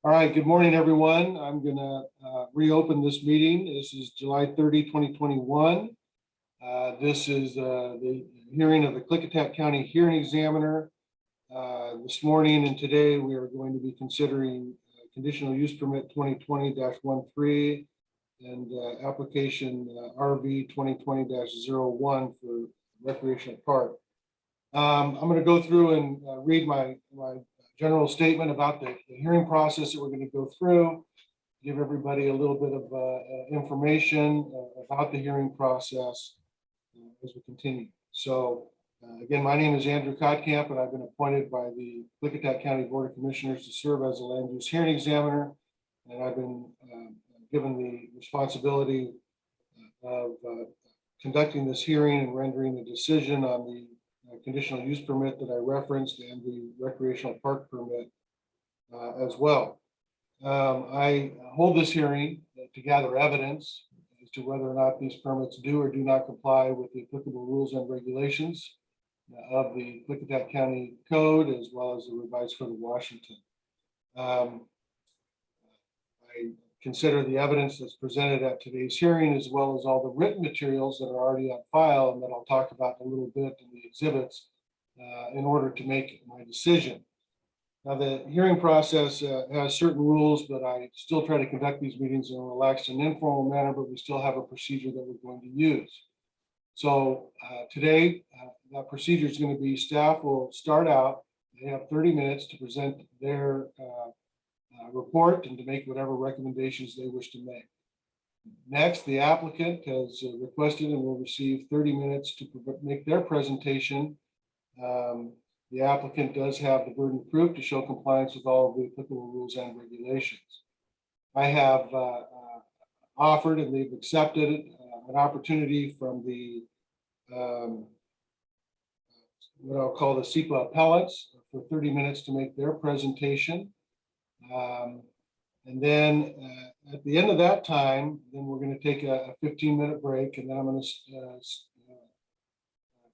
All right, good morning, everyone. I'm going to reopen this meeting. This is July 30, 2021. This is the hearing of the Klickitat County Hearing Examiner. This morning and today we are going to be considering Conditional Use Permit 2020-13 and application RV 2020-01 for recreational park. I'm going to go through and read my general statement about the hearing process that we're going to go through, give everybody a little bit of information about the hearing process as we continue. So again, my name is Andrew Kotkamp, and I've been appointed by the Klickitat County Board of Commissioners to serve as a land use hearing examiner, and I've been given the responsibility of conducting this hearing and rendering a decision on the conditional use permit that I referenced and the recreational park permit as well. I hold this hearing to gather evidence as to whether or not these permits do or do not comply with the applicable rules and regulations of the Klickitat County Code as well as the Revised Code of Washington. I consider the evidence that's presented at today's hearing, as well as all the written materials that are already on file and that I'll talk about in a little bit in the exhibits in order to make my decision. Now, the hearing process has certain rules, but I still try to conduct these meetings in a relaxed and informal manner, but we still have a procedure that we're going to use. So today, that procedure is going to be staff will start out. They have 30 minutes to present their report and to make whatever recommendations they wish to make. Next, the applicant has requested and will receive 30 minutes to make their presentation. The applicant does have the burden of proof to show compliance with all of the applicable rules and regulations. I have offered, and they've accepted an opportunity from the what I'll call the SEPA appellants for 30 minutes to make their presentation. And then at the end of that time, then we're going to take a 15-minute break, and then I'm going to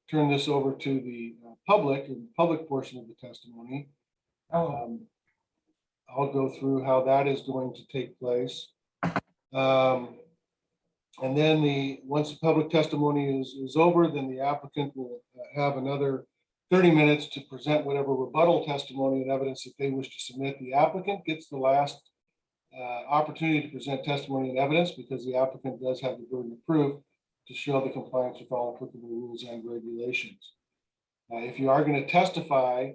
turn this over to the public and public portion of the testimony. I'll go through how that is going to take place. And then once the public testimony is over, then the applicant will have another 30 minutes to present whatever rebuttal testimony and evidence that they wish to submit. The applicant gets the last opportunity to present testimony and evidence because the applicant does have the burden of proof to show the compliance with all applicable rules and regulations. If you are going to testify,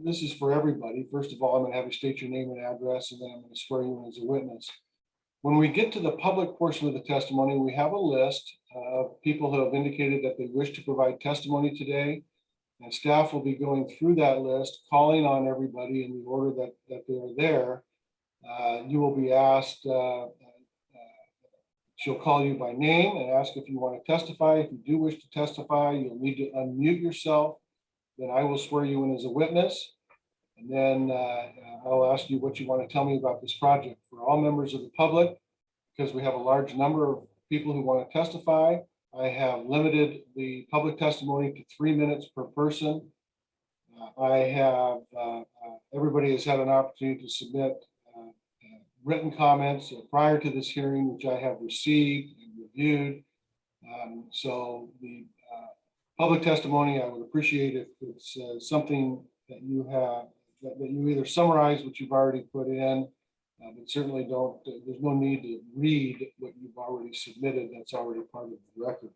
this is for everybody. First of all, I'm going to have you state your name and address, and then I'm going to swear you in as a witness. When we get to the public portion of the testimony, we have a list of people who have indicated that they wish to provide testimony today, and staff will be going through that list, calling on everybody in the order that they are there. You will be asked, she'll call you by name and ask if you want to testify. If you do wish to testify, you'll need to unmute yourself. Then I will swear you in as a witness. And then I'll ask you what you want to tell me about this project. For all members of the public, because we have a large number of people who want to testify, I have limited the public testimony to 3 minutes per person. Everybody has had an opportunity to submit written comments prior to this hearing, which I have received and reviewed. So the public testimony, I would appreciate if it's something that you have, that you either summarize what you've already put in, but certainly don't, there's no need to read what you've already submitted. That's already part of the record.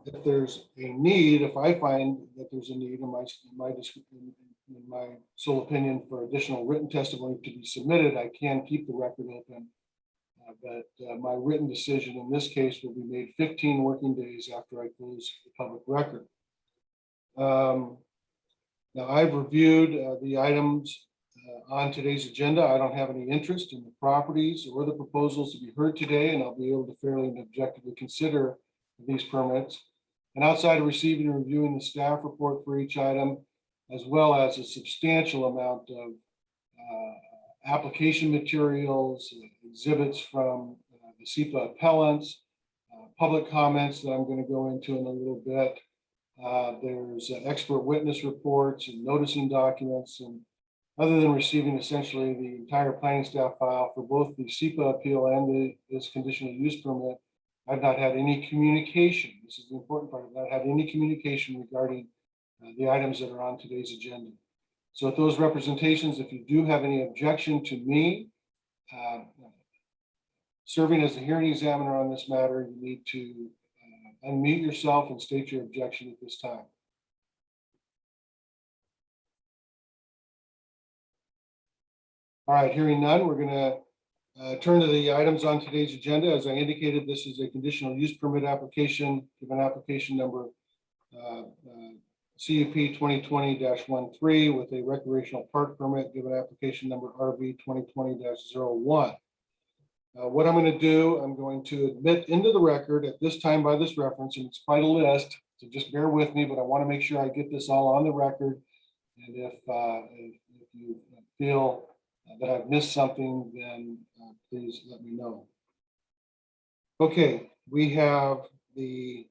If there's a need, if I find that there's a need in my sole opinion for additional written testimony to be submitted, I can keep the record open. But my written decision in this case will be made 15 working days after I close the public record. Now, I've reviewed the items on today's agenda. I don't have any interest in the properties or the proposals to be heard today, and I'll be able to fairly and objectively consider these permits. And outside of receiving and reviewing the staff report for each item, as well as a substantial amount of application materials, exhibits from the SEPA appellants, public comments that I'm going to go into in a little bit. There's expert witness reports and noticing documents. And other than receiving essentially the entire planning staff file for both the SEPA appeal and this conditional use permit, I've not had any communication. This is the important part. I've not had any communication regarding the items that are on today's agenda. So with those representations, if you do have any objection to me serving as the hearing examiner on this matter, you need to unmute yourself and state your objection at this time. All right, hearing none, we're going to turn to the items on today's agenda. As I indicated, this is a conditional use permit application, given application number CUP 2020-13 with a recreational park permit, given application number RV 2020-01. What I'm going to do, I'm going to admit into the record at this time by this reference, and it's quite a list, so just bear with me, but I want to make sure I get this all on the record. And if you feel that I've missed something, then please let me know. Okay, we have the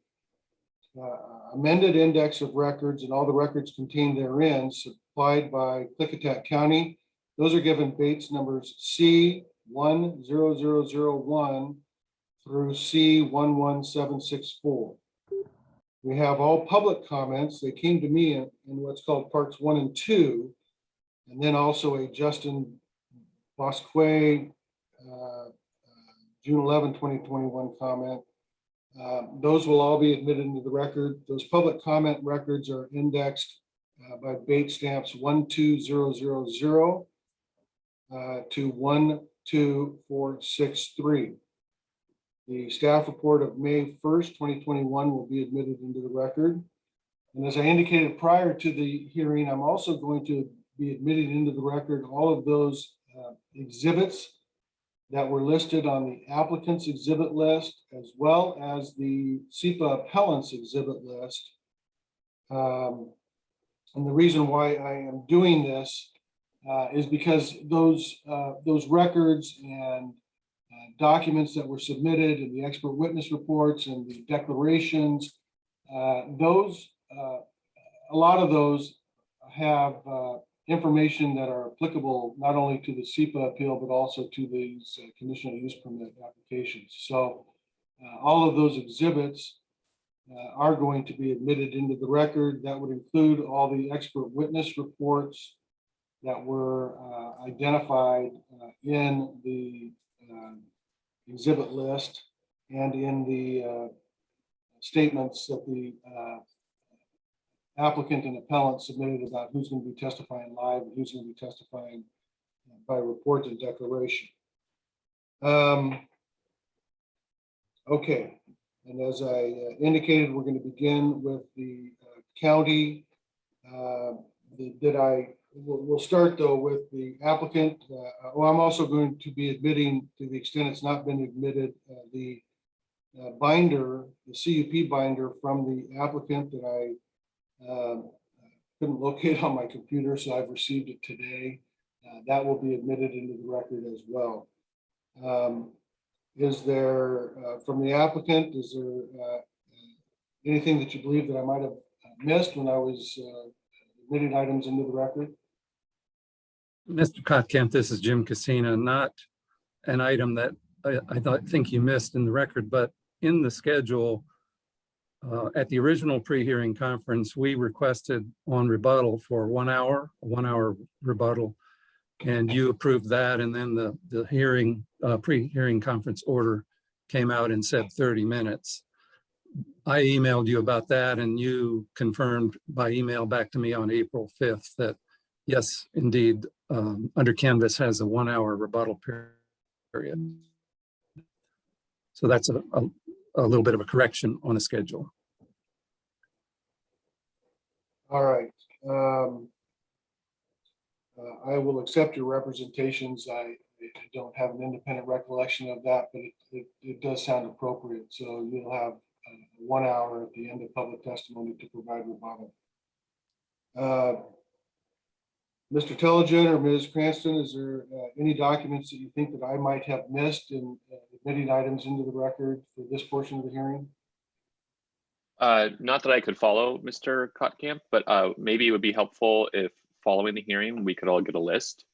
amended index of records and all the records contained therein supplied by Klickitat County. Those are given Bates numbers C10001 through C11764. We have all public comments. They came to me in what's called parts 1 and 2, and then also a Justin Bosque, June 11, 2021 comment. Those will all be admitted into the record. Those public comment records are indexed by Bates stamps 12000 to 12463. The staff report of May 1st, 2021 will be admitted into the record. And as I indicated prior to the hearing, I'm also going to be admitting into the record all of those exhibits that were listed on the applicant's exhibit list, as well as the SEPA appellant's exhibit list. And the reason why I am doing this is because those records and documents that were submitted and the expert witness reports and the declarations, a lot of those have information that are applicable not only to the SEPA appeal, but also to these conditional use permit applications. So all of those exhibits are going to be admitted into the record. That would include all the expert witness reports that were identified in the exhibit list and in the statements that the applicant and appellant submitted about who's going to be testifying live and who's going to be testifying by report and declaration. Okay, and as I indicated, we're going to begin with the county. We'll start though with the applicant. I'm also going to be admitting, to the extent it's not been admitted, the binder, the CUP binder from the applicant that I couldn't locate on my computer, so I've received it today. That will be admitted into the record as well. Is there, from the applicant, is there anything that you believe that I might have missed when I was admitting items into the record? Mr. Kotkamp, this is Jim Cassina. Not an item that I think you missed in the record, but in the schedule, at the original pre-hearing conference, we requested on rebuttal for 1 hour, a 1 hour rebuttal, and you approved that. And then the hearing, pre-hearing conference order came out and said 30 minutes. I emailed you about that, and you confirmed by email back to me on April 5th that yes, indeed, under Canvas has a 1 hour rebuttal period. So that's a little bit of a correction on the schedule. All right. I will accept your representations. I don't have an independent recollection of that, but it does sound appropriate. So you'll have 1 hour at the end of public testimony to provide rebuttal. Mr. Telligent or Ms. Cranston, is there any documents that you think that I might have missed? And if admitting items into the record for this portion of the hearing? Not that I could follow, Mr. Kotkamp, but maybe it would be helpful if following the hearing, we could all get a list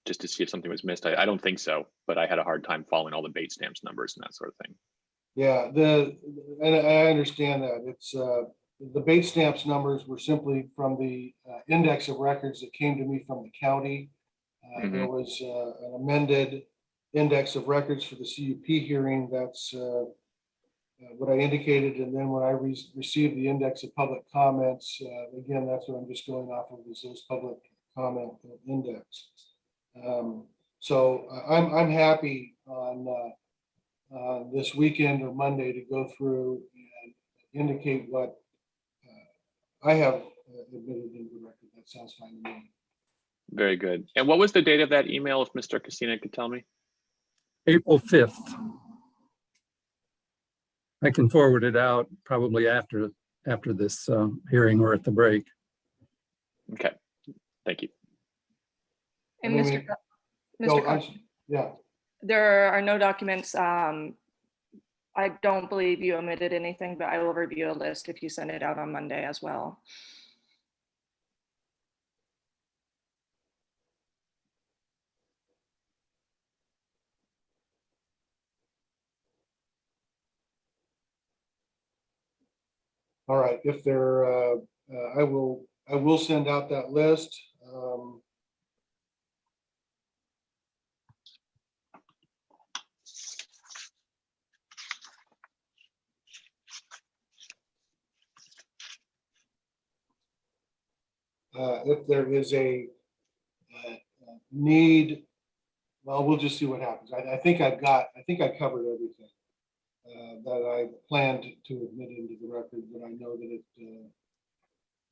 just to see if something was missed. I don't think so, but I had a hard time following all the bait stamps numbers and that sort of thing. Yeah, and I understand that. It's the bait stamps numbers were simply from the index of records that came to me from the county. There was an amended index of records for the CUP hearing. That's what I indicated. And then when I received the index of public comments, again, that's what I'm just going off of, is those public comment index. So I'm happy on this weekend or Monday to go through and indicate what I have admitted into the record. That sounds fine to me. Very good. And what was the date of that email, if Mr. Cassina could tell me? April 5th. I can forward it out probably after this hearing or at the break. Okay, thank you. And Mr. Cox, Yeah. there are no documents. I don't believe you omitted anything, but I will review a list if you send it out on Monday as well. All right. If there, I will send out that list. If there is a need, well, we'll just see what happens. I think I covered everything that I planned to admit into the record, but I know that it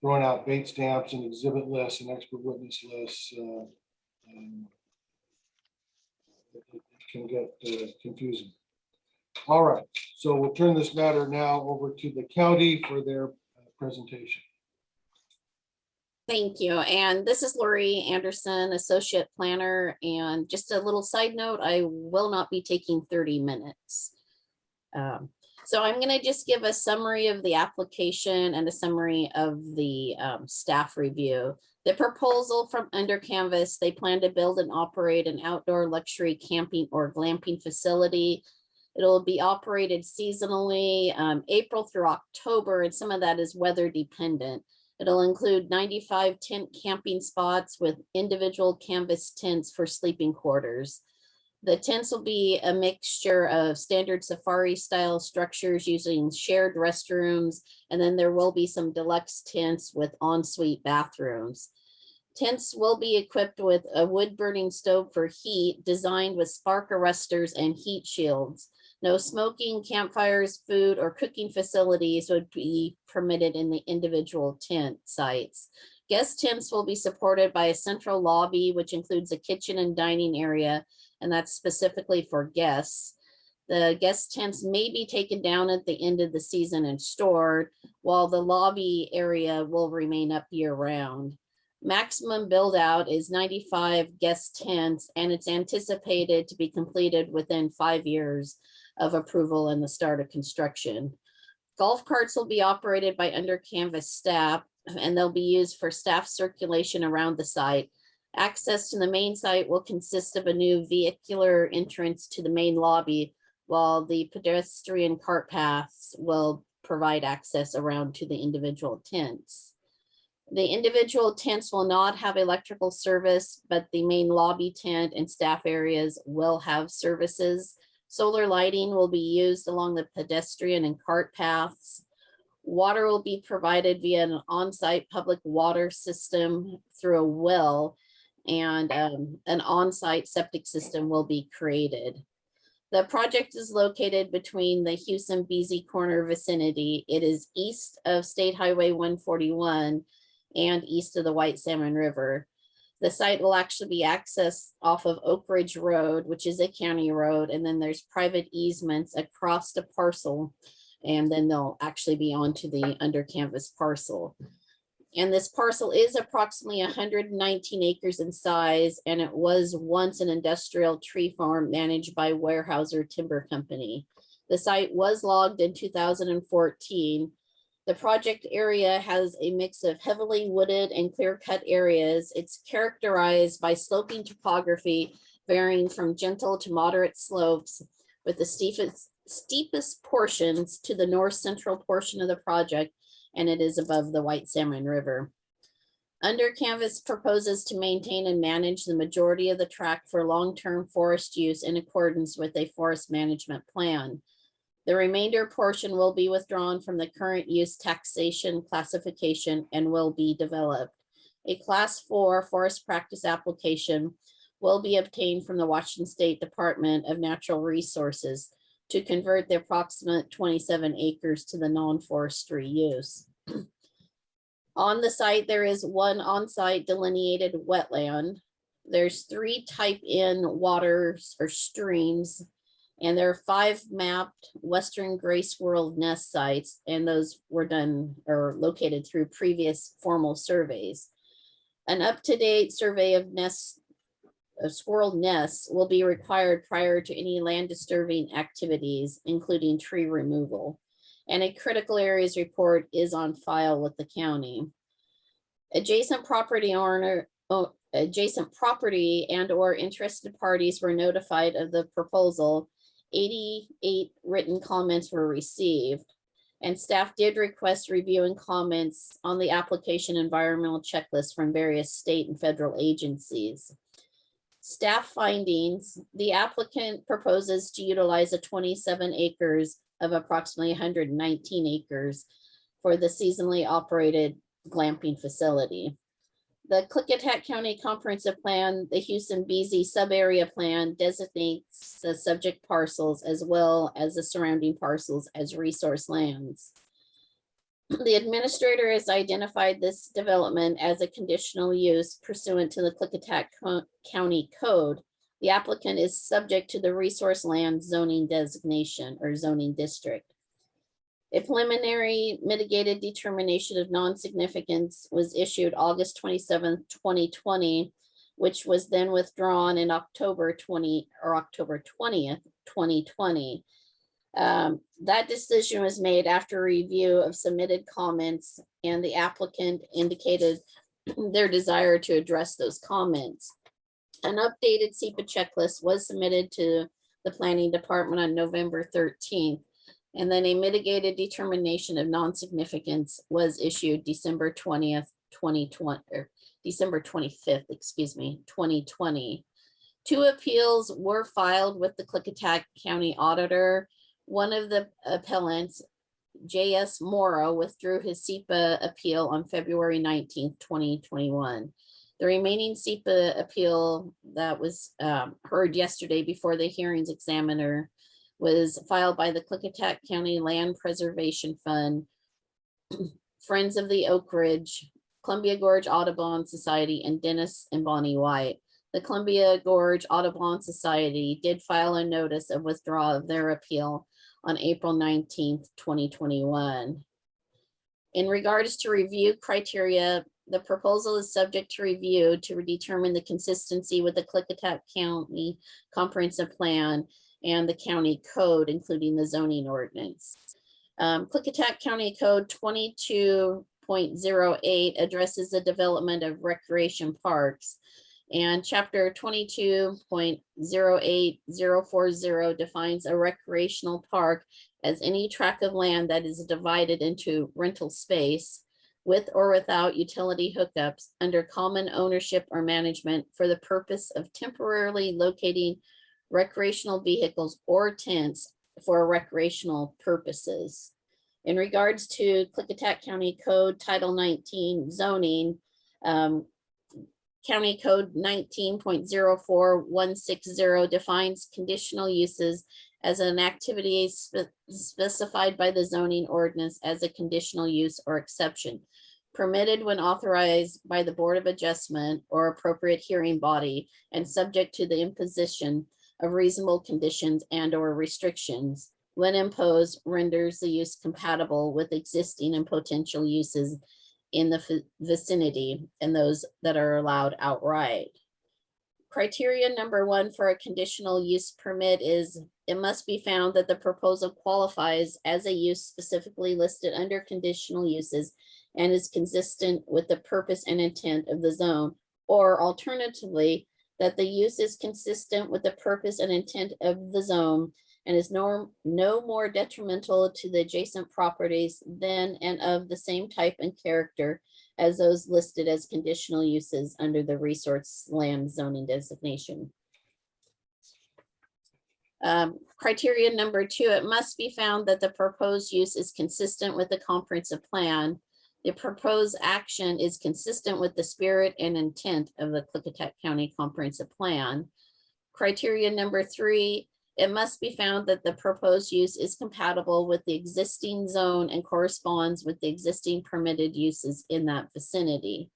throwing out bait stamps and exhibit lists and expert witness lists it can get confusing. All right, so we'll turn this matter now over to the county for their presentation. Thank you. And this is Lori Anderson, Associate Planner. And just a little side note, I will not be taking 30 minutes. So I'm going to just give a summary of the application and a summary of the staff review. The proposal from Under Canvas, they plan to build and operate an outdoor luxury camping or glamping facility. It'll be operated seasonally, April through October, and some of that is weather dependent. It'll include 95 tent camping spots with individual canvas tents for sleeping quarters. The tents will be a mixture of standard safari style structures using shared restrooms, and then there will be some deluxe tents with ensuite bathrooms. Tents will be equipped with a wood burning stove for heat designed with spark arresters and heat shields. No smoking, campfires, food, or cooking facilities would be permitted in the individual tent sites. Guest tents will be supported by a central lobby, which includes a kitchen and dining area, and that's specifically for guests. The guest tents may be taken down at the end of the season and stored, while the lobby area will remain up year-round. Maximum build out is 95 guest tents, and it's anticipated to be completed within 5 years of approval and the start of construction. Golf carts will be operated by Under Canvas staff, and they'll be used for staff circulation around the site. Access to the main site will consist of a new vehicular entrance to the main lobby, while the pedestrian cart paths will provide access around to the individual tents. The individual tents will not have electrical service, but the main lobby tent and staff areas will have services. Solar lighting will be used along the pedestrian and cart paths. Water will be provided via an on-site public water system through a well, and an on-site septic system will be created. The project is located between the Houston-Beasy Corner vicinity. It is east of State Highway 141 and east of the White Salmon River. The site will actually be accessed off of Oak Ridge Road, which is a county road, and then there's private easements across the parcel, and then they'll actually be onto the Under Canvas parcel. And this parcel is approximately 119 acres in size, and it was once an industrial tree farm managed by Weyerhaeuser Timber Company. The site was logged in 2014. The project area has a mix of heavily wooded and clear-cut areas. It's characterized by sloping topography varying from gentle to moderate slopes, with the steepest portions to the north central portion of the project, and it is above the White Salmon River. Under Canvas proposes to maintain and manage the majority of the tract for long-term forest use in accordance with a forest management plan. The remainder portion will be withdrawn from the current use taxation classification and will be developed. A Class 4 forest practice application will be obtained from the Washington State Department of Natural Resources to convert the approximate 27 acres to the non-forestry use. On the site, there is one on-site delineated wetland. There's 3 type-in waters or streams, and there are 5 mapped western gray squirrel nest sites, and those were done or located through previous formal surveys. An up-to-date survey of squirrel nests will be required prior to any land disturbing activities, including tree removal. And a critical areas report is on file with the county. Adjacent property and or interested parties were notified of the proposal. 88 written comments were received, and staff did request review and comments on the application environmental checklist from various state and federal agencies. Staff findings: the applicant proposes to utilize a 27 acres of approximately 119 acres for the seasonally operated glamping facility. The Klickitat County Comprehensive Plan, the Houston-Beasley Sub-Area Plan, designates the subject parcels as well as the surrounding parcels as resource lands. The administrator has identified this development as a conditional use pursuant to the Klickitat County Code. The applicant is subject to the resource land zoning designation or zoning district. A preliminary mitigated determination of non-significance was issued August 27th, 2020, which was then withdrawn in October 20th, 2020. That decision was made after review of submitted comments, and the applicant indicated their desire to address those comments. An updated SEPA checklist was submitted to the planning department on November 13th, and then a mitigated determination of non-significance was issued December 20th, 2020, or December 25th, 2020. 2 appeals were filed with the Klickitat County Auditor. One of the appellants, J.S. Morrow, withdrew his SEPA appeal on February 19th, 2021. The remaining SEPA appeal that was heard yesterday before the hearings examiner was filed by the Klickitat County Land Preservation Fund, Friends of the Oak Ridge, Columbia Gorge Audubon Society, and Dennis and Bonnie White. The Columbia Gorge Audubon Society did file a notice of withdrawal of their appeal on April 19th, 2021. In regards to review criteria, the proposal is subject to review to determine the consistency with the Klickitat County Comprehensive Plan and the county code, including the zoning ordinance. Klickitat County Code 22.08 addresses the development of recreation parks, and Chapter 22.08040 defines a recreational park as any tract of land that is divided into rental space with or without utility hookups under common ownership or management for the purpose of temporarily locating recreational vehicles or tents for recreational purposes. In regards to Klickitat County Code Title 19 zoning, County Code 19.04160 defines conditional uses as an activity specified by the zoning ordinance as a conditional use or exception, permitted when authorized by the Board of Adjustment or appropriate hearing body, and subject to the imposition of reasonable conditions and or restrictions. When imposed, renders the use compatible with existing and potential uses in the vicinity and those that are allowed outright. Criteria number 1 for a conditional use permit is it must be found that the proposal qualifies as a use specifically listed under conditional uses and is consistent with the purpose and intent of the zone, or alternatively, that the use is consistent with the purpose and intent of the zone and is no more detrimental to the adjacent properties than and of the same type and character as those listed as conditional uses under the resource land zoning designation. Criteria number 2, it must be found that the proposed use is consistent with the comprehensive plan. The proposed action is consistent with the spirit and intent of the Klickitat County Comprehensive Plan. Criteria number 3, it must be found that the proposed use is compatible with the existing zone and corresponds with the existing permitted uses in that vicinity.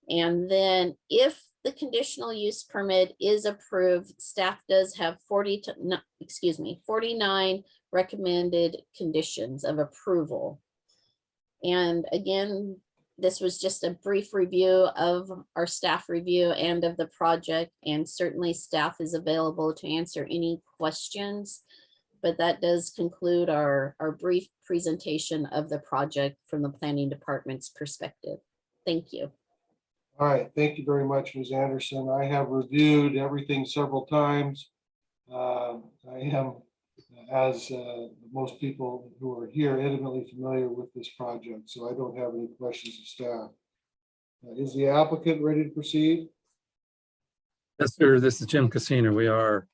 And then if the conditional use permit is approved, staff does have 49 recommended conditions of approval. And again, this was just a brief review of our staff review and of the project, and certainly staff is available to answer any questions. But that does conclude our brief presentation of the project from the planning department's perspective. Thank you. All right, thank you very much, Ms. Anderson. I have reviewed everything several times. I am, as most people who are here, intimately familiar with this project, so I don't have any questions of staff. Is the applicant ready to proceed? Yes, sir. This is Jim Cassina. We are,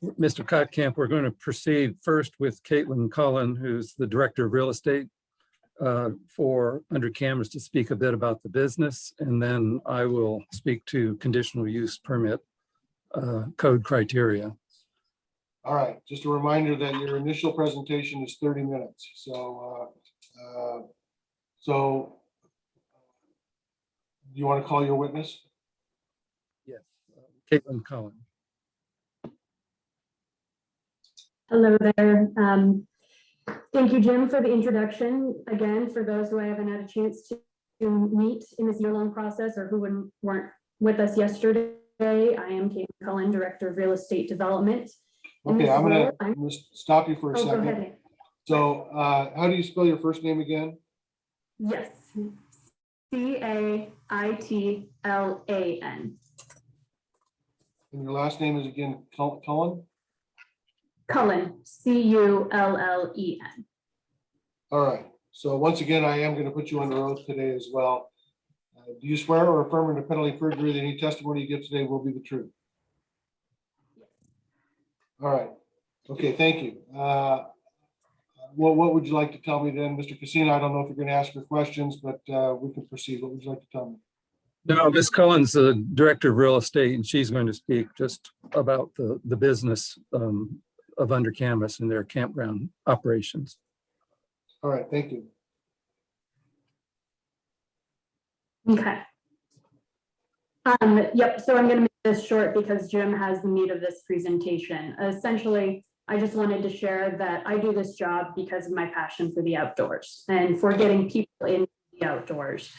Mr. Kotkamp, we're going to proceed first with Caitlin Cullen, who's the Director of Real Estate for Under Cameras, to speak a bit about the business, and then I will speak to conditional use permit code criteria. All right, just a reminder that your initial presentation is 30 minutes. So you want to call your witness? Yes, Caitlin Cullen. Hello there. Thank you, Jim, for the introduction. Again, for those who I haven't had a chance to meet in this year-long process or who weren't with us yesterday, I am Caitlin Cullen, Director of Real Estate Development. Okay, I'm gonna stop you for a Go second. ahead. So how do you spell your first name again? Yes, C-A-I-T-L-A-N. And your last name is again Cullen? Cullen, C-U-L-L-E-N. All right, so once again, I am going to put you under oath today as well. Do you swear or affirm under penalty of perjury that any testimony you give today will be the truth? All right, okay, thank you. What would you like to tell me then, Mr. Cassina? I don't know if you're going to ask your questions, but we can proceed. What would you like to tell me? No, Ms. Cullen's the Director of Real Estate, and she's going to speak just about the business of Under Canvas and their campground operations. All right, thank you. Okay. Yep, so I'm going to make this short because Jim has the meat of this presentation. Essentially, I just wanted to share that I do this job because of my passion for the outdoors and for getting people into the outdoors,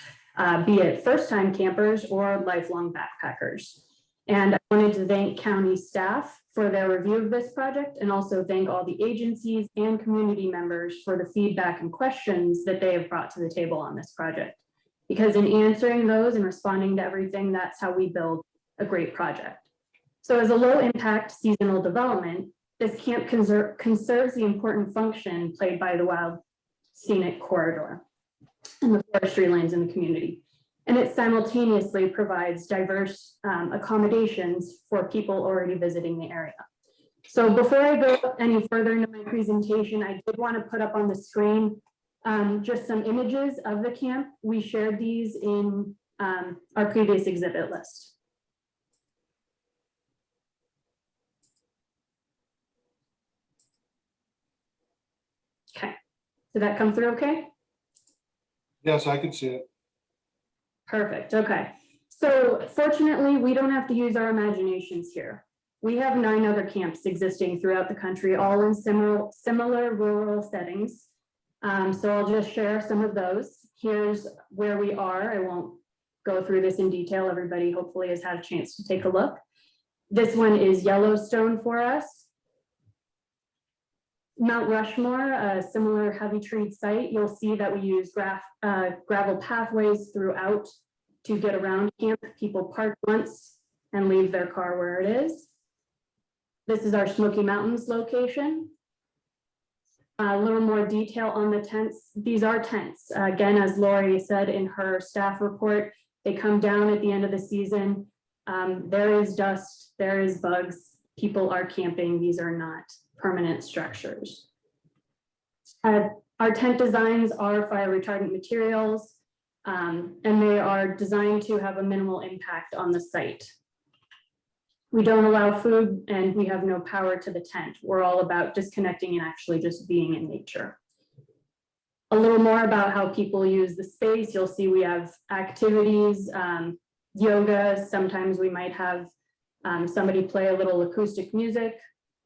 be it first-time campers or lifelong backpackers. And I wanted to thank county staff for their review of this project, and also thank all the agencies and community members for the feedback and questions that they have brought to the table on this project. Because in answering those and responding to everything, that's how we build a great project. So as a low impact seasonal development, this camp conserves the important function played by the wild scenic corridor and the forestry lands in the community. And it simultaneously provides diverse accommodations for people already visiting the area. So before I go any further into my presentation, I did want to put up on the screen just some images of the camp. We shared these in our previous exhibit list. Okay, did that come through okay? Yes, I can see it. Perfect, okay. So fortunately, we don't have to use our imaginations here. We have 9 other camps existing throughout the country, all in similar rural settings. So I'll just share some of those. Here's where we are. I won't go through this in detail. Everybody hopefully has had a chance to take a look. This one is Yellowstone for us. Mount Rushmore, a similar heavy treed site. You'll see that we use gravel pathways throughout to get around camp. People park once and leave their car where it is. This is our Smoky Mountains location. A little more detail on the tents. These are tents. Again, as Lori said in her staff report, they come down at the end of the season. There is dust, there is bugs. People are camping. These are not permanent structures. Our tent designs are fire retardant materials, and they are designed to have a minimal impact on the site. We don't allow food and we have no power to the tent. We're all about disconnecting and actually just being in nature. A little more about how people use the space. You'll see we have activities, yoga. Sometimes we might have somebody play a little acoustic music.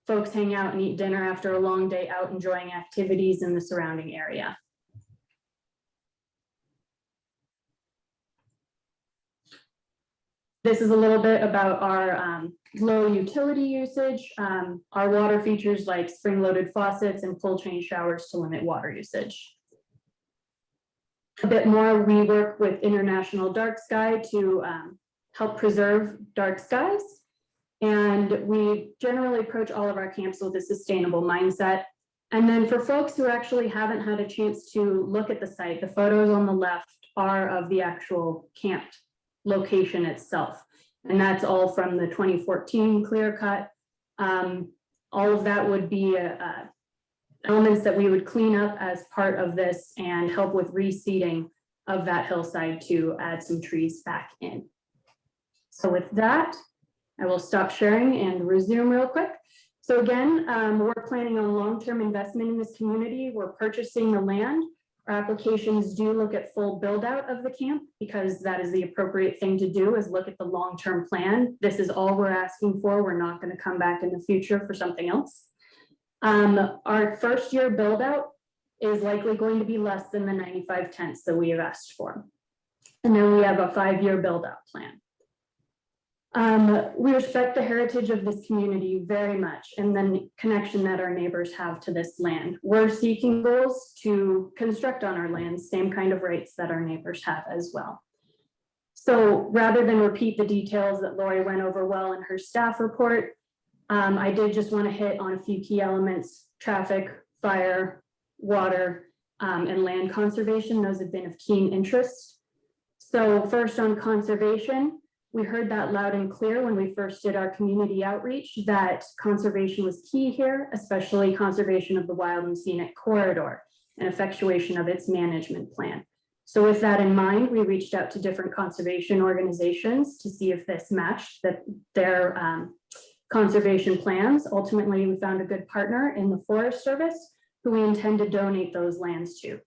Folks hang out and eat dinner after a long day out enjoying activities in the surrounding area. This is a little bit about our low utility usage. Our water features like spring-loaded faucets and pull chain showers to limit water usage. A bit more, we work with International Dark Sky to help preserve dark skies. And we generally approach all of our camps with a sustainable mindset. And then for folks who actually haven't had a chance to look at the site, the photos on the left are of the actual camp location itself. And that's all from the 2014 clear cut. All of that would be elements that we would clean up as part of this and help with reseeding of that hillside to add some trees back in. So with that, I will stop sharing and resume real quick. So again, we're planning on long-term investment in this community. We're purchasing the land. Our applications do look at full build out of the camp because that is the appropriate thing to do, is look at the long-term plan. This is all we're asking for. We're not going to come back in the future for something else. Our first year build out is likely going to be less than the 95 tents that we have asked for. And then we have a 5-year build out plan. We respect the heritage of this community very much, and then the connection that our neighbors have to this land. We're seeking goals to construct on our lands, same kind of rights that our neighbors have as well. So rather than repeat the details that Lori went over well in her staff report, I did just want to hit on a few key elements: traffic, fire, water, and land conservation. Those have been of keen interest. So first on conservation, we heard that loud and clear when we first did our community outreach, that conservation was key here, especially conservation of the wild and scenic corridor and effectuation of its management plan. So with that in mind, we reached out to different conservation organizations to see if this matched their conservation plans. Ultimately, we found a good partner in the Forest Service who we intend to donate those lands to.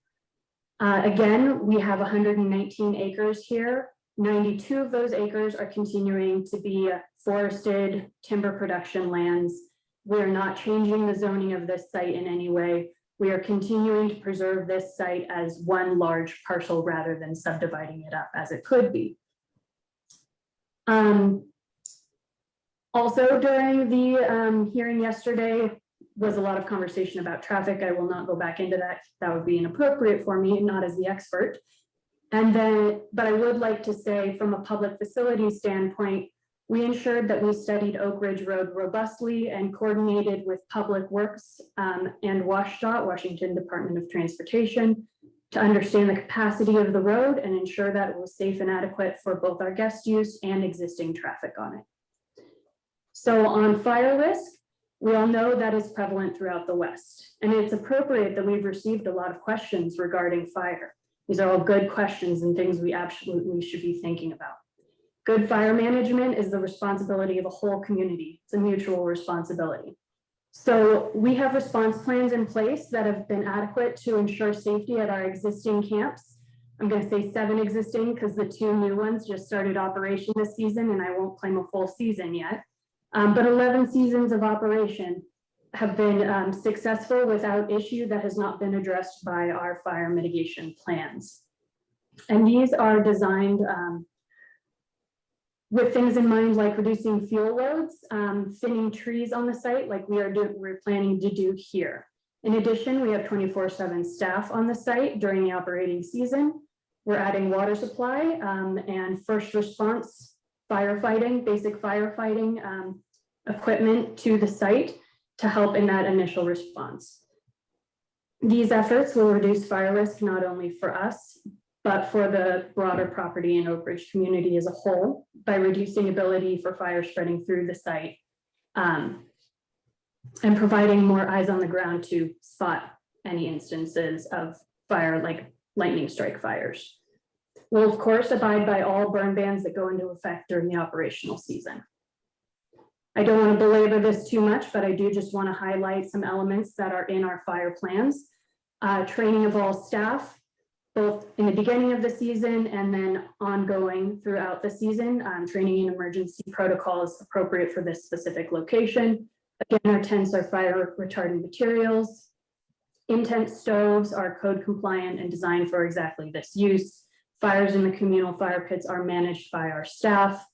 Again, we have 119 acres here. 92 of those acres are continuing to be forested timber production lands. We are not changing the zoning of this site in any way. We are continuing to preserve this site as one large parcel rather than subdividing it up as it could be. Also during the hearing yesterday was a lot of conversation about traffic. I will not go back into that. That would be inappropriate for me, not as the expert. And then, but I would like to say from a public facilities standpoint, we ensured that we studied Oak Ridge Road robustly and coordinated with Public Works and WashDOT, Washington Department of Transportation, to understand the capacity of the road and ensure that it was safe and adequate for both our guest use and existing traffic on it. So on fire risk, we all know that is prevalent throughout the West, and it's appropriate that we've received a lot of questions regarding fire. These are all good questions and things we absolutely should be thinking about. Good fire management is the responsibility of a whole community. It's a mutual responsibility. So we have response plans in place that have been adequate to ensure safety at our existing camps. I'm going to say 7 existing because the 2 new ones just started operation this season, and I won't claim a full season yet. But 11 seasons of operation have been successful without issue that has not been addressed by our fire mitigation plans. And these are designed with things in mind like reducing fuel loads, thinning trees on the site like we're planning to do here. In addition, we have 24/7 staff on the site during the operating season. We're adding water supply and first response firefighting, basic firefighting equipment to the site to help in that initial response. These efforts will reduce fire risk not only for us, but for the broader property and Oak Ridge community as a whole by reducing ability for fire spreading through the site and providing more eyes on the ground to spot any instances of fire like lightning strike fires. We'll of course abide by all burn bans that go into effect during the operational season. I don't want to belabor this too much, but I do just want to highlight some elements that are in our fire plans. Training of all staff, both in the beginning of the season and then ongoing throughout the season. Training in emergency protocols appropriate for this specific location. Again, our tents are fire retardant materials. In-tent stoves are code compliant and designed for exactly this use. Fires in the communal fire pits are managed by our staff.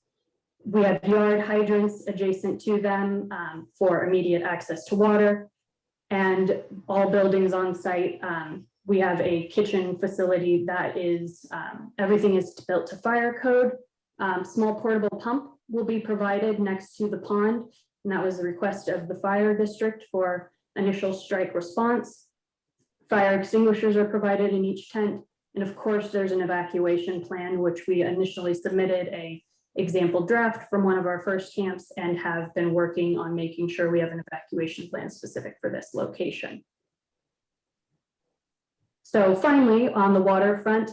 We have yard hydrants adjacent to them for immediate access to water. And all buildings on site, we have a kitchen facility that is, everything is built to fire code. Small portable pump will be provided next to the pond. And that was a request of the fire district for initial strike response. Fire extinguishers are provided in each tent. And of course, there's an evacuation plan, which we initially submitted a example draft from one of our first camps and have been working on making sure we have an evacuation plan specific for this location. So finally, on the waterfront,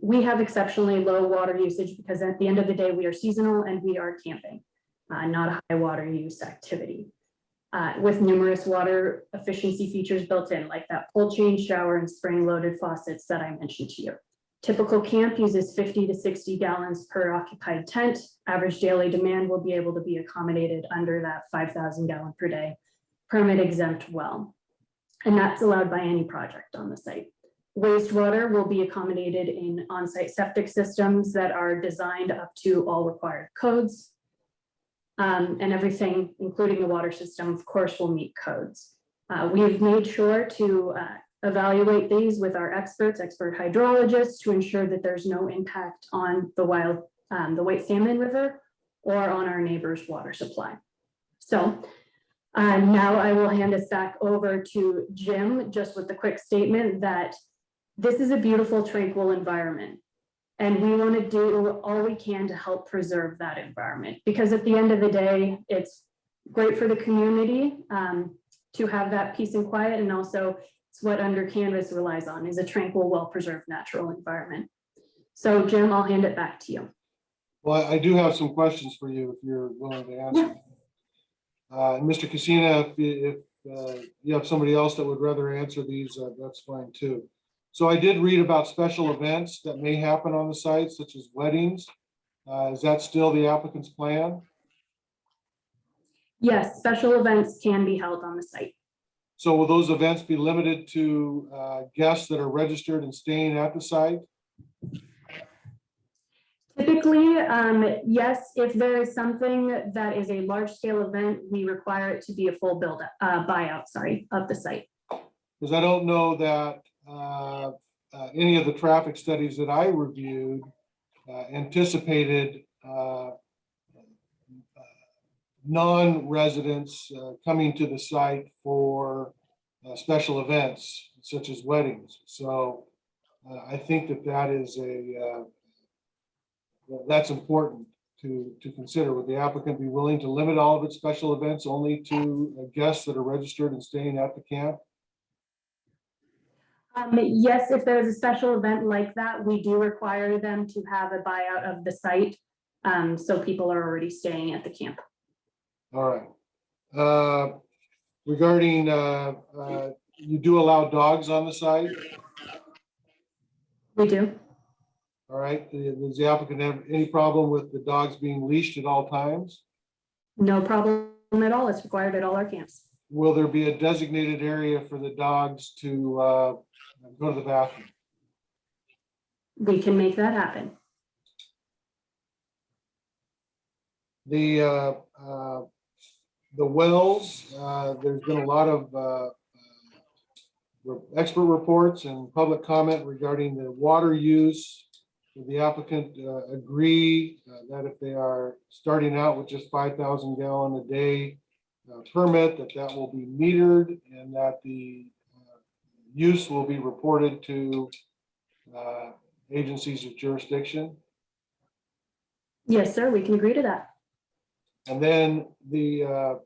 we have exceptionally low water usage because at the end of the day, we are seasonal and we are camping, not a high water use activity. With numerous water efficiency features built in, like that pull change shower and spring loaded faucets that I mentioned to you. Typical camp uses 50 to 60 gallons per occupied tent. Average daily demand will be able to be accommodated under that 5,000 gallon per day permit exempt well. And that's allowed by any project on the site. Wastewater will be accommodated in on-site septic systems that are designed up to all required codes. And everything, including the water system, of course, will meet codes. We've made sure to evaluate these with our expert hydrologists to ensure that there's no impact on the White Salmon River or on our neighbor's water supply. So now I will hand this back over to Jim, just with the quick statement that this is a beautiful, tranquil environment. And we want to do all we can to help preserve that environment, because at the end of the day, it's great for the community to have that peace and quiet, and also it's what Under Canvas relies on, is a tranquil, well-preserved natural environment. So Jim, I'll hand it back to you. Well, I do have some questions for you if you're willing to answer. Mr. Casina, if you have somebody else that would rather answer these, that's fine too. So I did read about special events that may happen on the site, such as weddings. Is that still the applicant's plan? Yes, special events can be held on the site. So will those events be limited to guests that are registered and staying at the site? Typically, yes, if there is something that is a large scale event, we require it to be a full buyout, of the site. Because I don't know that any of the traffic studies that I reviewed anticipated non-residents coming to the site for special events such as weddings. So I think that is that's important to consider. Would the applicant be willing to limit all of its special events only to guests that are registered and staying at the camp? Yes, if there's a special event like that, we do require them to have a buyout of the site. So people are already staying at the camp. All right. Regarding, you do allow dogs on the site? We do. All right. Does the applicant have any problem with the dogs being leashed at all times? No problem at all. It's required at all our camps. Will there be a designated area for the dogs to go to the bathroom? we can make that happen. The wells, there's been a lot of expert reports and public comment regarding the water use. Would the applicant agree that if they are starting out with just 5,000 gallon a day permit, that will be metered and that the use will be reported to agencies of jurisdiction? Yes, sir, we can agree to that. And then the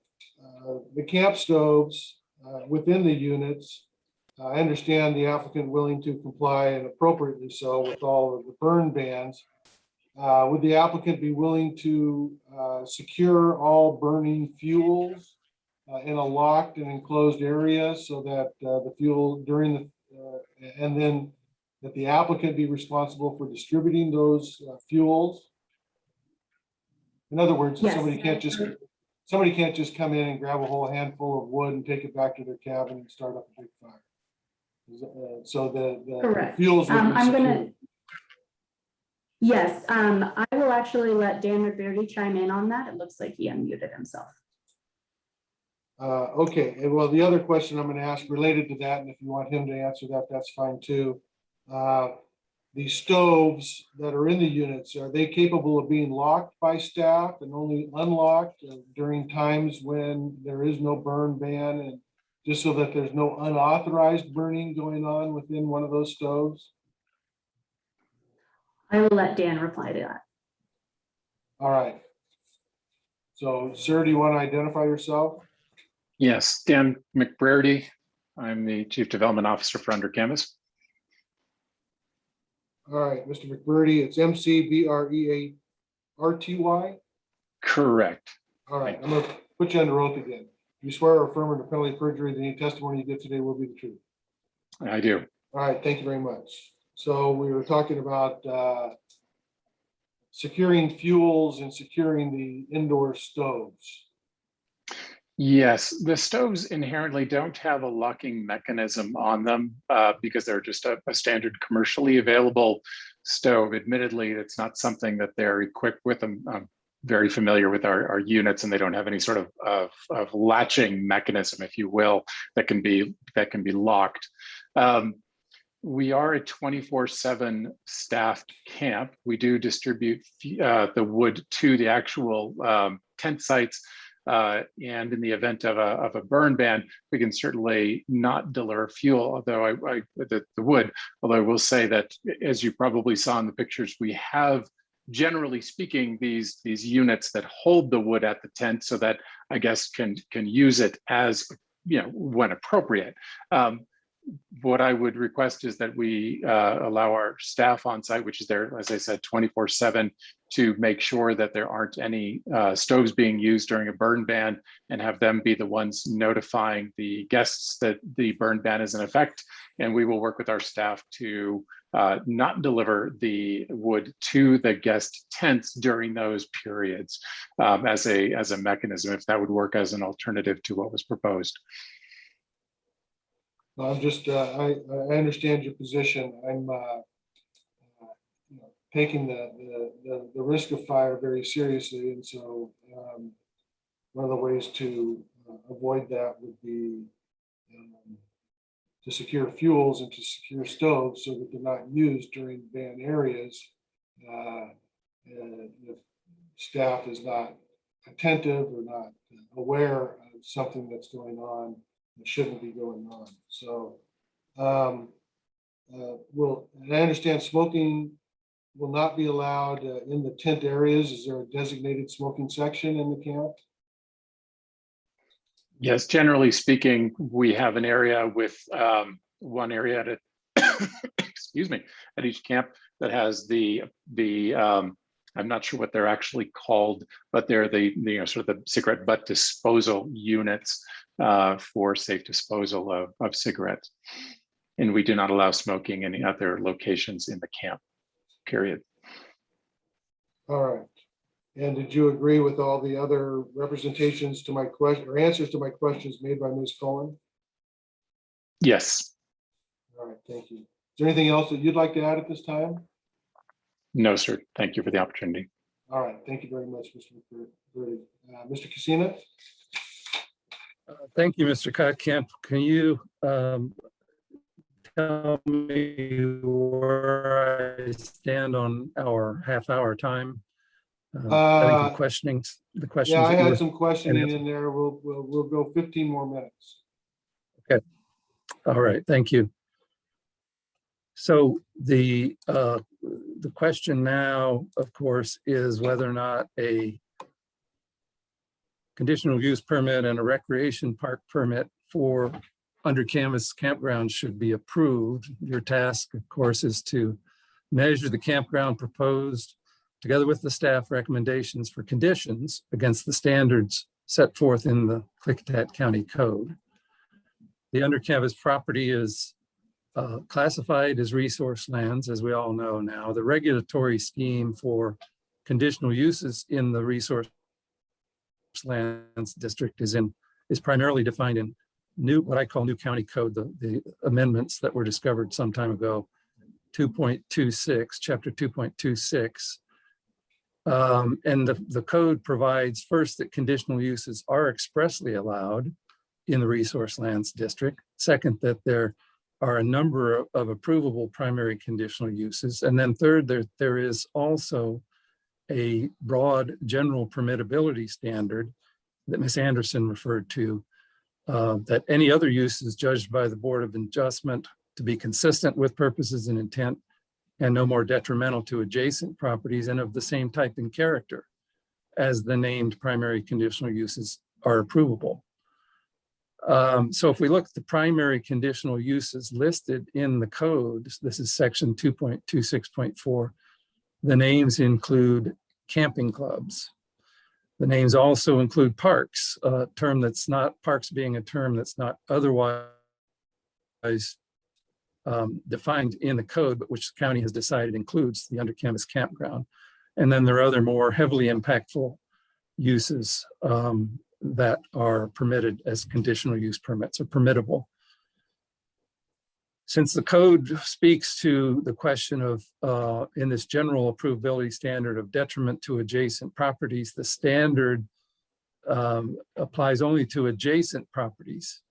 camp stoves within the units, I understand the applicant willing to comply and appropriately so with all of the burn bans. Would the applicant be willing to secure all burning fuels in a locked and enclosed area so that the fuel during the, and then that the applicant be responsible for distributing those fuels? In other words, Yes. somebody can't just come in and grab a whole handful of wood and take it back to their cabin and start up a big fire. So the Correct. fuels will be I'm gonna, secured. yes, I will actually let Dan McBurney chime in on that. It looks like he unmuted himself. Okay, and well, the other question I'm going to ask related to that, and if you want him to answer that, that's fine too. The stoves that are in the units, are they capable of being locked by staff and only unlocked during times when there is no burn ban, and just so that there's no unauthorized burning going on within one of those stoves? I will let Dan reply to that. All right. So, sir, do you want to identify yourself? Yes, Dan McBrady. I'm the Chief Development Officer for Under Canvas. All right, Mr. McBrady, it's McBrearty. Correct. All right, I'm gonna put you under oath again. You swear or affirm under penalty of perjury that any testimony you give today will be the truth? I do. All right, thank you very much. So we were talking about securing fuels and securing the indoor stoves. Yes, the stoves inherently don't have a locking mechanism on them because they're just a standard commercially available stove. Admittedly, it's not something that they're equipped with. I'm very familiar with our units, and they don't have any sort of latching mechanism, if you will, that can be locked. We are a 24/7 staffed camp. We do distribute the wood to the actual tent sites. And in the event of a burn ban, we can certainly not deliver fuel, although the wood, although I will say that, as you probably saw in the pictures, we have, generally speaking, these units that hold the wood at the tent so that I guess can use it as, when appropriate. What I would request is that we allow our staff on site, which is there, as I said, 24/7, to make sure that there aren't any stoves being used during a burn ban, and have them be the ones notifying the guests that the burn ban is in effect. And we will work with our staff to not deliver the wood to the guest tents during those periods as a mechanism, if that would work as an alternative to what was proposed. I'm just, I understand your position. I'm taking the risk of fire very seriously. And so one of the ways to avoid that would be to secure fuels and to secure stoves so that they're not used during ban areas. And if staff is not attentive or not aware of something that's going on, it shouldn't be going on. So, well, and I understand smoking will not be allowed in the tent areas. Is there a designated smoking section in the camp? Yes, generally speaking, we have an area with one area at a, excuse me, at each camp that has the I'm not sure what they're actually called, but they're the sort of the cigarette butt disposal units for safe disposal of cigarettes. And we do not allow smoking in any other locations in the camp, period. All right. And did you agree with all the other representations to my question or answers to my questions made by Ms. Cullen? Yes. All right, thank you. Is there anything else that you'd like to add at this time? No, sir. Thank you for the opportunity. All right, thank you very much, Mr. McCurdy. Mr. Casina? Thank you, Mr. Kotkamp. Can you tell me where I stand on our half-hour time? I think the questions. Yeah, I that you had were- some questioning in there. We'll go 15 more minutes. All right, thank you. So the question now, of course, is whether or not a conditional use permit and a recreation park permit for under canvas campgrounds should be approved. Your task, of course, is to measure the campground proposed together with the staff recommendations for conditions against the standards set forth in the Klickitat County Code. The under canvas property is classified as resource lands, as we all know now. The regulatory scheme for conditional uses in the resource lands district is primarily defined in what I call new county code, the amendments that were discovered some time ago, 2.26, chapter 2.26. And the code provides first that conditional uses are expressly allowed in the resource lands district. Second, that there are a number of approvable primary conditional uses. And then third, there is also a broad general permittability standard that Ms. Anderson referred to, that any other use is judged by the Board of Adjustment to be consistent with purposes and intent and no more detrimental to adjacent properties and of the same type and character as the named primary conditional uses are approvable. So if we look at the primary conditional uses listed in the code, this is section 2.26.4, the names include camping clubs. The names also include parks, a term that's not, parks being a term that's not otherwise defined in the code, but which the county has decided includes the under canvas campground. And then there are other more heavily impactful uses that are permitted as conditional use permits or permittable. Since the code speaks to the question of, in this general approvability standard of detriment to adjacent properties, the standard applies only to adjacent properties.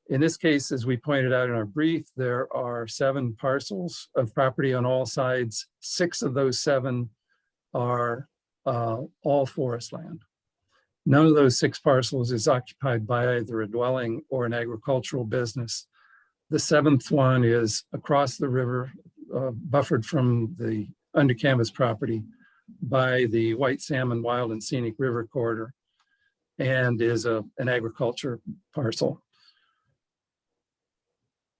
In this case, as we pointed out in our brief, there are 7 parcels of property on all sides. 6 of those 7 are all forest land. None of those 6 parcels is occupied by either a dwelling or an agricultural business. The 7th one is across the river, buffered from the under canvas property by the White Salmon Wild and Scenic River Corridor, and is an agriculture parcel.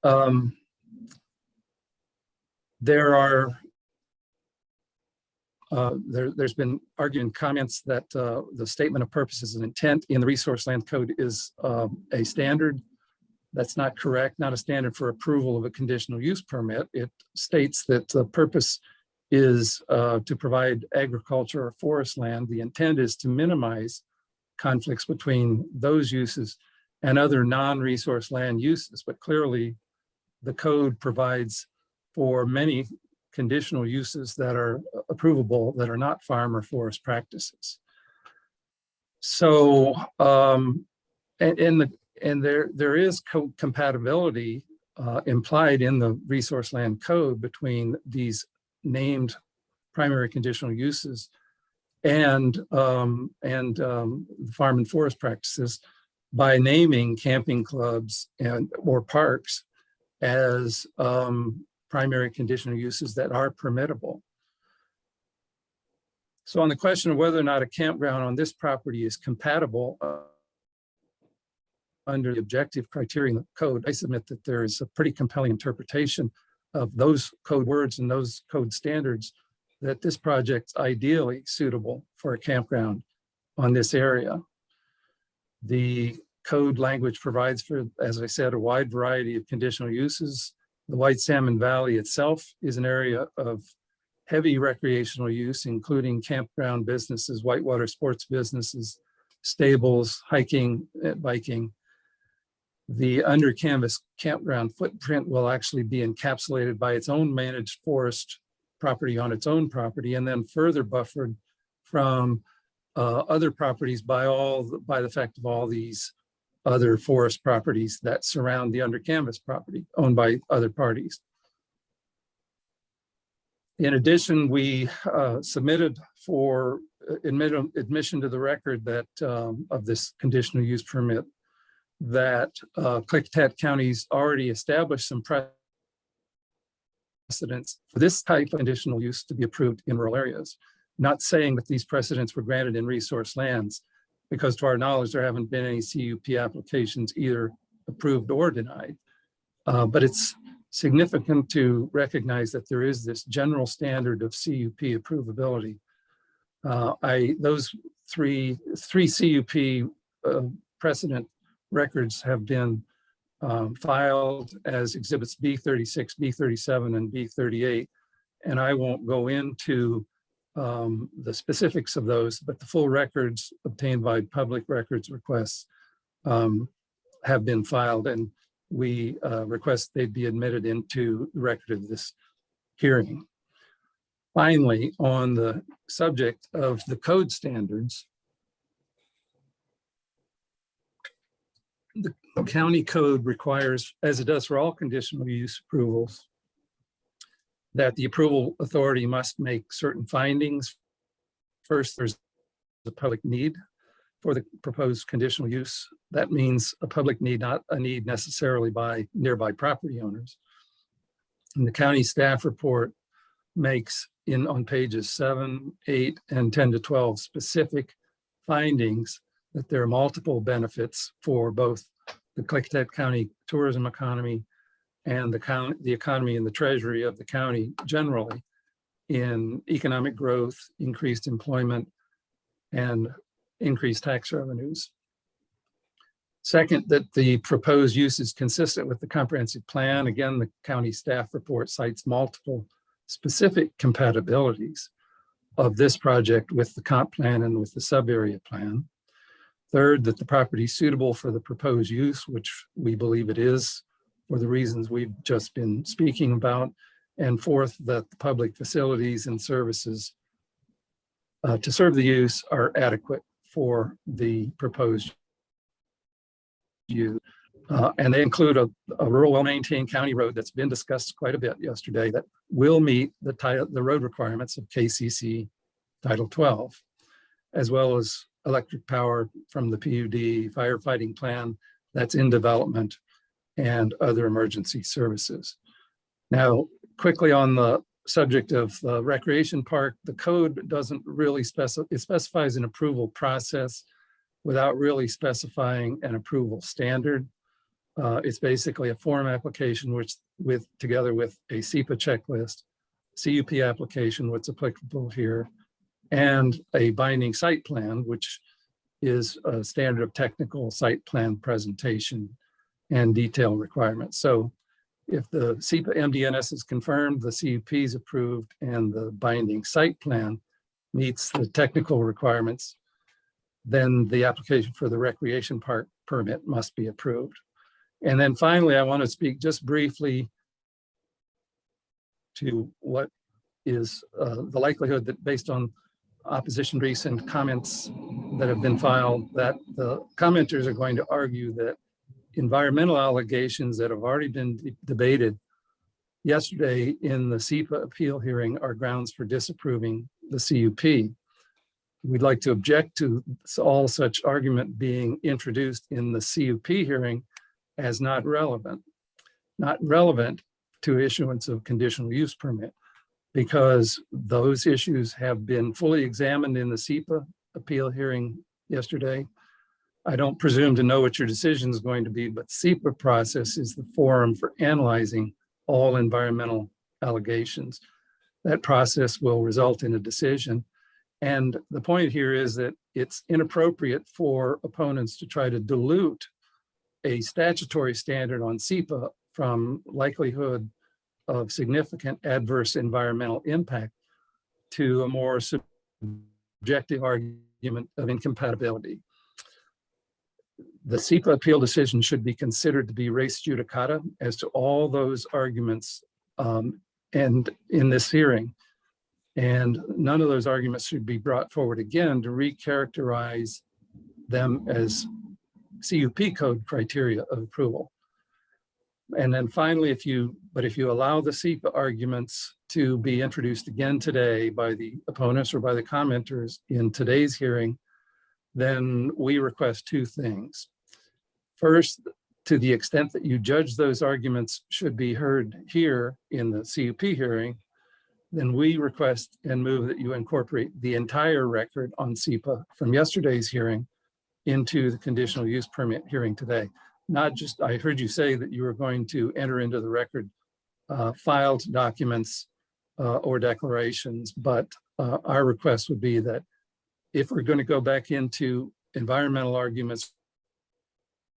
There's been arguing comments that the statement of purposes and intent in the Resource Land Code is a standard. That's not correct, not a standard for approval of a conditional use permit. It states that the purpose is to provide agriculture or forest land. The intent is to minimize conflicts between those uses and other non-resource land uses, but clearly the code provides for many conditional uses that are approvable that are not farm or forest practices. So, and there is compatibility implied in the Resource Land Code between these named primary conditional uses and farm and forest practices by naming camping clubs or parks as primary conditional uses that are permittable. So on the question of whether or not a campground on this property is compatible under the objective criteria in the code, I submit that there is a pretty compelling interpretation of those code words and those code standards that this project's ideally suitable for a campground on this area. The code language provides for, as I said, a wide variety of conditional uses. The White Salmon Valley itself is an area of heavy recreational use, including campground businesses, whitewater sports businesses, stables, hiking, biking. The under canvas campground footprint will actually be encapsulated by its own managed forest property on its own property, and then further buffered from other properties by the fact of all these other forest properties that surround the under canvas property owned by other parties. In addition, we submitted for admission to the record that of this conditional use permit that Klickitat County's already established some precedents for this type of conditional use to be approved in rural areas. Not saying that these precedents were granted in resource lands, because to our knowledge, there haven't been any CUP applications either approved or denied. But it's significant to recognize that there is this general standard of CUP approvability. Those three CUP precedent records have been filed as exhibits B36, B37, and B38. And I won't go into the specifics of those, but the full records obtained by public records requests have been filed, and we request they be admitted into the record of this hearing. Finally, on the subject of the code standards, the county code requires, as it does for all conditional use approvals, that the approval authority must make certain findings. First, there's the public need for the proposed conditional use. That means a public need, not a need necessarily by nearby property owners. And the county staff report makes on pages 7, 8, and 10 to 12 specific findings that there are multiple benefits for both the Klickitat County tourism economy and the economy and the treasury of the county generally in economic growth, increased employment, and increased tax revenues. Second, that the proposed use is consistent with the comprehensive plan. Again, the county staff report cites multiple specific compatibilities of this project with the comp plan and with the sub-area plan. Third, that the property is suitable for the proposed use, which we believe it is for the reasons we've just been speaking about. And fourth, that the public facilities and services to serve the use are adequate for the proposed use. And they include a rural, well-maintained county road that's been discussed quite a bit yesterday that will meet the road requirements of KCC Title 12, as well as electric power from the PUD, firefighting plan that's in development, and other emergency services. Now, quickly on the subject of the recreation park, the code doesn't really specify, it specifies an approval process without really specifying an approval standard. It's basically a form application together with a SEPA checklist, CUP application, what's applicable here, and a binding site plan, which is a standard of technical site plan presentation and detail requirements. So if the SEPA MDNS is confirmed, the CUP is approved, and the binding site plan meets the technical requirements, then the application for the recreation park permit must be approved. And then finally, I want to speak just briefly to what is the likelihood that, based on opposition briefs and comments that have been filed, that the commenters are going to argue that environmental allegations that have already been debated yesterday in the SEPA appeal hearing are grounds for disapproving the CUP. We'd like to object to all such argument being introduced in the CUP hearing as not relevant to issuance of conditional use permit, because those issues have been fully examined in the SEPA appeal hearing yesterday. I don't presume to know what your decision is going to be, but SEPA process is the forum for analyzing all environmental allegations. That process will result in a decision. And the point here is that it's inappropriate for opponents to try to dilute a statutory standard on SEPA from likelihood of significant adverse environmental impact to a more subjective argument of incompatibility. The SEPA appeal decision should be considered to be res judicata as to all those arguments. And in this hearing, And none of those arguments should be brought forward again to recharacterize them as CUP code criteria of approval. And then finally, if you allow the SEPA arguments to be introduced again today by the opponents or by the commenters in today's hearing, then we request two things. First, to the extent that you judge those arguments should be heard here in the CUP hearing, then we request and move that you incorporate the entire record on SEPA from yesterday's hearing into the conditional use permit hearing today. Not just, I heard you say that you were going to enter into the record filed documents or declarations, but our request would be that if we're going to go back into environmental arguments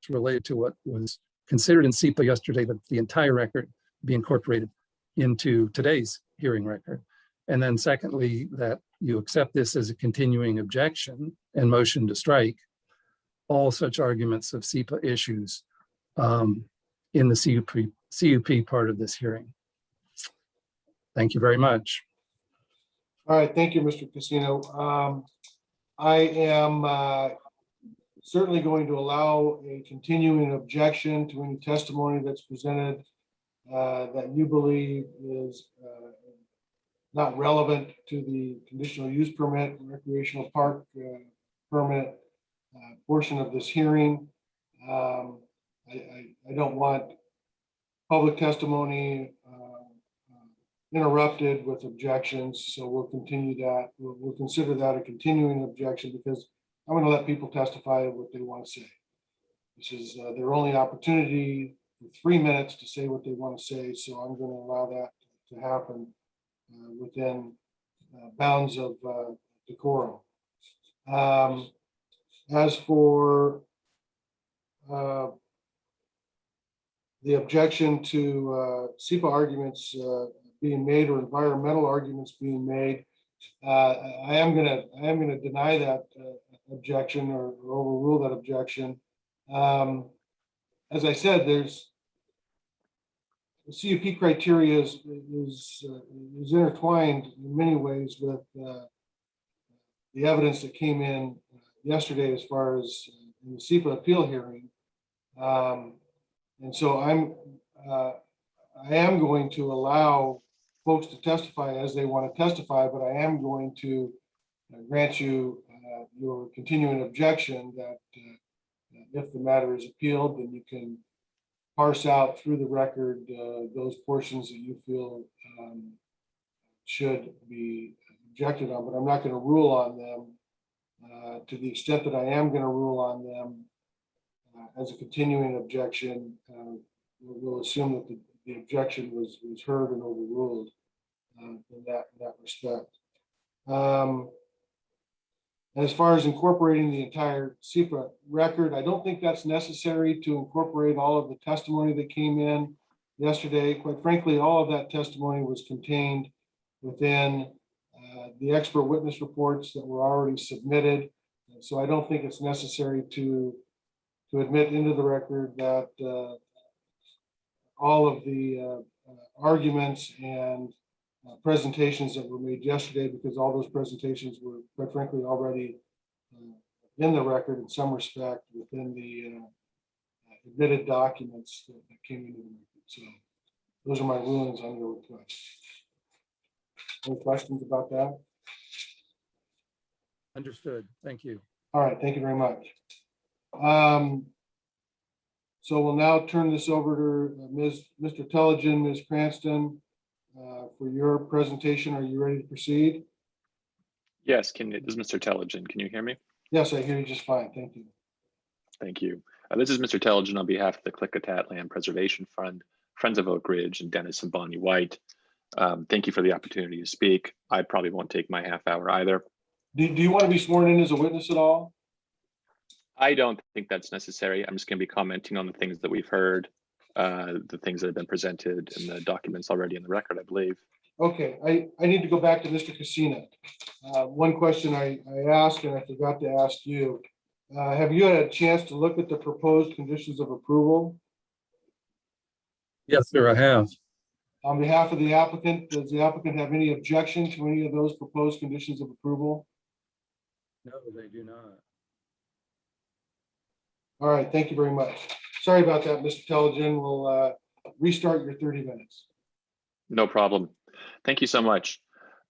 related to what was considered in SEPA yesterday, that the entire record be incorporated into today's hearing record. And then secondly, that you accept this as a continuing objection and motion to strike all such arguments of SEPA issues in the CUP part of this hearing. Thank you very much. All right, thank you, Mr. Casino. I am certainly going to allow a continuing objection to any testimony that's presented that you believe is not relevant to the conditional use permit, recreational park permit portion of this hearing. I don't want public testimony interrupted with objections, so we'll continue that. We'll consider that a continuing objection because I'm going to let people testify what they want to say. This is their only opportunity for 3 minutes to say what they want to say, so I'm going to allow that to happen within bounds of decorum. As for the objection to SEPA arguments being made or environmental arguments being made, I am gonna deny that objection or overrule that objection. As I said, there's the CUP criteria is intertwined in many ways with the evidence that came in yesterday as far as in the SEPA appeal hearing. And so I am going to allow folks to testify as they want to testify, but I am going to grant you your continuing objection that if the matter is appealed, then you can parse out through the record those portions that you feel should be objected on, but I'm not going to rule on them to the extent that I am going to rule on them as a continuing objection. We'll assume that the objection was heard and overruled in that respect. And as far as incorporating the entire SEPA record, I don't think that's necessary to incorporate all of the testimony that came in yesterday. Quite frankly, all of that testimony was contained within the expert witness reports that were already submitted. So I don't think it's necessary to admit into the record that all of the arguments and presentations that were made yesterday, because all those presentations were quite frankly already in the record in some respect within the admitted documents that came into the record. So those are my rulings on your request. Any questions about that? Understood. Thank you. All right, thank you very much. So we'll now turn this over to Mr. Telligin, Ms. Cranston, for your presentation. Are you ready to proceed? Yes, this is Mr. Telligin. Can you hear me? Yes, I hear you just fine. Thank you. Thank you. This is Mr. Telligin on behalf of the Klickitat Land Preservation Fund, Friends of Oak Ridge, and Dennis and Bonnie White. Thank you for the opportunity to speak. I probably won't take my half hour either. Do you want to be sworn in as a witness at all? I don't think that's necessary. I'm just going to be commenting on the things that we've heard, the things that have been presented in the documents already in the record, I believe. Okay, I need to go back to Mr. Casino. One question I asked and I forgot to ask you. Have you had a chance to look at the proposed conditions of approval? Yes, sir, I have. On behalf of the applicant, does the applicant have any objection to any of those proposed conditions of approval? No, they do not. All right, thank you very much. Sorry about that, Mr. Telegen. We'll restart your 30 minutes. No problem. Thank you so much.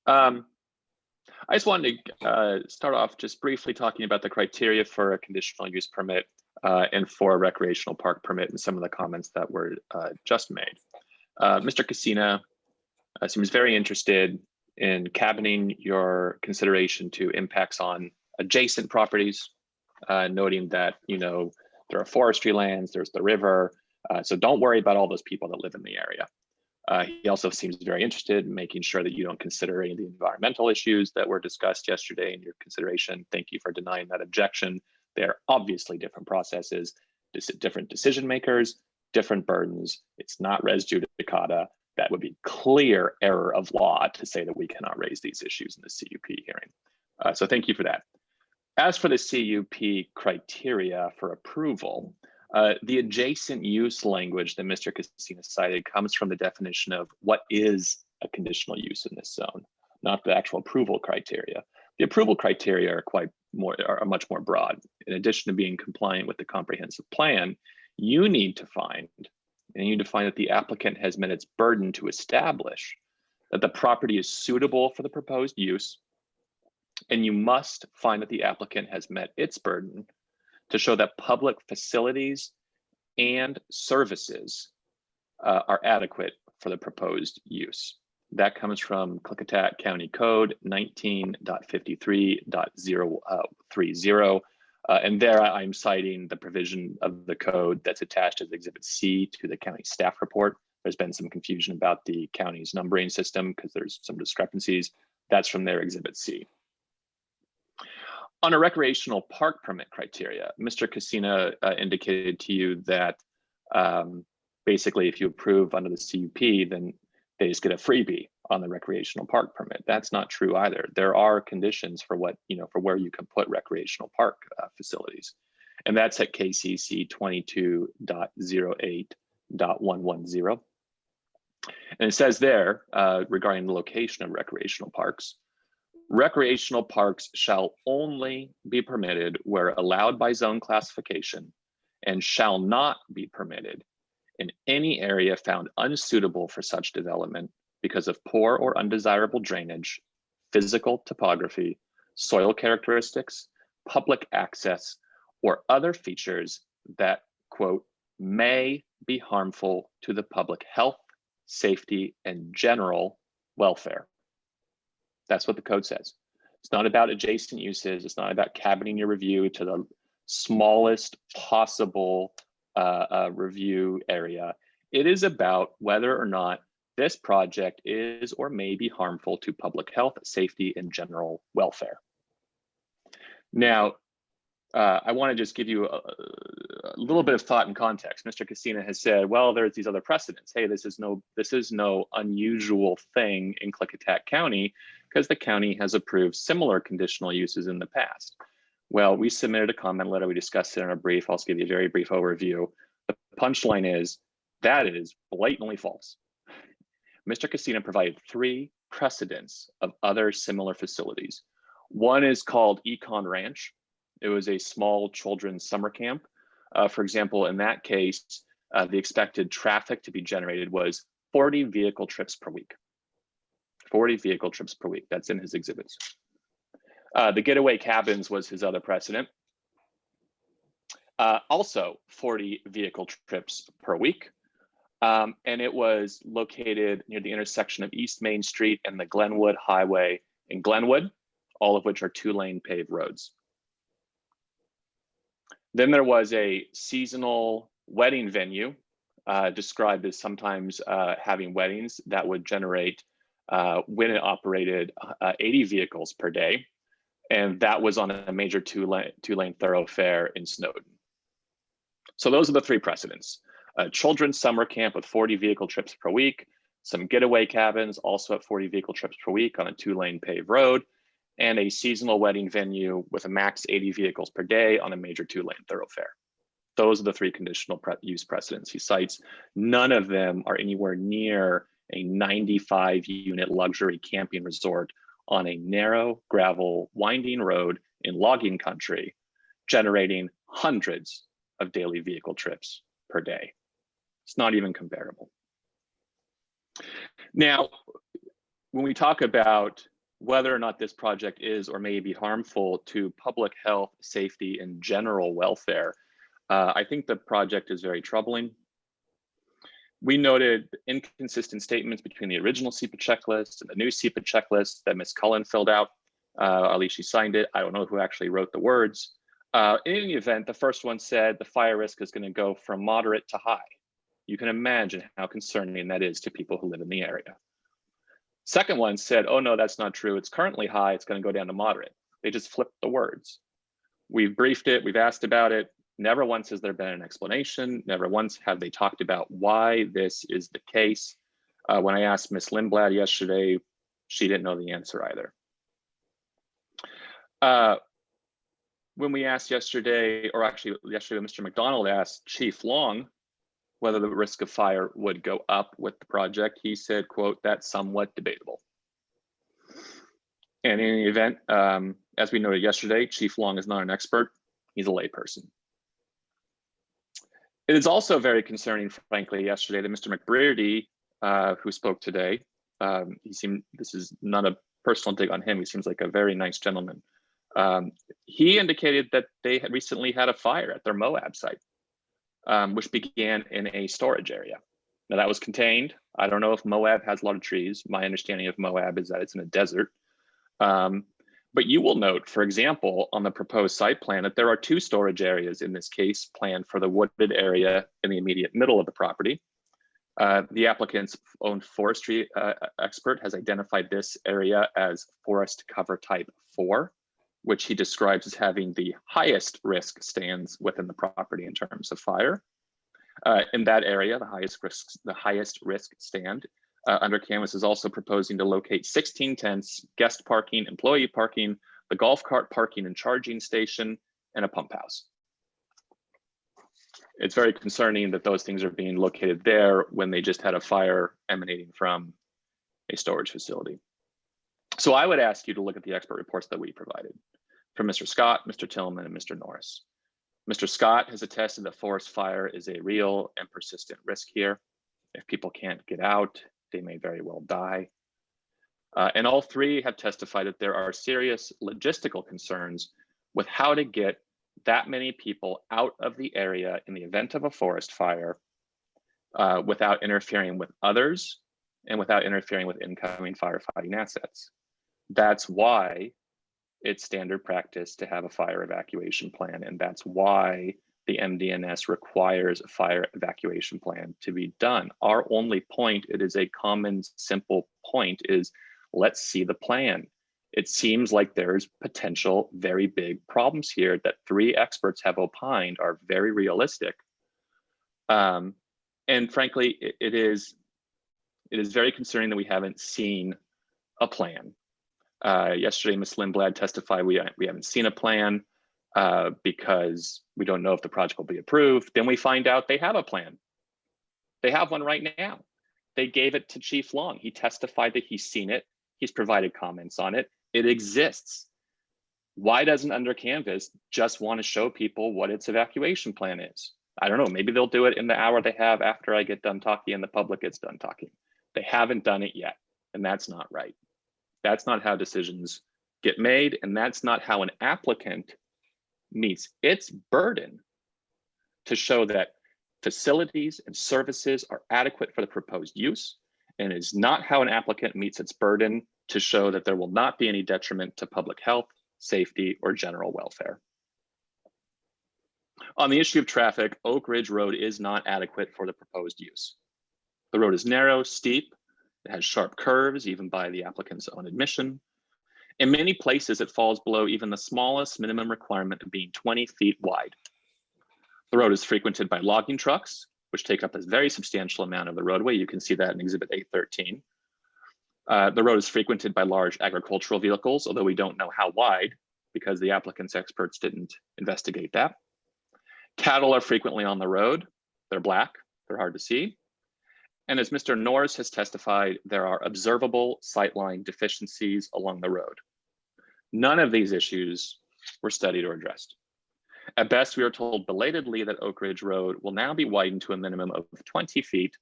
I just wanted to start off just briefly talking about the criteria for a conditional use permit and for a recreational park permit and some of the comments that were just made. Mr. Cassina seems very interested in cabining your consideration to impacts on adjacent properties, noting that, you know, there are forestry lands, there's the river, so don't worry about all those people that live in the area. He also seems very interested in making sure that you don't consider any of the environmental issues that were discussed yesterday in your consideration. Thank you for denying that objection. They're obviously different processes, different decision makers, different burdens. It's not res judicata. That would be clear error of law to say that we cannot raise these issues in the CUP hearing. So thank you for that. As for the CUP criteria for approval, the adjacent use language that Mr. Cassina cited comes from the definition of what is a conditional use in this zone, not the actual approval criteria. The approval criteria are much more broad. In addition to being compliant with the comprehensive plan, you need to find that the applicant has met its burden to establish that the property is suitable for the proposed use, and you must find that the applicant has met its burden to show that public facilities and services are adequate for the proposed use. That comes from Klickitat County Code 19.53.030. And there I'm citing the provision of the code that's attached as Exhibit C to the county staff report. There's been some confusion about the county's numbering system because there's some discrepancies. That's from their Exhibit C. On a recreational park permit criteria, Mr. Cassina indicated to you that basically if you approve under the CUP, then they just get a freebie on the recreational park permit. That's not true either. There are conditions for what, for where you can put recreational park facilities. And that's at KCC 22.08.110. And it says there regarding the location of recreational parks, recreational parks shall only be permitted where allowed by zone classification and shall not be permitted in any area found unsuitable for such development because of poor or undesirable drainage, physical topography, soil characteristics, public access, or other features that, quote, may be harmful to the public health, safety, and general welfare. That's what the code says. It's not about adjacent uses. It's not about cabining your review to the smallest possible review area. It is about whether or not this project is or may be harmful to public health, safety, and general welfare. Now, I want to just give you a little bit of thought and context. Mr. Cassina has said, well, there's these other precedents. Hey, this is no unusual thing in Klickitat County because the county has approved similar conditional uses in the past. Well, we submitted a comment letter. We discussed it in a brief. I'll just give you a very brief overview. The punchline is that it is blatantly false. Mr. Cassina provided 3 precedents of other similar facilities. One is called Econ Ranch. It was a small children's summer camp. For example, in that case, the expected traffic to be generated was 40 vehicle trips per week. 40 vehicle trips per week. That's in his exhibits. The Getaway Cabins was his other precedent. Also 40 vehicle trips per week. And it was located near the intersection of East Main Street and the Glenwood Highway in Glenwood, all of which are 2-lane paved roads. Then there was a seasonal wedding venue described as sometimes having weddings that would generate, when it operated, 80 vehicles per day. And that was on a major two-lane thoroughfare in Snowden. So those are the 3 precedents. A children's summer camp with 40 vehicle trips per week, some getaway cabins also at 40 vehicle trips per week on a 2-lane paved road, and a seasonal wedding venue with a max 80 vehicles per day on a major 2-lane thoroughfare. Those are the 3 conditional use precedents he cites. None of them are anywhere near a 95-unit luxury camping resort on a narrow gravel winding road in logging country, generating hundreds of daily vehicle trips per day. It's not even comparable. Now, when we talk about whether or not this project is or may be harmful to public health, safety, and general welfare, I think the project is very troubling. We noted inconsistent statements between the original SEPA checklist and the new SEPA checklist that Ms. Cullen filled out. At least she signed it. I don't know who actually wrote the words. In any event, the first one said the fire risk is going to go from moderate to high. You can imagine how concerning that is to people who live in the area. Second one said, oh no, that's not true. It's currently high. It's going to go down to moderate. They just flipped the words. We've briefed it. We've asked about it. Never once has there been an explanation. Never once have they talked about why this is the case. When I asked Ms. Lindblad yesterday, she didn't know the answer either. When we asked yesterday, or actually yesterday, Mr. McDonald asked Chief Long whether the risk of fire would go up with the project, he said, quote, that's somewhat debatable. And in any event, as we noted yesterday, Chief Long is not an expert. He's a layperson. It is also very concerning, frankly, yesterday that Mr. McBrearty, who spoke today, this is not a personal dig on him. He seems like a very nice gentleman. He indicated that they had recently had a fire at their Moab site, which began in a storage area. Now that was contained. I don't know if Moab has a lot of trees. My understanding of Moab is that it's in a desert. But you will note, for example, on the proposed site plan that there are two storage areas in this case planned for the wooded area in the immediate middle of the property. The applicant's own forestry expert has identified this area as forest cover type 4, which he describes as having the highest risk stands within the property in terms of fire. In that area, the highest risk stand under Canvas is also proposing to locate 16 tents, guest parking, employee parking, the golf cart parking and charging station, and a pump house. It's very concerning that those things are being located there when they just had a fire emanating from a storage facility. So I would ask you to look at the expert reports that we provided from Mr. Scott, Mr. Tillman, and Mr. Norris. Mr. Scott has attested that forest fire is a real and persistent risk here. If people can't get out, they may very well die. And all three have testified that there are serious logistical concerns with how to get that many people out of the area in the event of a forest fire without interfering with others and without interfering with incoming firefighting assets. That's why it's standard practice to have a fire evacuation plan, and that's why the MDNS requires a fire evacuation plan to be done. Our only point, it is a common, simple point, is let's see the plan. It seems like there's potential very big problems here that three experts have opined are very realistic. And frankly, it is very concerning that we haven't seen a plan. Yesterday, Ms. Lindblad testified we haven't seen a plan because we don't know if the project will be approved. Then we find out they have a plan. They have one right now. They gave it to Chief Long. He testified that he's seen it. He's provided comments on it. It exists. Why doesn't Under Canvas just want to show people what its evacuation plan is? I don't know, maybe they'll do it in the hour they have after I get done talking and the public gets done talking. They haven't done it yet, and that's not right. That's not how decisions get made, and that's not how an applicant meets its burden to show that facilities and services are adequate for the proposed use, and is not how an applicant meets its burden to show that there will not be any detriment to public health, safety, or general welfare. On the issue of traffic, Oak Ridge Road is not adequate for the proposed use. The road is narrow, steep, it has sharp curves, even by the applicant's own admission. In many places, it falls below even the smallest minimum requirement of being 20 feet wide. The road is frequented by logging trucks, which take up a very substantial amount of the roadway. You can see that in Exhibit 813. The road is frequented by large agricultural vehicles, although we don't know how wide because the applicant's experts didn't investigate that. Cattle are frequently on the road. They're black, they're hard to see. And as Mr. Norris has testified, there are observable sightline deficiencies along the road. None of these issues were studied or addressed. At best, we are told belatedly that Oak Ridge Road will now be widened to a minimum of 20 feet,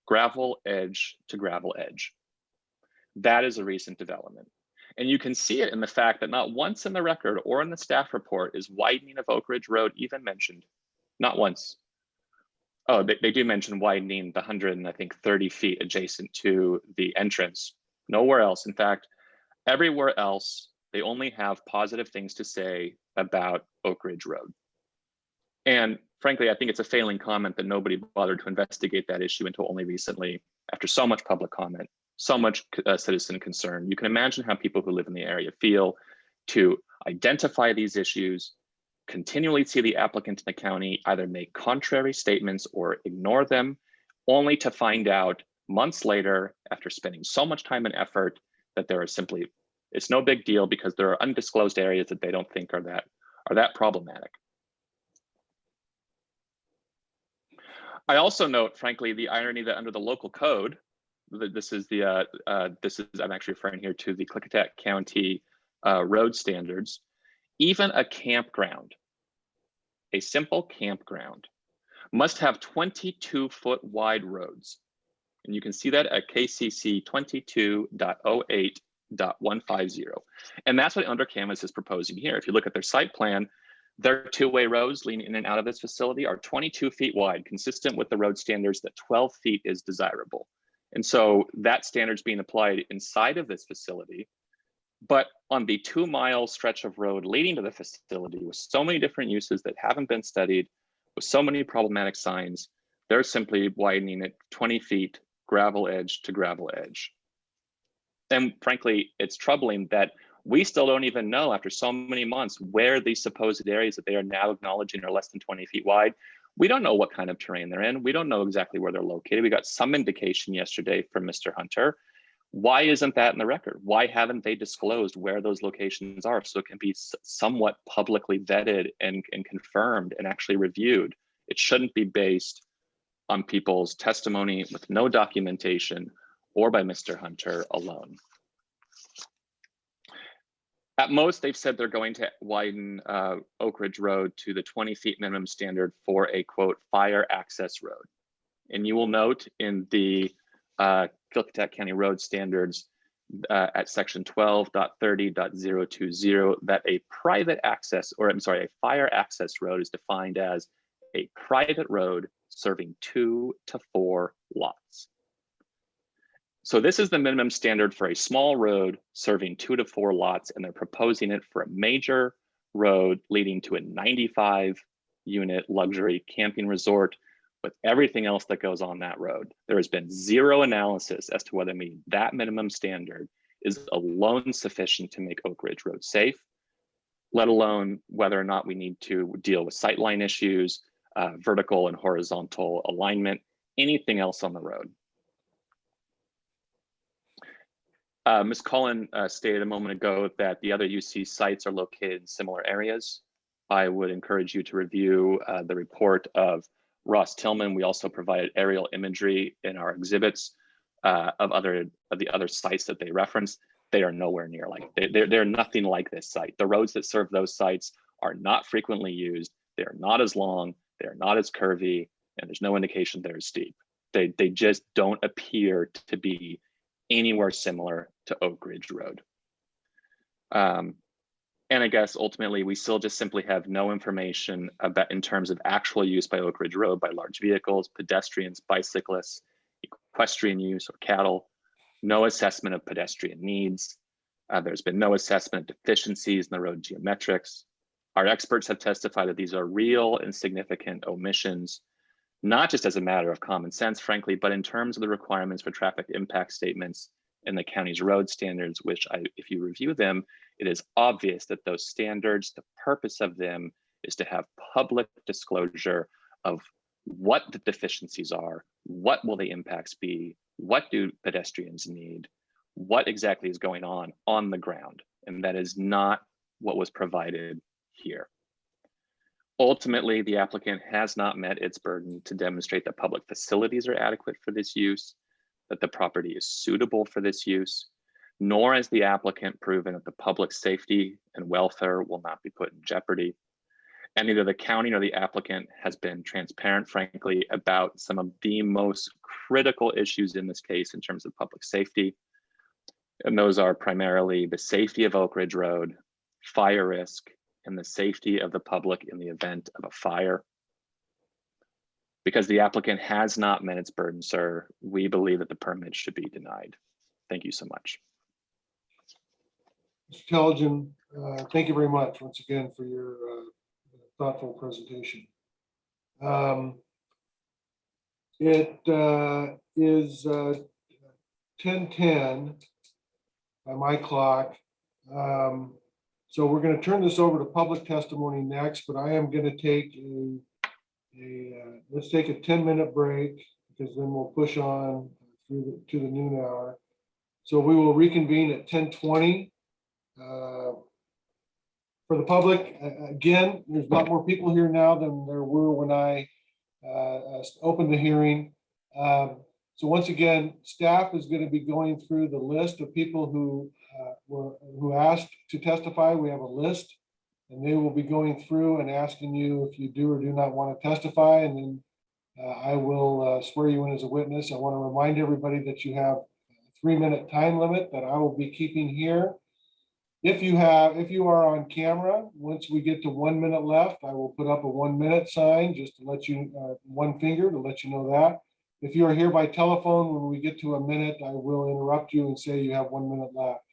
gravel edge to gravel edge. That is a recent development. And you can see it in the fact that not once in the record or in the staff report is widening of Oak Ridge Road even mentioned. Not once. Oh, they do mention widening the 130 feet adjacent to the entrance. Nowhere else. In fact, everywhere else, they only have positive things to say about Oak Ridge Road. And frankly, I think it's a failing comment that nobody bothered to investigate that issue until only recently, after so much public comment, so much citizen concern. You can imagine how people who live in the area feel to identify these issues, continually see the applicant in the county either make contrary statements or ignore them, only to find out months later, after spending so much time and effort, that there are simply, it's no big deal because there are undisclosed areas that they don't think are that problematic. I also note, frankly, the irony that under the local code, I'm actually referring here to the Klickitat County road standards, even a campground, a simple campground, must have 22-foot wide roads. And you can see that at KCC 22.08.150. And that's what Under Canvas is proposing here. If you look at their site plan, their two-way roads leading in and out of this facility are 22 feet wide, consistent with the road standards that 12 feet is desirable. And so that standard's being applied inside of this facility. But on the 2-mile stretch of road leading to the facility with so many different uses that haven't been studied, with so many problematic signs, they're simply widening it 20 feet, gravel edge to gravel edge. And frankly, it's troubling that we still don't even know after so many months where these supposed areas that they are now acknowledging are less than 20 feet wide. We don't know what kind of terrain they're in. We don't know exactly where they're located. We got some indication yesterday from Mr. Hunter. Why isn't that in the record? Why haven't they disclosed where those locations are so it can be somewhat publicly vetted and confirmed and actually reviewed? It shouldn't be based on people's testimony with no documentation or by Mr. Hunter alone. At most, they've said they're going to widen Oak Ridge Road to the 20 feet minimum standard for a, quote, fire access road. And you will note in the Klickitat County Road Standards at section 12.30.020 that a private access, or I'm sorry, a fire access road is defined as a private road serving 2 to 4 lots. So this is the minimum standard for a small road serving 2 to 4 lots, and they're proposing it for a major road leading to a 95-unit luxury camping resort with everything else that goes on that road. There has been zero analysis as to whether meeting that minimum standard is alone sufficient to make Oak Ridge Road safe, let alone whether or not we need to deal with sightline issues, vertical and horizontal alignment, anything else on the road. Ms. Cullen stated a moment ago that the other UC sites are located in similar areas. I would encourage you to review the report of Ross Tillman. We also provided aerial imagery in our exhibits of the other sites that they referenced. They are nowhere near like, they're nothing like this site. The roads that serve those sites are not frequently used. They are not as long, they are not as curvy, and there's no indication they're as steep. They just don't appear to be anywhere similar to Oak Ridge Road. And I guess ultimately we still just simply have no information about in terms of actual use by Oak Ridge Road by large vehicles, pedestrians, bicyclists, equestrian use, or cattle. No assessment of pedestrian needs. There's been no assessment of deficiencies in the road geometrics. Our experts have testified that these are real and significant omissions, not just as a matter of common sense, frankly, but in terms of the requirements for traffic impact statements in the county's road standards, which if you review them, it is obvious that those standards, the purpose of them is to have public disclosure of what the deficiencies are, what will the impacts be, what do pedestrians need, what exactly is going on the ground. And that is not what was provided here. Ultimately, the applicant has not met its burden to demonstrate that public facilities are adequate for this use, that the property is suitable for this use, nor has the applicant proven that the public safety and welfare will not be put in jeopardy. And neither the county nor the applicant has been transparent, frankly, about some of the most critical issues in this case in terms of public safety. And those are primarily the safety of Oak Ridge Road, fire risk, and the safety of the public in the event of a fire. Because the applicant has not met its burden, sir, we believe that the permit should be denied. Thank you so much. Mr. Telegen, thank you very much once again for your thoughtful presentation. It is 10:10 by my clock. So we're going to turn this over to public testimony next, but I am going to take let's take a 10-minute break, because then we'll push on through to the noon hour. So we will reconvene at 10:20. For the public, again, there's a lot more people here now than there were when I opened the hearing. So once again, staff is going to be going through the list of people who asked to testify. We have a list, and they will be going through and asking you if you do or do not want to testify, and then I will swear you in as a witness. I want to remind everybody that you have a 3-minute time limit that I will be keeping here. If you are on camera, once we get to 1 minute left, I will put up a 1 minute sign just to let you, one finger to let you know that. If you are here by telephone, when we get to a minute, I will interrupt you and say you have 1 minute left.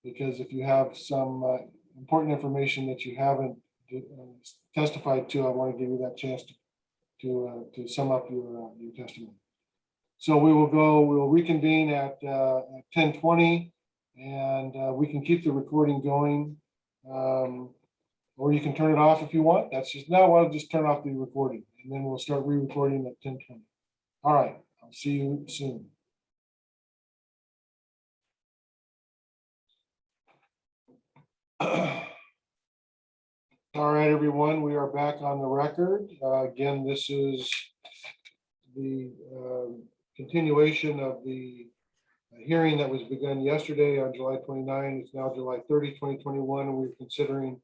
Because if you have some important information that you haven't testified to, I want to give you that chance to sum up your testimony. So we will reconvene at 10:20. And we can keep the recording going, or you can turn it off if you want. That's just, now I'll just turn off the recording, and then we'll start re-recording at 10:20. All right, I'll see you soon. All right, everyone, we are back on the record. Again, this is the continuation of the hearing that was begun yesterday on July 29. It's now July 30, 2021, and we're considering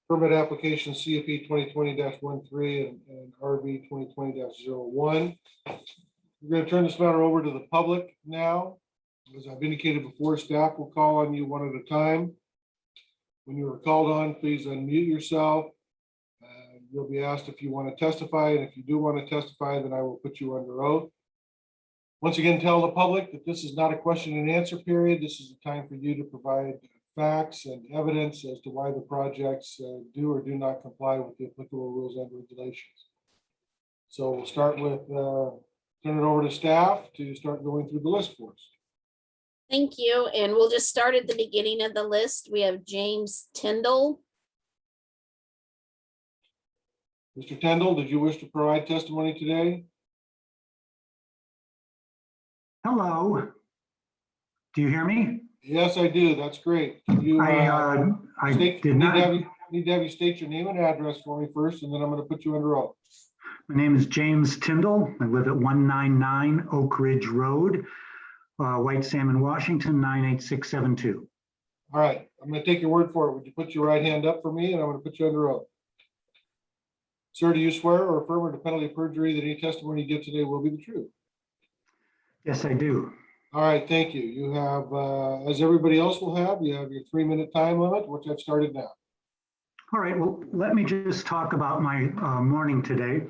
permit application CUP 2020-13 and RV 2020-01. We're going to turn this matter over to the public now. As I've indicated before, staff will call on you one at a time. When you are called on, please unmute yourself. You'll be asked if you want to testify, and if you do want to testify, then I will put you under oath. Once again, tell the public that this is not a question and answer period. This is a time for you to provide facts and evidence as to why the projects do or do not comply with the applicable rules and regulations. So we'll start with, turn it over to staff to start going through the list for us. Thank you. And we'll just start at the beginning of the list. We have James Tyndall. Mr. Tyndall, did you wish to provide testimony today? Hello. Do you hear me? Yes, I do. That's great. You, I did not. Need to have you state your name and address for me first, and then I'm going to put you under oath. My name is James Tyndall. I live at 199 Oak Ridge Road, White Salmon, Washington, 98672. All right. I'm going to take your word for it. Would you put your right hand up for me, and I'm going to put you under oath. Sir, do you swear or affirm under penalty of perjury that any testimony you give today will be the truth? Yes, I do. All right, thank you. You have, as everybody else will have, you have your 3-minute time limit, which I've started now. All right, well, let me just talk about my morning today.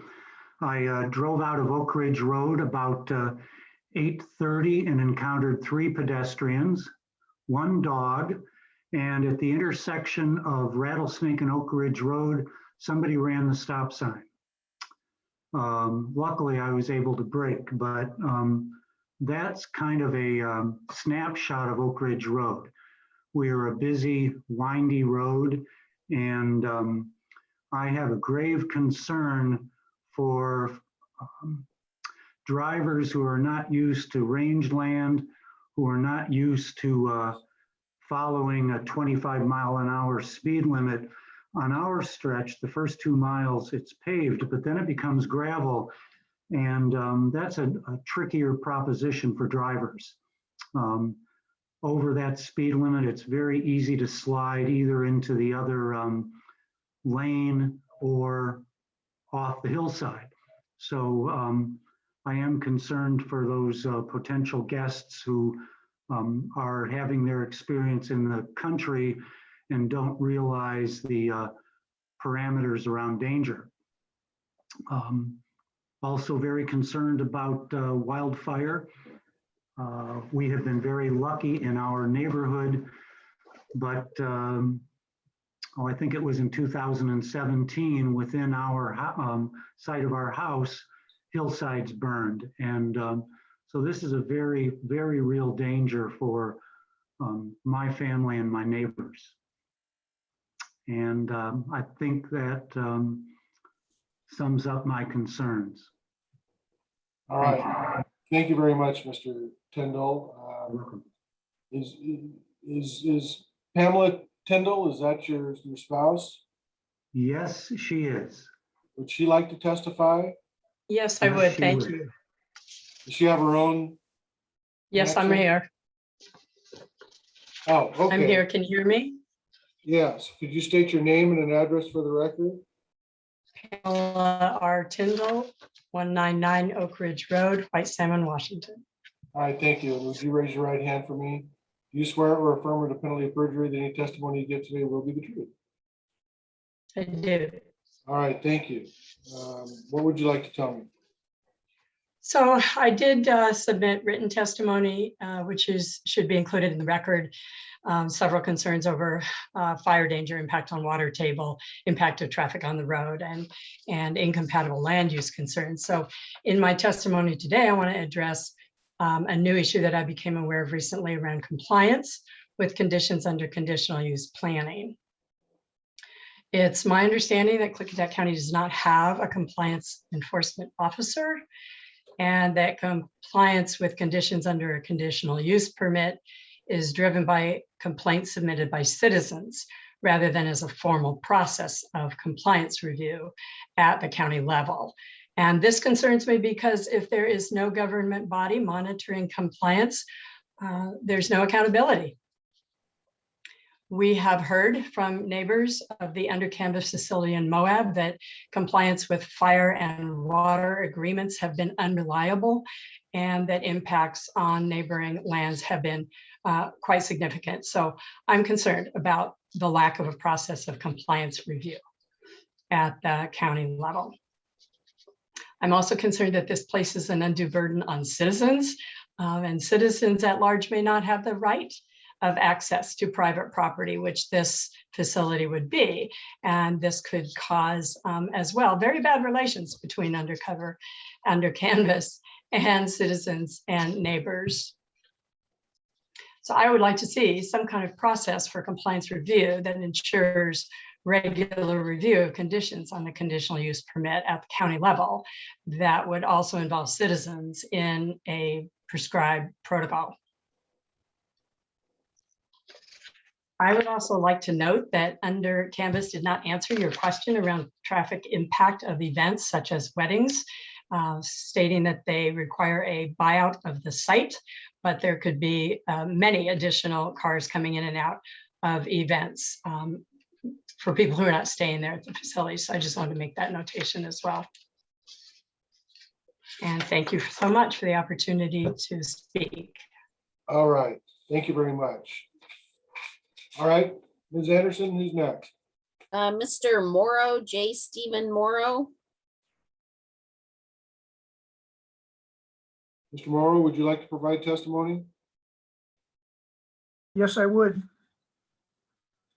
I drove out of Oak Ridge Road about 8:30 and encountered 3 pedestrians, 1 dog, and at the intersection of Rattlesnake and Oak Ridge Road, somebody ran the stop sign. Luckily, I was able to brake, but that's kind of a snapshot of Oak Ridge Road. We are a busy, windy road, and I have a grave concern for drivers who are not used to rangeland, who are not used to following a 25-mile-an-hour speed limit On our stretch, the first 2 miles, it's paved, but then it becomes gravel. And that's a trickier proposition for drivers. Over that speed limit, it's very easy to slide either into the other lane or off the hillside. So I am concerned for those potential guests who are having their experience in the country and don't realize the parameters around danger. Also very concerned about wildfire. We have been very lucky in our neighborhood, but I think it was in 2017, within our site of our house, hillsides burned. And so this is a very, very real danger for my family and my neighbors. And I think that sums up my concerns. All right. Thank you very much, Mr. Tyndall. Is Pamela Tyndall, is that your spouse? Yes, she is. Would she like to testify? Yes, I Yes, would. she Thank would. you. Does she have her own? Yes, I'm connection? here. Oh, okay. I'm here. Can you hear me? Yes. Could you state your name and an address for the record? Pamela R. Tyndall, 199 Oak Ridge Road, White Salmon, Washington. All right, thank you. And would you raise your right hand for me? Do you swear or affirm under penalty of perjury that any testimony you give today will be the truth? I do. All right, thank you. What would you like to tell me? So I did submit written testimony, which should be included in the record. Several concerns over fire danger, impact on water table, impact of traffic on the road, and incompatible land use concerns. So in my testimony today, I want to address a new issue that I became aware of recently around compliance with conditions under conditional use planning. It's my understanding that Klickitat County does not have a compliance enforcement officer, and that compliance with conditions under a conditional use permit is driven by complaints submitted by citizens rather than as a formal process of compliance review at the county level. And this concerns me because if there is no government body monitoring compliance, there's no accountability. We have heard from neighbors of the under canvas facility in Moab that compliance with fire and water agreements have been unreliable, and that impacts on neighboring lands have been quite significant. So I'm concerned about the lack of a process of compliance review at the county level. I'm also concerned that this places an undue burden on citizens, and citizens at large may not have the right of access to private property, which this facility would be. And this could cause as well very bad relations between under canvas and citizens and neighbors. So I would like to see some kind of process for compliance review that ensures regular review of conditions on the conditional use permit at the county level that would also involve citizens in a prescribed protocol. I would also like to note that under canvas did not answer your question around traffic impact of events such as weddings, stating that they require a buyout of the site, but there could be many additional cars coming in and out of events for people who are not staying there at the facility. So I just wanted to make that notation as well. And thank you so much for the opportunity to speak. All right, thank you very much. All right, Ms. Anderson, who's next? Mr. Morrow, J. Stephen Morrow. Mr. Morrow, would you like to provide testimony? Yes, I would.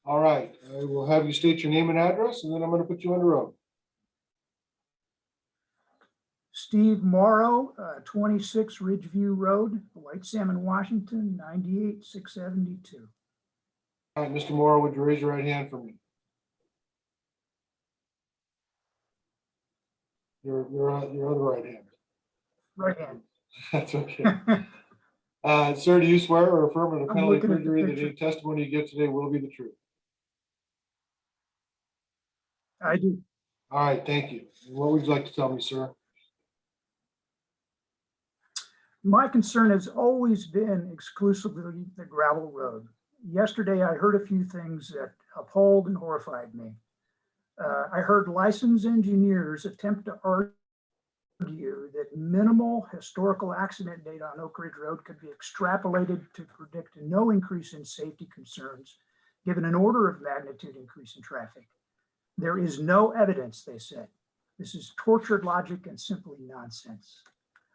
All right, I will have you state your name and address, and then I'm going to put you under oath. Steve Morrow, 26 Ridgeview Road, White Salmon, Washington, 98672. All right, Mr. Morrow, would you raise your right hand for me? Your other right hand. Right hand. That's okay. Sir, do you swear or affirm under I'm penalty of looking at the perjury that picture. any testimony you give today will be the truth? I do. All right, thank you. What would you like to tell me, sir? My concern has always been exclusively the gravel road. Yesterday, I heard a few things that appalled and horrified me. I heard licensed engineers attempt to argue that minimal historical accident data on Oak Ridge Road could be extrapolated to predict no increase in safety concerns, given an order of magnitude increase in traffic. There is no evidence, they said. This is tortured logic and simply nonsense.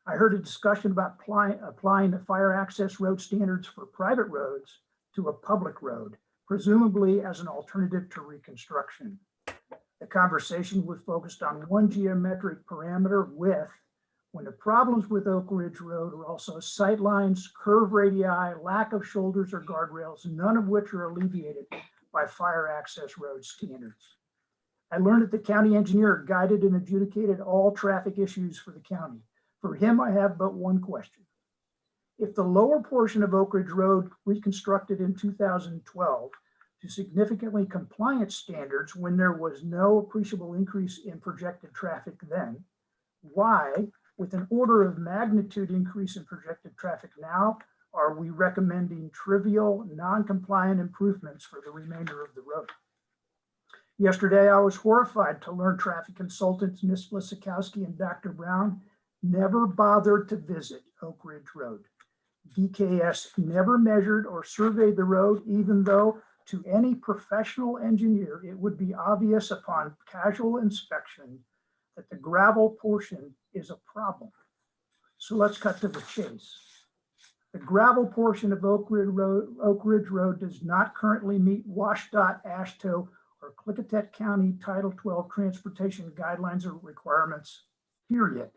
I heard a discussion about applying the fire access road standards for private roads to a public road, presumably as an alternative to reconstruction. The conversation was focused on one geometric parameter, width, when the problems with Oak Ridge Road are also sight lines, curve radii, lack of shoulders or guardrails, none of which are alleviated by fire access road standards. I learned that the county engineer guided and adjudicated all traffic issues for the county. For him, I have but one question. If the lower portion of Oak Ridge Road reconstructed in 2012 to significantly compliant standards when there was no appreciable increase in projected traffic then, why, with an order of magnitude increase in projected traffic now, are we recommending trivial, non-compliant improvements for the remainder of the road? Yesterday, I was horrified to learn traffic consultants Ms. Flisikowski and Dr. Brown never bothered to visit Oak Ridge Road. DKS never measured or surveyed the road, even though to any professional engineer, it would be obvious upon casual inspection that the gravel portion is a problem. So let's cut to the chase. The gravel portion of Oak Ridge Road does not currently meet WashDOT, AASHTO, or Klickitat County Title 12 transportation guidelines or requirements, period.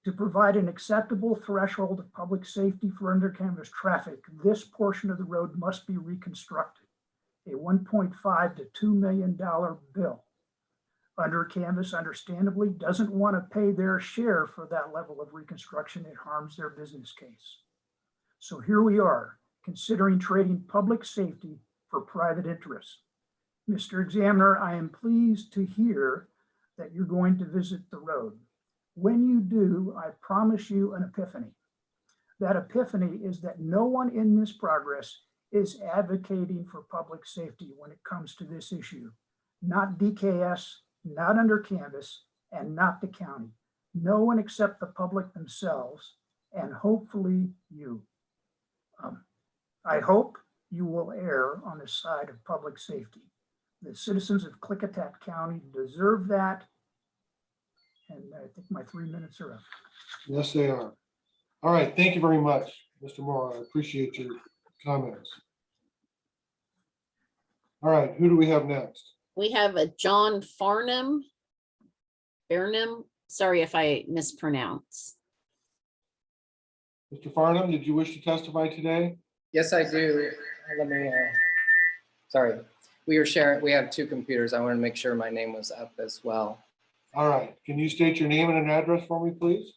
To provide an acceptable threshold of public safety for under-canvas traffic, this portion of the road must be reconstructed, a $1.5 to $2 million bill. Under Canvas, understandably, doesn't want to pay their share for that level of reconstruction. It harms their business case. So here we are, considering trading public safety for private interests. Mr. Examiner, I am pleased to hear that you're going to visit the road. When you do, I promise you an epiphany. That epiphany is that no one in this progress is advocating for public safety when it comes to this issue. Not DKS, not under Canvas, and not the county. No one except the public themselves, and hopefully you. I hope you will err on the side of public safety. The citizens of Klickitat County deserve that. And I think my 3 minutes are up. Yes, they are. All right, thank you very much, Mr. Moore. I appreciate your comments. All right, who do we have next? We have a John Farnham. Sorry if I mispronounce. Mr. Farnham, did you wish to testify today? Yes, I do. Let me, sorry. We have two computers. I want to make sure my name was up as well. All right, can you state your name and an address for me, please?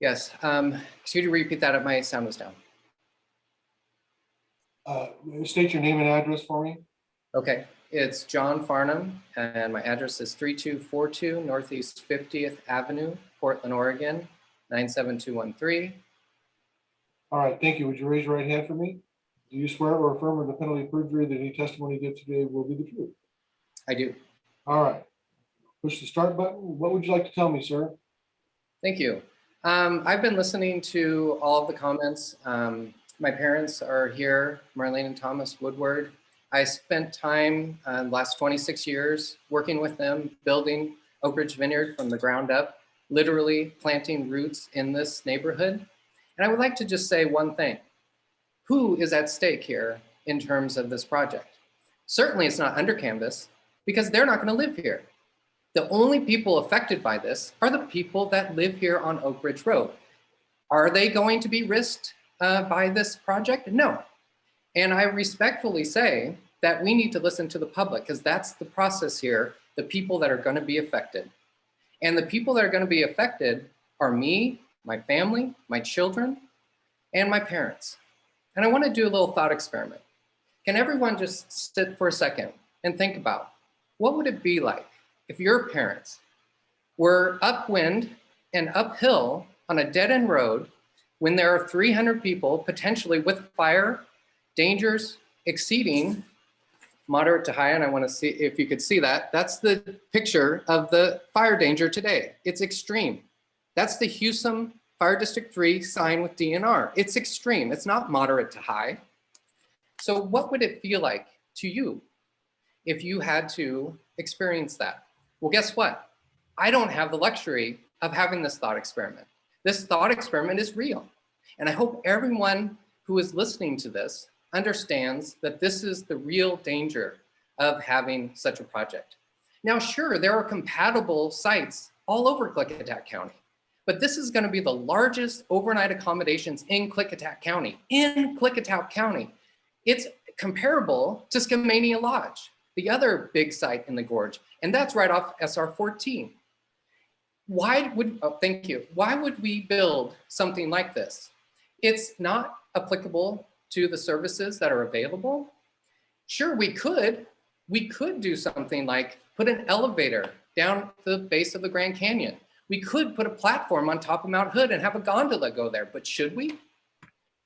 Yes, could you repeat that? My sound was down. State your name and address for me. Okay, it's John Farnham, and my address is 3242 Northeast 50th Avenue, Portland, Oregon, 97213. All right, thank you. Would you raise your right hand for me? Do you swear or affirm under the penalty of perjury that any testimony you give today will be the truth? I do. All right. Push the start button. What would you like to tell me, sir? Thank you. I've been listening to all of the comments. My parents are here, Marlene and Thomas Woodward. I spent time the last 26 years working with them, building Oak Ridge Vineyard from the ground up, literally planting roots in this neighborhood. And I would like to just say one thing. Who is at stake here in terms of this project? Certainly it's not under Canvas, because they're not going to live here. The only people affected by this are the people that live here on Oak Ridge Road. Are they going to be risked by this project? No. And I respectfully say that we need to listen to the public, because that's the process here, the people that are going to be affected. And the people that are going to be affected are me, my family, my children, and my parents. And I want to do a little thought experiment. Can everyone just sit for a second and think about what would it be like if your parents were upwind and uphill on a dead-end road when there are 300 people potentially with fire dangers exceeding moderate to high, and I want to see if you could see that. That's the picture of the fire danger today. It's extreme. That's the Hewsum Fire District 3 sign with DNR. It's extreme. It's not moderate to high. So what would it feel like to you if you had to experience that? Well, guess what? I don't have the luxury of having this thought experiment. This thought experiment is real. And I hope everyone who is listening to this understands that this is the real danger of having such a project. Now, sure, there are compatible sites all over Klickitat County, but this is going to be the largest overnight accommodations in Klickitat County. It's comparable to Skamania Lodge, the other big site in the gorge, and that's right off SR 14. Why would we build something like this? It's not applicable to the services that are available. Sure, we could do something like put an elevator down the base of the Grand Canyon. We could put a platform on top of Mount Hood and have a gondola go there, but should we?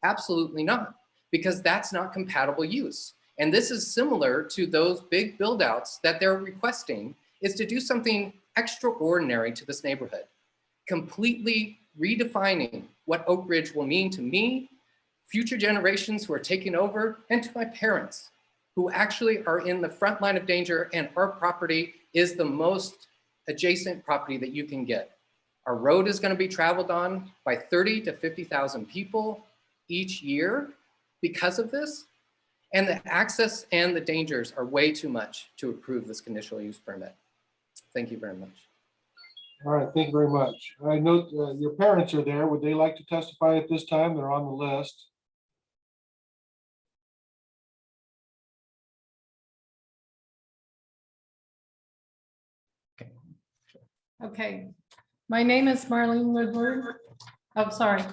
Absolutely not, because that's not compatible use. And this is similar to those big build outs that they're requesting, is to do something extraordinary to this neighborhood, completely redefining what Oak Ridge will mean to me, future generations who are taking over, and to my parents who actually are in the front line of danger, and our property is the most adjacent property that you can get. Our road is going to be traveled on by 30 to 50,000 people each year because of this. And the access and the dangers are way too much to approve this conditional use permit. Thank you very much. All right, thank you very much. I note your parents are there. Would they like to testify at this time? They're on the list. Okay, my name is Marlene Woodward. Oh, sorry.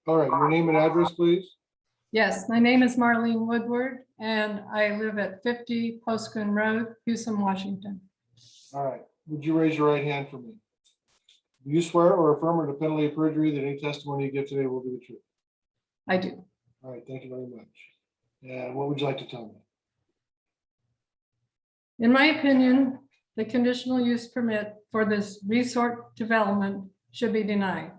All right, your name and address, please. Yes, my name is Marlene Woodward, and I live at 50 Postgun Road, Hewsum, Washington. All right, would you raise your right hand for me? Do you swear or affirm under penalty of perjury that any testimony you give today will be the truth? I do. All right, thank you very much. And what would you like to tell me? In my opinion, the conditional use permit for this resort development should be denied.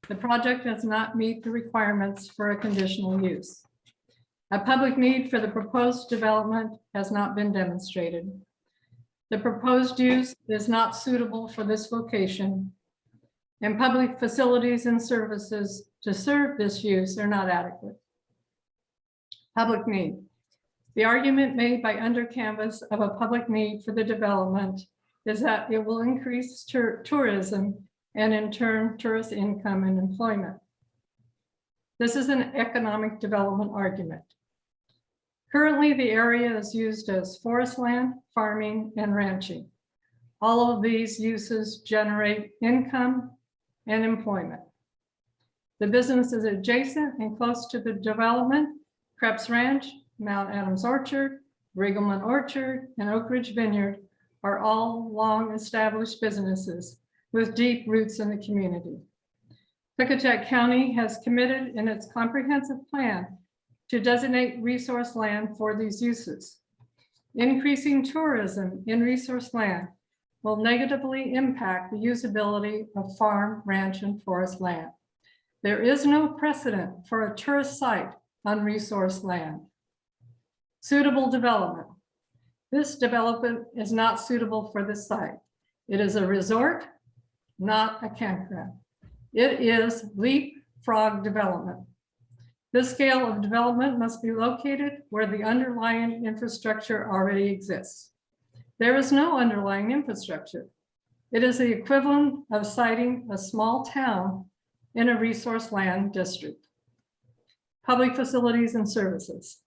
The project does not meet the requirements for a conditional use. A public need for the proposed development has not been demonstrated. The proposed use is not suitable for this location, and public facilities and services to serve this use are not adequate. Public need. The argument made by Undercanvas of a public need for the development is that it will increase tourism and in turn tourist income and employment. This is an economic development argument. Currently, the area is used as forest land, farming, and ranching. All of these uses generate income and employment. The business is adjacent and close to the development. Krebs Ranch, Mount Adams Orchard, Riegelman Orchard, and Oak Ridge Vineyard are all long-established businesses with deep roots in the community. Klickitat County has committed in its comprehensive plan to designate resource land for these uses. Increasing tourism in resource land will negatively impact the usability of farm, ranch, and forest land. There is no precedent for a tourist site on resource land. Suitable development. This development is not suitable for this site. It is a resort, not a campground. It is leapfrog development. This scale of development must be located where the underlying infrastructure already exists. There is no underlying infrastructure. It is the equivalent of siting a small town in a resource land district. Public facilities and services.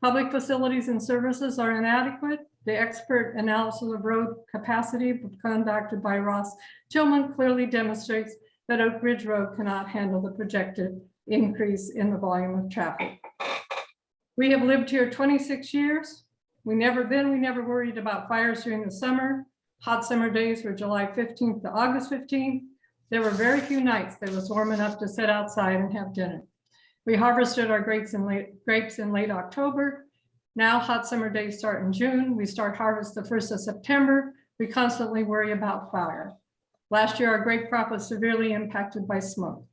Public facilities and services are inadequate. The expert analysis of road capacity conducted by Ross Tillman clearly demonstrates that Oak Ridge Road cannot handle the projected increase in the volume of traffic. We have lived here 26 years. We never worried about fires during the summer. Hot summer days were July 15th to August 15th. There were very few nights that was warm enough to sit outside and have dinner. We harvested our grapes in late October. Now hot summer days start in June. We start harvest the 1st of September. We constantly worry about fire. Last year, our grape crop was severely impacted by smoke.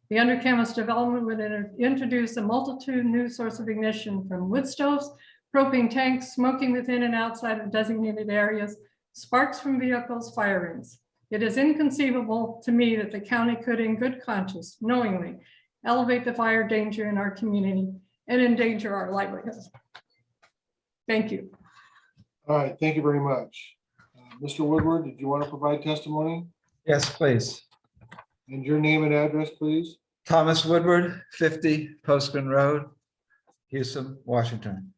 The under-canvas development would introduce a multitude new source of ignition from wood stoves, propane tanks, smoking within and outside of designated areas, sparks from vehicles, fire rings. It is inconceivable to me that the county could, in good conscience, knowingly elevate the fire danger in our community and endanger our livelihoods. Thank you. All right, thank you very much. Mr. Woodward, did you want to provide testimony? Yes, please. And your name and address, please? Thomas Woodward, 50 Postman Road, Houston, Washington.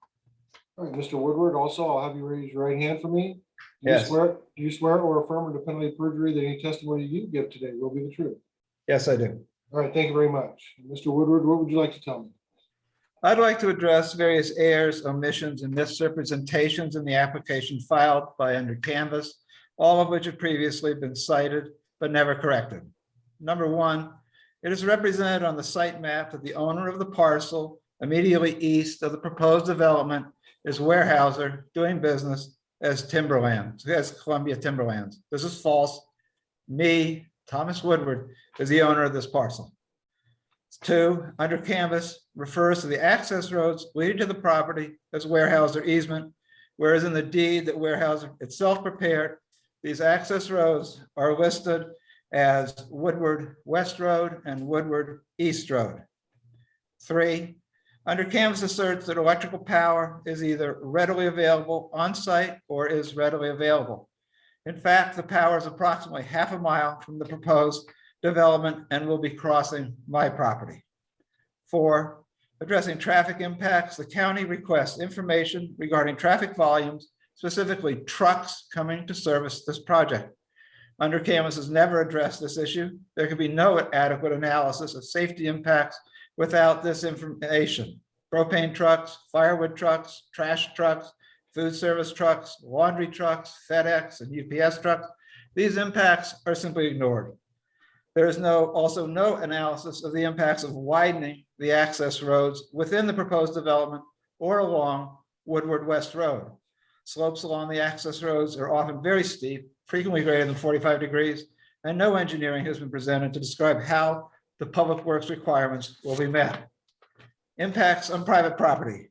All right, Mr. Woodward, also, I'll have you raise your right hand for me. Do Yes. Do you swear or affirm under penalty of perjury that any testimony you give today will be the truth? Yes, I do. All right, thank you very much. Mr. Woodward, what would you like to tell me? I'd like to address various errors, omissions, and misrepresentations in the application filed by Under Canvas, all of which have previously been cited but never corrected. Number one, it is represented on the site map that the owner of the parcel immediately east of the proposed development is Weyerhaeuser doing business as Timberlands, as Columbia Timberlands. This is false. Me, Thomas Woodward, is the owner of this parcel. Two, Under Canvas refers to the access roads leading to the property as Weyerhaeuser easement, whereas in the deed that Weyerhaeuser itself prepared, these access roads are listed as Woodward West Road and Woodward East Road. Three, Under Canvas asserts that electrical power is either readily available on site or is readily available. In fact, the power is approximately half a mile from the proposed development and will be crossing my property. Four, addressing traffic impacts, the county requests information regarding traffic volumes, specifically trucks coming to service this project. Under Canvas has never addressed this issue. There can be no adequate analysis of safety impacts without this information. Propane trucks, firewood trucks, trash trucks, food service trucks, laundry trucks, FedEx and UPS trucks. These impacts are simply ignored. There is also no analysis of the impacts of widening the access roads within the proposed development or along Woodward West Road. Slopes along the access roads are often very steep, frequently greater than 45 degrees, and no engineering has been presented to describe how the public works requirements will be met. Impacts on private property.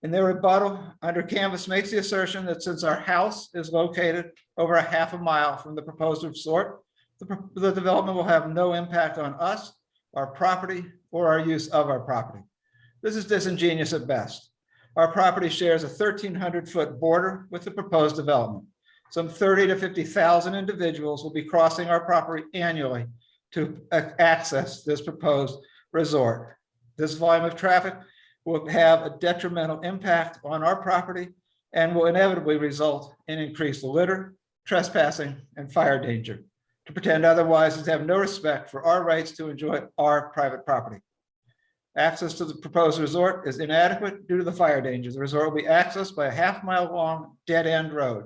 In their rebuttal, Under Canvas makes the assertion that since our house is located over a half a mile from the proposed resort, the development will have no impact on us, our property, or our use of our property. This is disingenuous at best. Our property shares a 1,300-foot border with the proposed development. Some 30 to 50,000 individuals will be crossing our property annually to access this proposed resort. This volume of traffic will have a detrimental impact on our property and will inevitably result in increased litter, trespassing, and fire danger. To pretend otherwise is to have no respect for our rights to enjoy our private property. Access to the proposed resort is inadequate due to the fire dangers. The resort will be accessed by a half-mile-long dead-end road.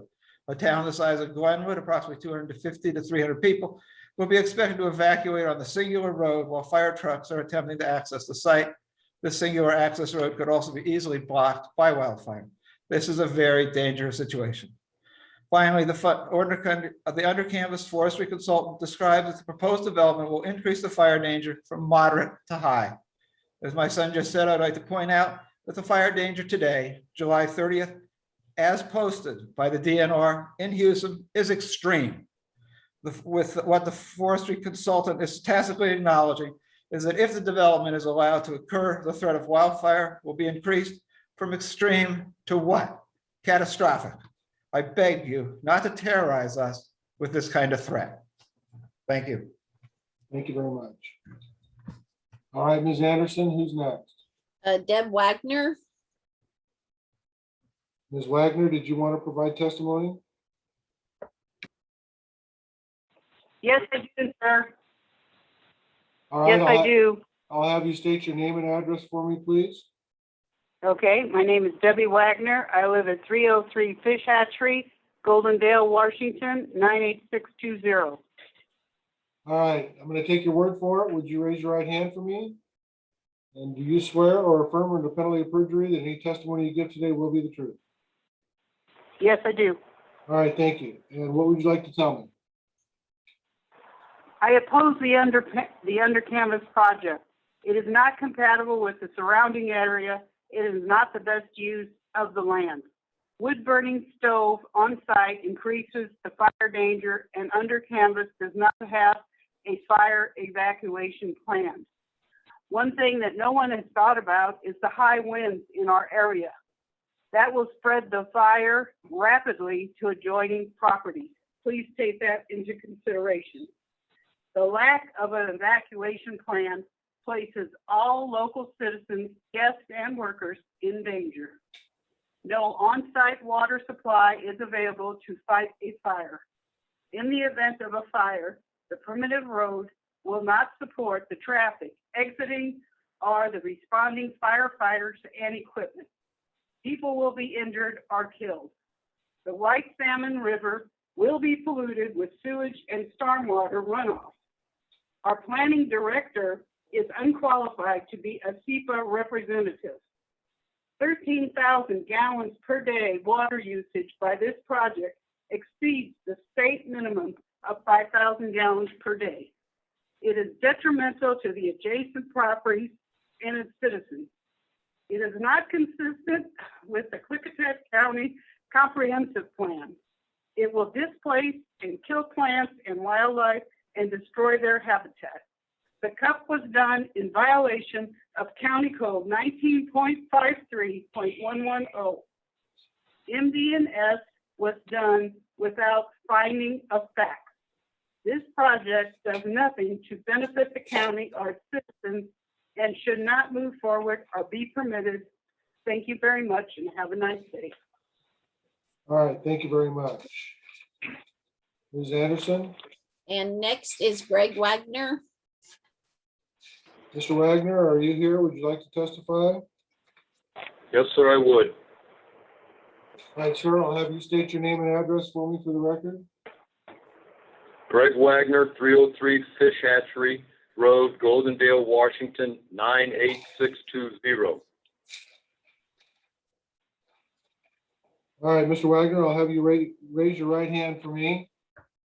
A town the size of Glenwood, approximately 250 to 300 people, will be expected to evacuate on the singular road while fire trucks are attempting to access the site. This singular access road could also be easily blocked by wildfire. This is a very dangerous situation. Finally, the Under Canvas forestry consultant describes that the proposed development will increase the fire danger from moderate to high. As my son just said, I'd like to point out that the fire danger today, July 30th, as posted by the DNR in Houston, is extreme. With what the forestry consultant is tacitly acknowledging is that if the development is allowed to occur, the threat of wildfire will be increased from extreme to what? Catastrophic. I beg you not to terrorize us with this kind of threat. Thank you. Thank you very much. All right, Ms. Anderson, who's next? Deb Wagner. Ms. Wagner, did you want to provide testimony? Yes, I do, sir. All right, Yes, I do. I'll have you state your name and address for me, please. Okay, my name is Debbie Wagner. I live at 303 Fish Hatchery, Goldendale, Washington, 98620. All right, I'm going to take your word for it. Would you raise your right hand for me? And do you swear or affirm under penalty of perjury that any testimony you give today will be the truth? Yes, I do. All right, thank you. And what would you like to tell me? I oppose the under canvas project. It is not compatible with the surrounding area. It is not the best use of the land. Wood burning stove on site increases the fire danger, and under canvas does not have a fire evacuation plan. One thing that no one has thought about is the high winds in our area. That will spread the fire rapidly to adjoining properties. Please take that into consideration. The lack of an evacuation plan places all local citizens, guests, and workers in danger. No on-site water supply is available to fight a fire. In the event of a fire, the primitive road will not support the traffic exiting or the responding firefighters and equipment. People will be injured or killed. The White Salmon River will be polluted with sewage and stormwater runoff. Our planning director is unqualified to be a SEPA representative. 13,000 gallons per day water usage by this project exceeds the state minimum of 5,000 gallons per day. It is detrimental to the adjacent properties and its citizens. It is not consistent with the Klickitat County Comprehensive Plan. It will displace and kill plants and wildlife and destroy their habitat. The CUP was done in violation of County Code 19.53.110. MD&S was done without finding of facts. This project does nothing to benefit the county or its citizens and should not move forward or be permitted. Thank you very much and have a nice day. All right, thank you very much. Ms. Anderson? And next is Greg Wagner. Mr. Wagner, are you here? Would you like to testify? Yes, sir, I would. All right, sir, I'll have you state your name and address for me for the record. Greg Wagner, 303 Fish Hatchery Road, Goldendale, Washington, 98620. All right, Mr. Wagner, I'll have you raise your right hand for me.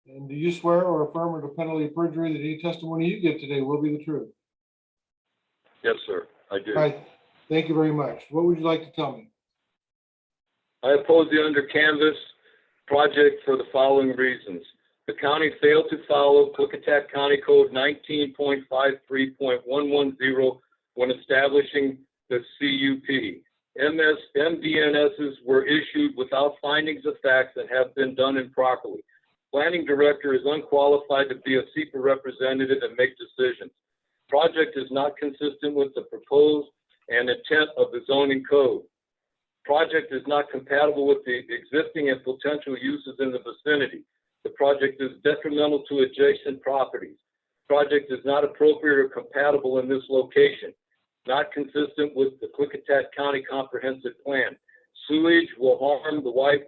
And do you swear or affirm under penalty of perjury that any testimony you give today will be the truth? Yes, sir, I do. All right, thank you very much. What would you like to tell me? I oppose the under canvas project for the following reasons. The county failed to follow Klickitat County Code 19.53.110 when establishing the CUP. MDNSs were issued without findings of facts and have been done improperly. Planning director is unqualified to be a SEPA representative and make decisions. Project is not consistent with the proposed and intent of the zoning code. Project is not compatible with the existing and potential uses in the vicinity. The project is detrimental to adjacent properties. Project is not appropriate or compatible in this location. Not consistent with the Klickitat County Comprehensive Plan. Sewage will harm the White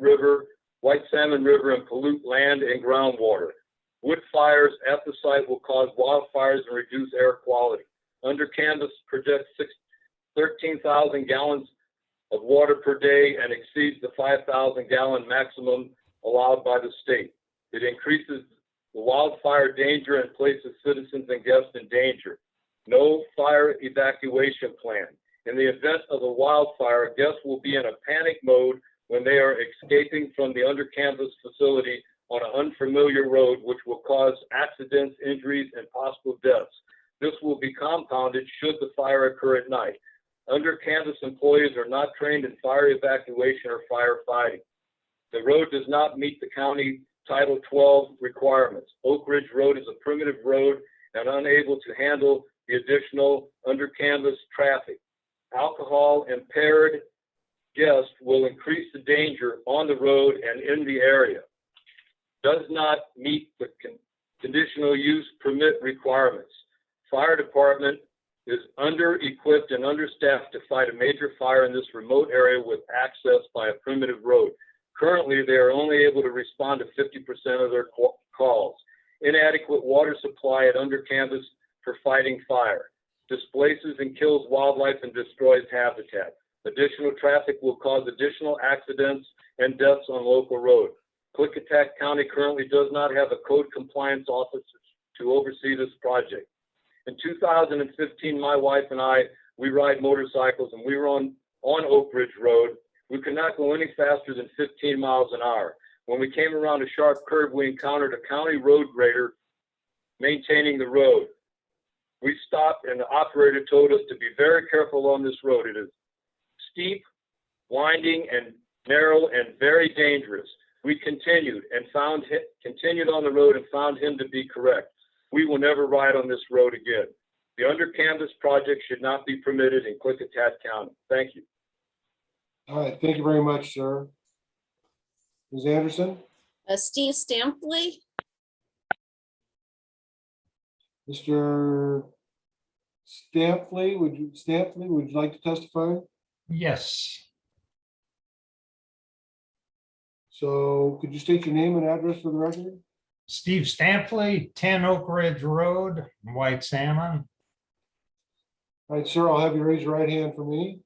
Salmon River and pollute land and groundwater. Wood fires at the site will cause wildfires and reduce air quality. Under canvas projects 13,000 gallons of water per day and exceeds the 5,000 gallon maximum allowed by the state. It increases the wildfire danger and places citizens and guests in danger. No fire evacuation plan. In the event of a wildfire, guests will be in a panic mode when they are escaping from the under canvas facility on an unfamiliar road, which will cause accidents, injuries, and possible deaths. This will be compounded should the fire occur at night. Under canvas employees are not trained in fire evacuation or firefighting. The road does not meet the county Title 12 requirements. Oak Ridge Road is a primitive road and unable to handle the additional under canvas traffic. Alcohol impaired guests will increase the danger on the road and in the area. Does not meet the conditional use permit requirements. Fire department is under-equipped and understaffed to fight a major fire in this remote area with access by a primitive road. Currently, they are only able to respond to 50% of their calls. Inadequate water supply at under canvas for fighting fire. Displaces and kills wildlife and destroys habitat. Additional traffic will cause additional accidents and deaths on local road. Klickitat County currently does not have a code compliance officer to oversee this project. In 2015, my wife and I, we ride motorcycles and we were on Oak Ridge Road. We could not go any faster than 15 miles an hour. When we came around a sharp curve, we encountered a county road grader maintaining the road. We stopped and the operator told us to be very careful on this road. It is steep, winding, and narrow and very dangerous. We continued on the road and found him to be correct. We will never ride on this road again. The under canvas project should not be permitted in Klickitat County. Thank you. All right, thank you very much, sir. Ms. Anderson? Steve Stampley, Mr. Stampley, would you like to testify? Yes, So could you state your name and address for the record? Steve Stampley, 10 Oak Ridge Road, White Salmon. All right, sir, I'll have you raise your right hand for me.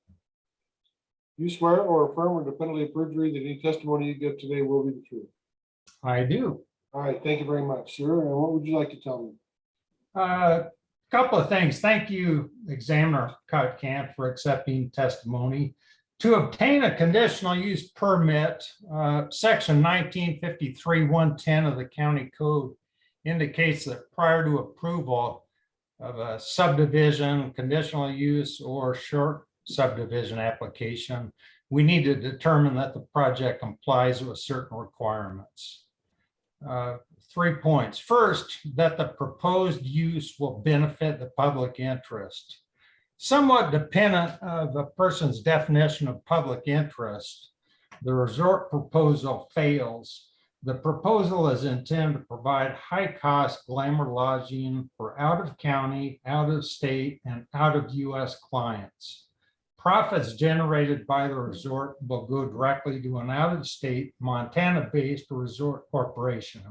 You swear or affirm under penalty of perjury that any testimony you give today will be the truth? I do. All right, thank you very much, sir. And what would you like to tell me? Couple of things. Thank you, Examiner Kotkamp, for accepting testimony. To obtain a conditional use permit, section 1953-110 of the county code indicates that prior to approval of a subdivision, conditional use, or short subdivision application, we need to determine that the project complies with certain requirements. 3 points. First, that the proposed use will benefit the public interest. Somewhat dependent of a person's definition of public interest, the resort proposal fails. The proposal is intended to provide high-cost glamour lodging for out-of-county, out-of-state, and out-of-US clients. Profits generated by the resort will go directly to an out-of-state, Montana-based resort corporation.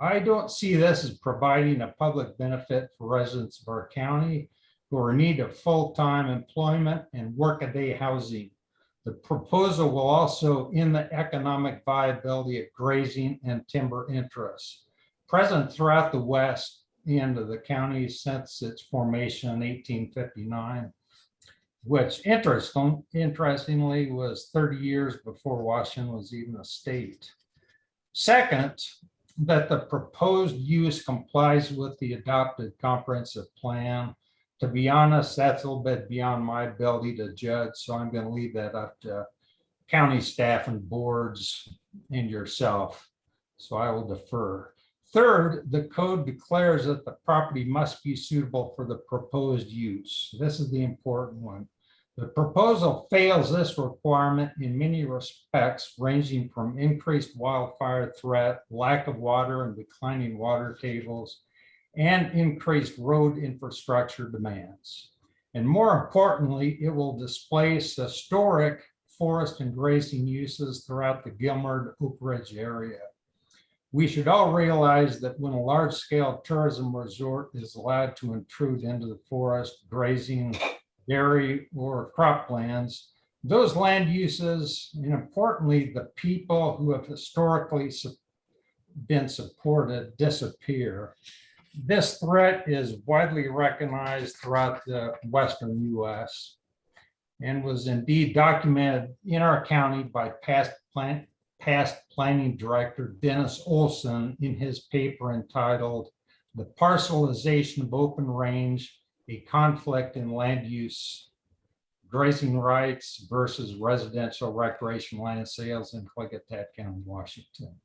I don't see this as providing a public benefit for residents of our county who are in need of full-time employment and workaday housing. The proposal will also end the economic viability of grazing and timber interests. Present throughout the west end of the county since its formation in 1859, which interestingly was 30 years before Washington was even a state. Second, that the proposed use complies with the adopted comprehensive plan. To be honest, that's a little bit beyond my ability to judge, so I'm going to leave that up to county staff and boards and yourself. So I will defer. Third, the code declares that the property must be suitable for the proposed use. This is the important one. The proposal fails this requirement in many respects, ranging from increased wildfire threat, lack of water and declining water tables, and increased road infrastructure demands. And more importantly, it will displace historic forest and grazing uses throughout the Gilmer Oak Ridge area. We should all realize that when a large-scale tourism resort is allowed to intrude into the forest, grazing, dairy, or croplands, those land uses, and importantly, the people who have historically been supported, disappear. This threat is widely recognized throughout the Western US and was indeed documented in our county by past planning director Dennis Olson in his paper entitled "The Parcelization of Open Range, a Conflict in Land Use, Grazing Rights versus Residential Recreation Land Sales in Klickitat County, Washington."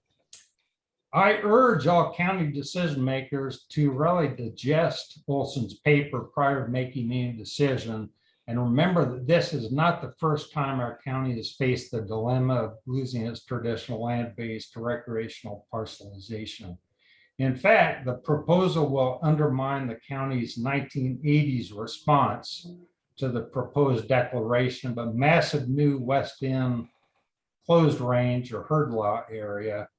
I urge all county decision makers to really digest Olson's paper prior to making any decision. And remember that this is not the first time our county has faced the dilemma of losing its traditional land base to recreational parcelization. In fact, the proposal will undermine the county's 1980s response to the proposed declaration of a massive new West End closed range or herd lot area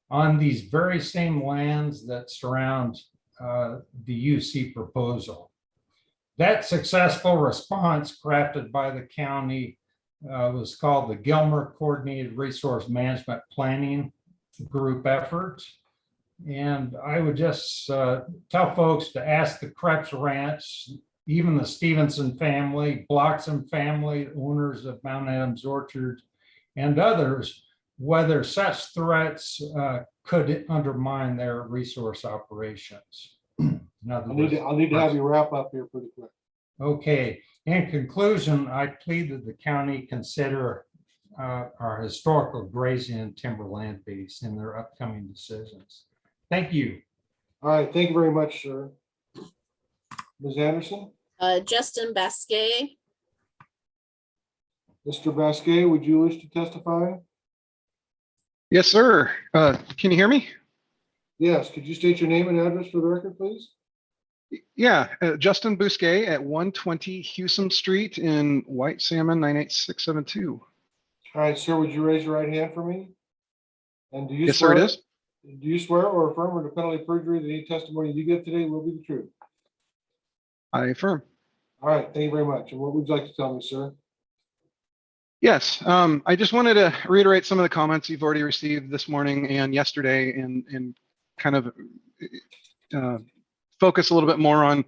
on these very same lands that surround the UC proposal. That successful response crafted by the county was called the Gilmer Coordinated Resource Management Planning Group effort. And I would just tell folks to ask the Krebs Ranch, even the Stevenson family, Bloxham family, owners of Mount Adams Orchard, and others, whether such threats could undermine their resource operations. I'll need to have you wrap up here pretty quick. Okay. In conclusion, I plead that the county consider our historical grazing and timberland base in their upcoming decisions. Thank you. All right, thank you very much, sir. Ms. Anderson? Justin Basquet. Mr. Basquet, would you wish to testify? Yes, sir. Can you hear me? Yes, could you state your name and address for the record, please? Yeah, Justin Bousquet at 120 Hewsome Street in White Salmon 98672. All right, sir, would you raise your right hand for me? And do you Yes, swear, sir, it is. Do you swear or affirm under penalty of perjury that any testimony you give today will be the truth? I affirm. All right, thank you very much. And what would you like to tell me, sir? Yes, I just wanted to reiterate some of the comments you've already received this morning and yesterday, and kind of focus a little bit more on,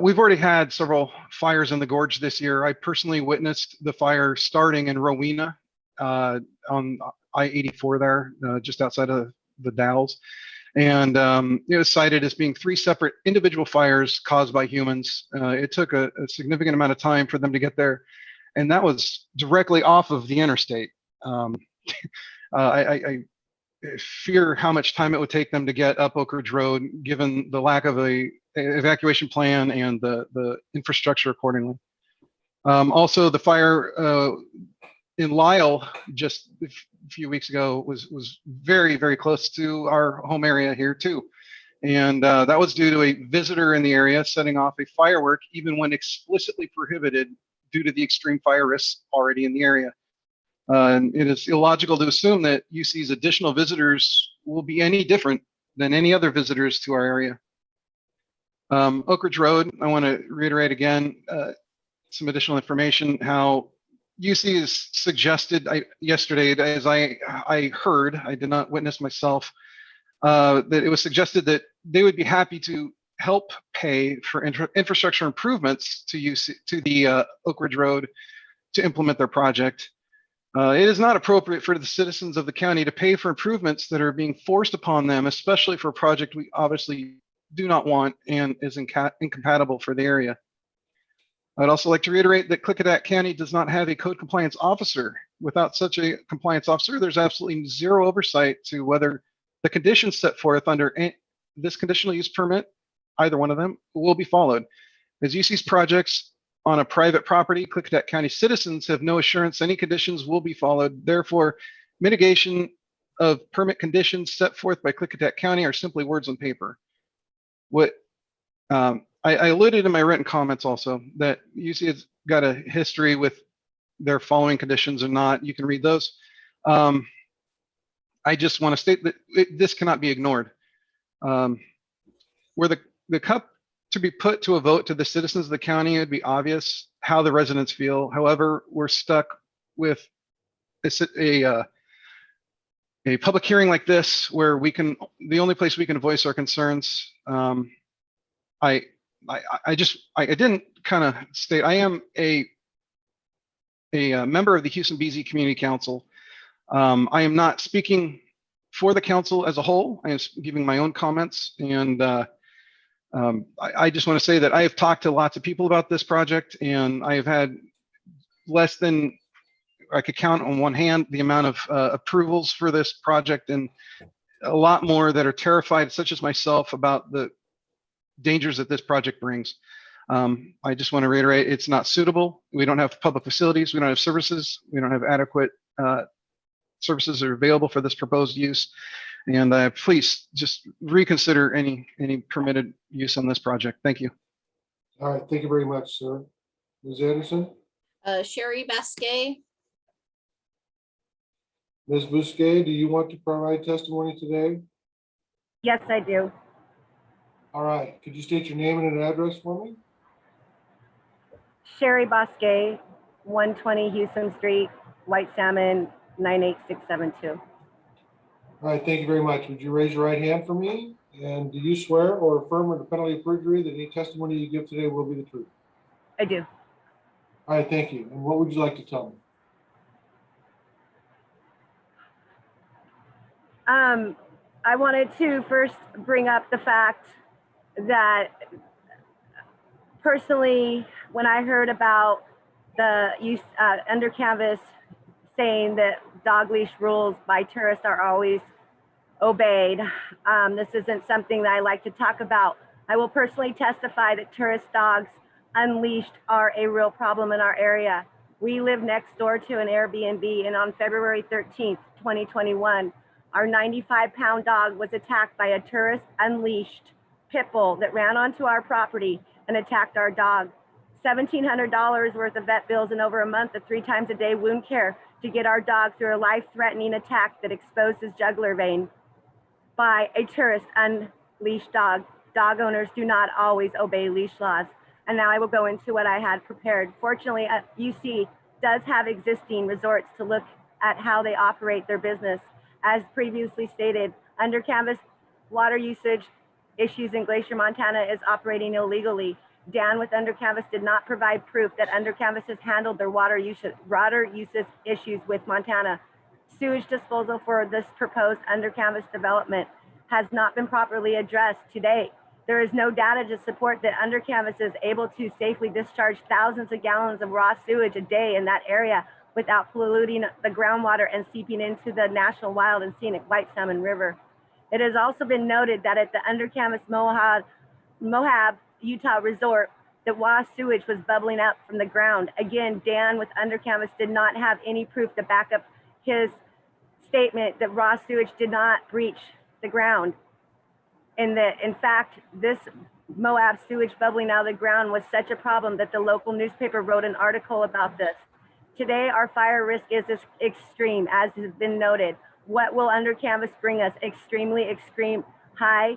we've already had several fires in the gorge this year. I personally witnessed the fire starting in Rowena on I-84 there, just outside of the Dalles. And it was cited as being 3 separate individual fires caused by humans. It took a significant amount of time for them to get there. And that was directly off of the interstate. I fear how much time it would take them to get up Oak Ridge Road, given the lack of a evacuation plan and the infrastructure accordingly. Also, the fire in Lyle just a few weeks ago was very, very close to our home area here too. And that was due to a visitor in the area setting off a firework, even when explicitly prohibited due to the extreme fire risks already in the area. And it is illogical to assume that UC's additional visitors will be any different than any other visitors to our area. Oak Ridge Road, I want to reiterate again some additional information, how UC has suggested yesterday, as I heard, I did not witness myself, that it was suggested that they would be happy to help pay for infrastructure improvements to the Oak Ridge Road to implement their project. It is not appropriate for the citizens of the county to pay for improvements that are being forced upon them, especially for a project we obviously do not want and is incompatible for the area. I'd also like to reiterate that Klickitat County does not have a code compliance officer. Without such a compliance officer, there's absolutely zero oversight to whether the conditions set forth under this conditional use permit, either one of them, will be followed. As UC's projects on a private property, Klickitat County citizens have no assurance any conditions will be followed. Therefore, mitigation of permit conditions set forth by Klickitat County are simply words on paper. What I alluded in my written comments also that UC has got a history with their following conditions or not. You can read those. I just want to state that this cannot be ignored. Were the cup to be put to a vote to the citizens of the county, it would be obvious how the residents feel. However, we're stuck with a public hearing like this where the only place we can voice our concerns. I didn't kind of state, I am a member of the Houston BZ Community Council. I am not speaking for the council as a whole. I am giving my own comments, and I just want to say that I have talked to lots of people about this project, and I have had less than, I could count on one hand the amount of approvals for this project, and a lot more that are terrified, such as myself, about the dangers that this project brings. I just want to reiterate, it's not suitable. We don't have public facilities. We don't have services. We don't have adequate services that are available for this proposed use. And please just reconsider any permitted use on this project. Thank you. All right, thank you very much, sir. Ms. Anderson, Sherry Basque, Ms. Bousquet, do you want to provide testimony today? Yes, I do. All right, could you state your name and an address for me? Sherry Bosque, 120 Houston Street, White Salmon, 98672. All right, thank you very much. Would you raise your right hand for me? And do you swear or affirm under penalty of perjury that any testimony you give today will be the truth? I do. All right, thank you. And what would you like to tell me? I wanted to first bring up the fact that personally, when I heard about the use under canvas saying that dog leash rules by tourists are always obeyed, this isn't something that I like to talk about. I will personally testify that tourist dogs unleashed are a real problem in our area. We live next door to an Airbnb, and on February 13th, 2021, our 95-pound dog was attacked by a tourist unleashed pit bull that ran onto our property and attacked our dog. $1,700 worth of vet bills and over a month of 3 times a day wound care to get our dog through a life-threatening attack that exposed his jugular vein by a tourist unleashed dog. Dog owners do not always obey leash laws. And now I will go into what I had prepared. Fortunately, UC does have existing resorts to look at how they operate their business. As previously stated, under canvas water usage issues in Glacier, Montana is operating illegally. Dan with Under Canvas did not provide proof that Under Canvas has handled their water usage issues with Montana. Sewage disposal for this proposed Under Canvas development has not been properly addressed to date. There is no data to support that Under Canvas is able to safely discharge thousands of gallons of raw sewage a day in that area without polluting the groundwater and seeping into the National Wild and Scenic White Salmon River. It has also been noted that at the Under Canvas Moab, Utah resort, that raw sewage was bubbling up from the ground. Again, Dan with Under Canvas did not have any proof to back up his statement that raw sewage did not breach the ground. And that, in fact, this Moab sewage bubbling out of the ground was such a problem that the local newspaper wrote an article about this. Today, our fire risk is extreme, as has been noted. What will Under Canvas bring us? Extremely extreme high.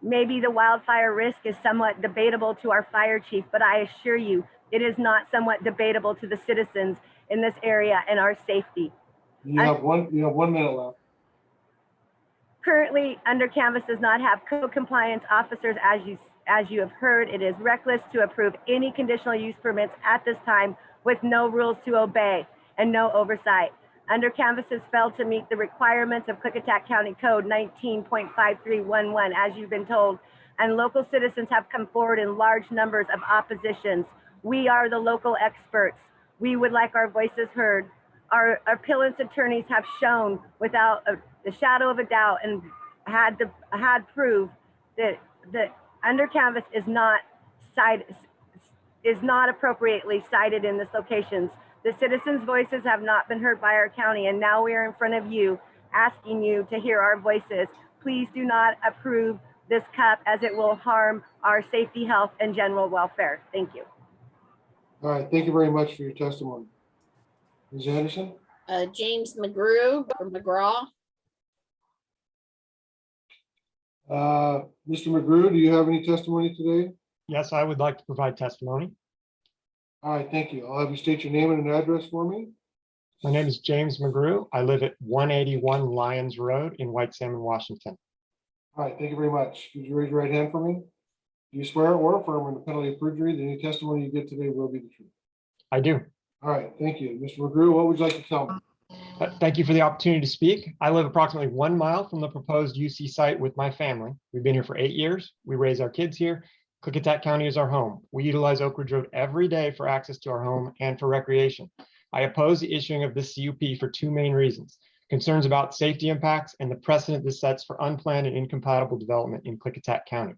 Maybe the wildfire risk is somewhat debatable to our fire chief, but I assure you, it is not somewhat debatable to the citizens in this area and our safety. You have 1 minute left. Currently, Under Canvas does not have code compliance officers, as you have heard. It is reckless to approve any conditional use permits at this time with no rules to obey and no oversight. Under Canvas has failed to meet the requirements of Klickitat County Code 19.5311, as you've been told, and local citizens have come forward in large numbers of oppositions. We are the local experts. We would like our voices heard. Our appellant's attorneys have shown without the shadow of a doubt and had proved that Under Canvas is not appropriately cited in this locations. The citizens' voices have not been heard by our county, and now we are in front of you, asking you to hear our voices. Please do not approve this cup, as it will harm our safety, health, and general welfare. Thank you. All right, thank you very much for your testimony. Ms. Anderson? James McGrew or McGraw. Mr. McGrew, do you have any testimony today? Yes, I would like to provide testimony. All right, thank you. I'll have you state your name and an address for me. My name is James McGrew. I live at 181 Lyons Road in White Salmon, Washington. All right, thank you very much. Could you raise your right hand for me? Do you swear or affirm under penalty of perjury that any testimony you give today will be the truth? I do. All right, thank you. Mr. McGrew, what would you like to tell me? Thank you for the opportunity to speak. I live approximately 1 mile from the proposed UC site with my family. We've been here for 8 years. We raise our kids here. Klickitat County is our home. We utilize Oak Ridge Road every day for access to our home and for recreation. I oppose the issuing of this CUP for 2 main reasons: concerns about safety impacts and the precedent this sets for unplanned and incompatible development in Klickitat County.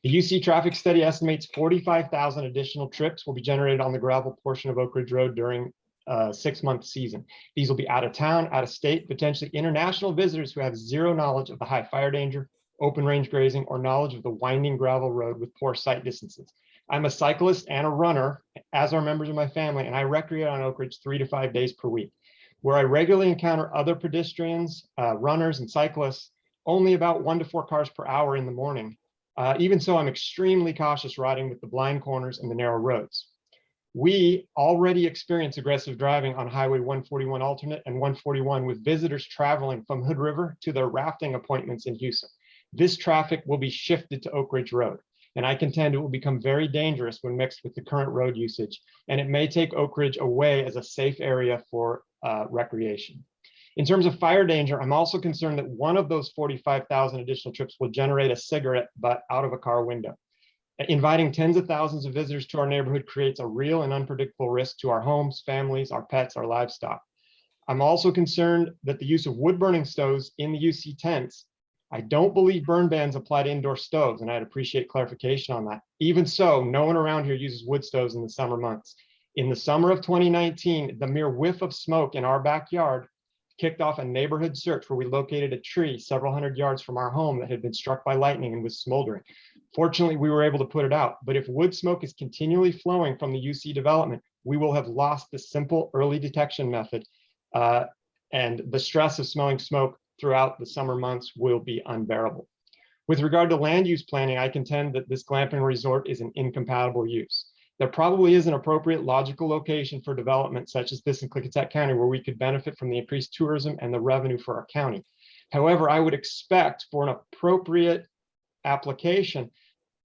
The UC traffic study estimates 45,000 additional trips will be generated on the gravel portion of Oak Ridge Road during 6-month season. These will be out of town, out of state, potentially international visitors who have zero knowledge of the high fire danger, open range grazing, or knowledge of the winding gravel road with poor sight distances. I'm a cyclist and a runner, as are members of my family, and I recreate on Oak Ridge 3 to 5 days per week. Where I regularly encounter other pedestrians, runners, and cyclists, only about 1 to 4 cars per hour in the morning. Even so, I'm extremely cautious riding with the blind corners and the narrow roads. We already experience aggressive driving on Highway 141 alternate and 141 with visitors traveling from Hood River to their rafting appointments in Houston. This traffic will be shifted to Oak Ridge Road, and I contend it will become very dangerous when mixed with the current road usage, and it may take Oak Ridge away as a safe area for recreation. In terms of fire danger, I'm also concerned that one of those 45,000 additional trips will generate a cigarette butt out of a car window. Inviting tens of thousands of visitors to our neighborhood creates a real and unpredictable risk to our homes, families, our pets, our livestock. I'm also concerned that the use of wood burning stoves in the UC tents. I don't believe burn bans apply to indoor stoves, and I'd appreciate clarification on that. Even so, no one around here uses wood stoves in the summer months. In the summer of 2019, the mere whiff of smoke in our backyard kicked off a neighborhood search where we located a tree several hundred yards from our home that had been struck by lightning and was smoldering. Fortunately, we were able to put it out, but if wood smoke is continually flowing from the UC development, we will have lost the simple early detection method, and the stress of smelling smoke throughout the summer months will be unbearable. With regard to land use planning, I contend that this glamping resort is an incompatible use. There probably is an appropriate logical location for development such as this in Klickitat County where we could benefit from the increased tourism and the revenue for our county. However, I would expect for an appropriate application,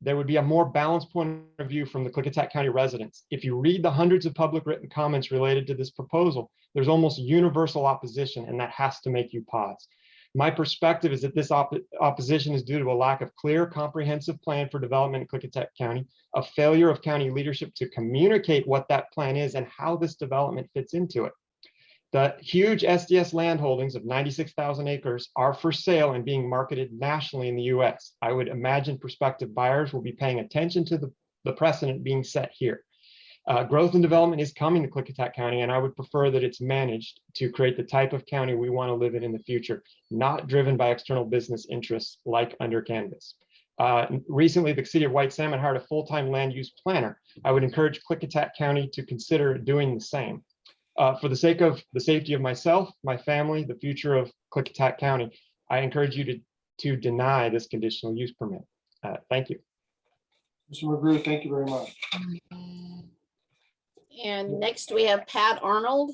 there would be a more balanced point of view from the Klickitat County residents. If you read the hundreds of public written comments related to this proposal, there's almost universal opposition, and that has to make you pause. My perspective is that this opposition is due to a lack of clear, comprehensive plan for development in Klickitat County, a failure of county leadership to communicate what that plan is and how this development fits into it. The huge SDS land holdings of 96,000 acres are for sale and being marketed nationally in the US. I would imagine prospective buyers will be paying attention to the precedent being set here. Growth and development is coming to Klickitat County, and I would prefer that it's managed to create the type of county we want to live in the future, not driven by external business interests like under canvas. Recently, the city of White Salmon hired a full-time land use planner. I would encourage Klickitat County to consider doing the same. For the sake of the safety of myself, my family, the future of Klickitat County, I encourage you to deny this conditional use permit. Thank you. Mr. McGrew, thank you very much. And next we have Pat Arnold.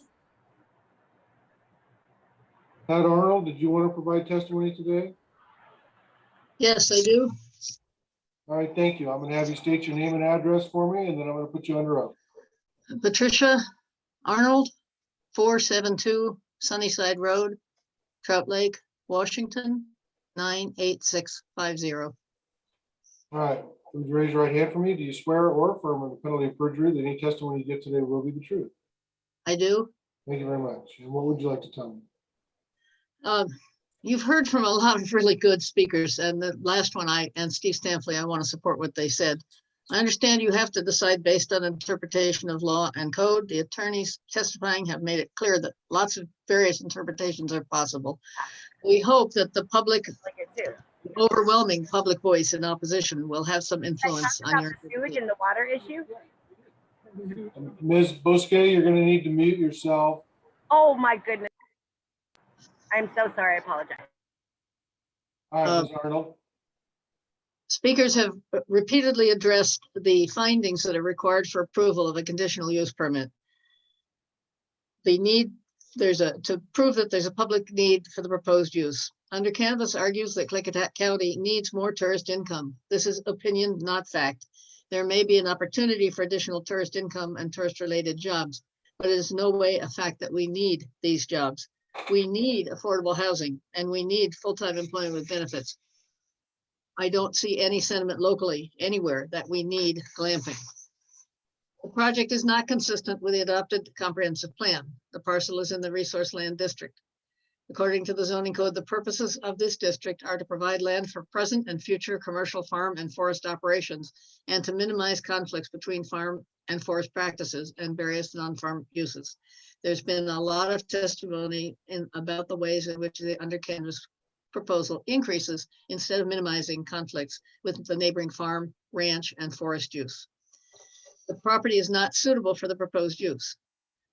Pat Arnold, did you want to provide testimony today? Yes, I do. All right, thank you. I'm going to have you state your name and address for me, and then I'm going to put you under oath. Patricia Arnold, 472 Sunnyside Road, Trout Lake, Washington, 98650. All right, would you raise your right hand for me? Do you swear or affirm on the penalty of perjury that any testimony you give today will be the truth? I do. Thank you very much. And what would you like to tell me? You've heard from a lot of really good speakers, and the last one, and Steve Stanfley, I want to support what they said. I understand you have to decide based on interpretation of law and code. The attorneys testifying have made it clear that lots of various interpretations are possible. We hope that the public, overwhelming public voice in opposition will have some influence on your sewage and the water issue. Ms. Bosque, you're going to need to mute yourself. Oh my goodness. I'm so sorry. I apologize. All right, Ms. Arnold. Speakers have repeatedly addressed the findings that are required for approval of a conditional use permit. The need, to prove that there's a public need for the proposed use. Under Canvas argues that Klickitat County needs more tourist income. This is opinion, not fact. There may be an opportunity for additional tourist income and tourist related jobs, but it is no way a fact that we need these jobs. We need affordable housing and we need full-time employment with benefits. I don't see any sentiment locally anywhere that we need glamping. The project is not consistent with the adopted comprehensive plan. The parcel is in the resource land district. According to the zoning code, the purposes of this district are to provide land for present and future commercial farm and forest operations and to minimize conflicts between farm and forest practices and various non-farm uses. There's been a lot of testimony about the ways in which the under canvas proposal increases instead of minimizing conflicts with the neighboring farm, ranch, and forest use. The property is not suitable for the proposed use.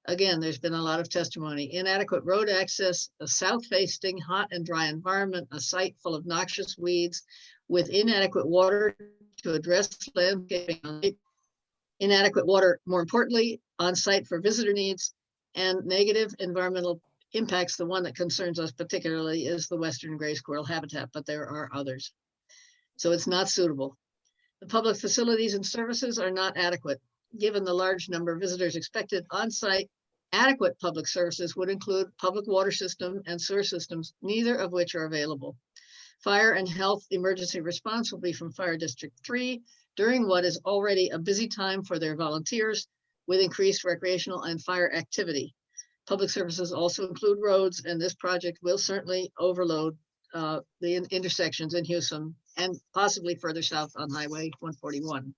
Again, there's been a lot of testimony. Inadequate road access, a south-facing hot and dry environment, a site full of noxious weeds with inadequate water to address landscaping, inadequate water, more importantly, on site for visitor needs, and negative environmental impacts. The one that concerns us particularly is the western gray squirrel habitat, but there are others. So it's not suitable. The public facilities and services are not adequate. Given the large number of visitors expected on site, adequate public services would include public water system and sewer systems, neither of which are available. Fire and health emergency response will be from Fire District 3 during what is already a busy time for their volunteers with increased recreational and fire activity. Public services also include roads, and this project will certainly overload the intersections in Hewsome and possibly further south on Highway 141.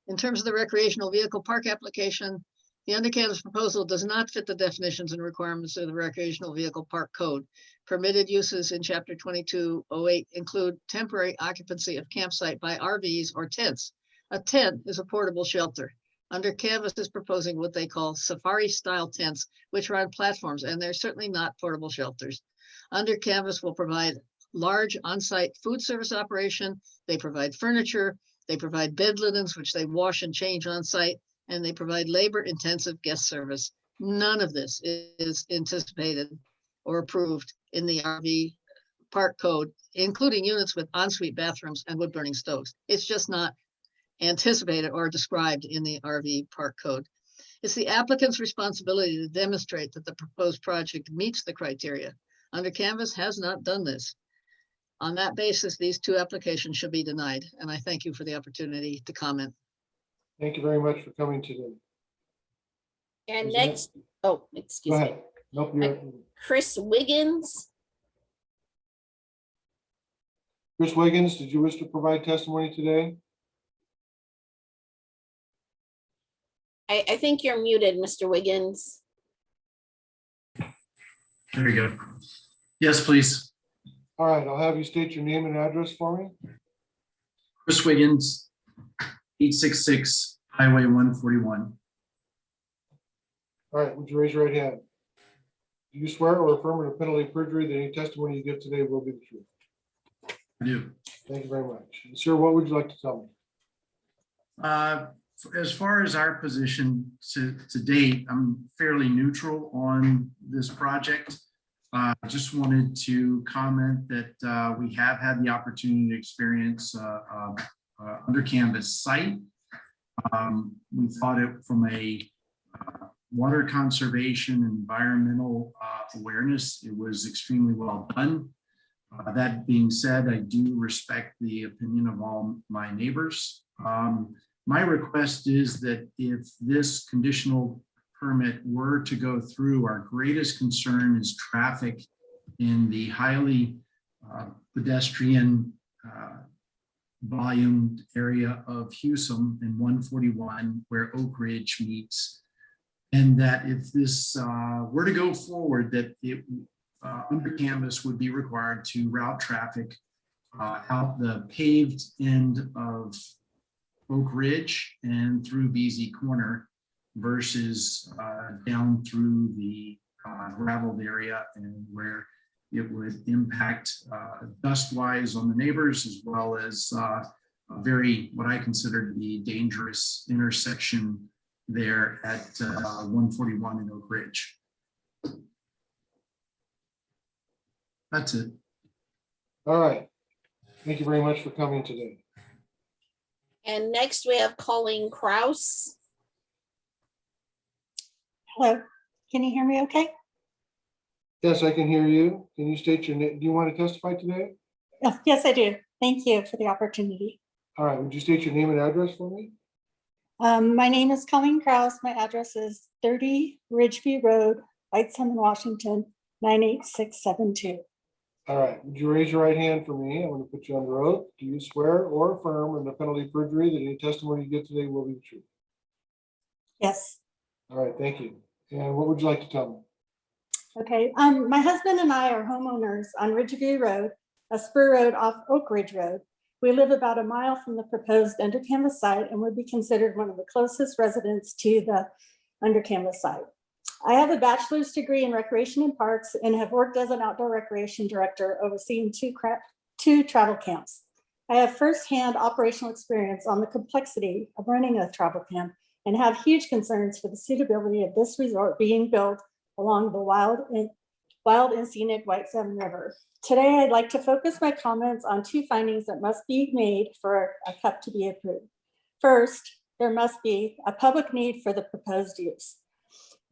In terms of the recreational vehicle park application, the under canvas proposal does not fit the definitions and requirements of the recreational vehicle park code. Permitted uses in Chapter 2208 include temporary occupancy of campsite by RVs or tents. A tent is a portable shelter. Under canvas is proposing what they call safari-style tents, which are on platforms, and they're certainly not portable shelters. Under canvas will provide large on-site food service operation. They provide furniture. They provide bed linens, which they wash and change on site, and they provide labor-intensive guest service. None of this is anticipated or approved in the RV park code, including units with ensuite bathrooms and wood-burning stoves. It's just not anticipated or described in the RV park code. It's the applicant's responsibility to demonstrate that the proposed project meets the criteria. Under canvas has not done this. On that basis, these two applications should be denied, and I thank you for the opportunity to comment. Thank you very much for coming today. And Is that- next, oh, Go excuse me, ahead. Nope, you're, Chris Wiggins. Chris Wiggins, did you wish to provide testimony today? I think you're muted, Mr. Wiggins. There we go. Yes, please. All right, I'll have you state your name and address for me. Chris Wiggins, 866 Highway 141. All right, would you raise your right hand? Do you swear or affirm under penalty of perjury that any testimony you give today will be the truth? I do. Thank you very much. And sir, what would you like to tell me? As far as our position to date, I'm fairly neutral on this project. I just wanted to comment that we have had the opportunity to experience under canvas site. We thought it from a water conservation, environmental awareness, it was extremely well done. That being said, I do respect the opinion of all my neighbors. My request is that if this conditional permit were to go through, our greatest concern is traffic in the highly pedestrian volume area of Hewsome and 141 where Oak Ridge meets. And that if this were to go forward, that it under canvas would be required to route traffic out the paved end of Oak Ridge and through BZ Corner versus down through the graveled area, and where it would impact dust-wise on the neighbors, as well as a very, what I consider to be dangerous intersection there at 141 in Oak Ridge. That's it. All right. Thank you very much for coming today. And next we have Colleen Kraus. Hello, can you hear me okay? Yes, I can hear you. Can you state your name? Do you want to testify today? Yes, I do. Thank you for the opportunity. All right. Would you state your name and address for me? My name is Colleen Kraus. My address is 30 Ridgeview Road, Whitesome, Washington, 98672. All right. Would you raise your right hand for me? I'm going to put you under oath. Do you swear or affirm under penalty of perjury that any testimony you give today will be the truth? Yes. All right. Thank you. And what would you like to tell me? Okay, my husband and I are homeowners on Ridgeview Road, a spur road off Oak Ridge Road. We live about a mile from the proposed under canvas site and would be considered one of the closest residents to the under canvas site. I have a bachelor's degree in recreation and parks and have worked as an outdoor recreation director overseeing two travel camps. I have firsthand operational experience on the complexity of running a travel camp and have huge concerns for the suitability of this resort being built along the wild and scenic White Salmon River. Today, I'd like to focus my comments on two findings that must be made for a CUP to be approved. First, there must be a public need for the proposed use.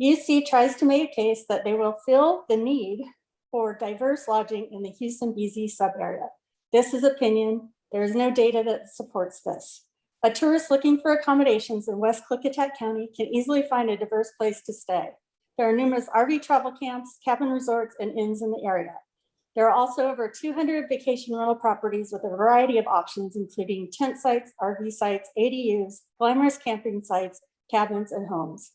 UC tries to make a case that they will fill the need for diverse lodging in the Houston-BZ sub-area. This is opinion. There is no data that supports this. A tourist looking for accommodations in West Klickitat County can easily find a diverse place to stay. There are numerous RV travel camps, cabin resorts, and inns in the area. There are also over 200 vacation rental properties with a variety of options, including tent sites, RV sites, ADUs, glamorous camping sites, cabins, and homes.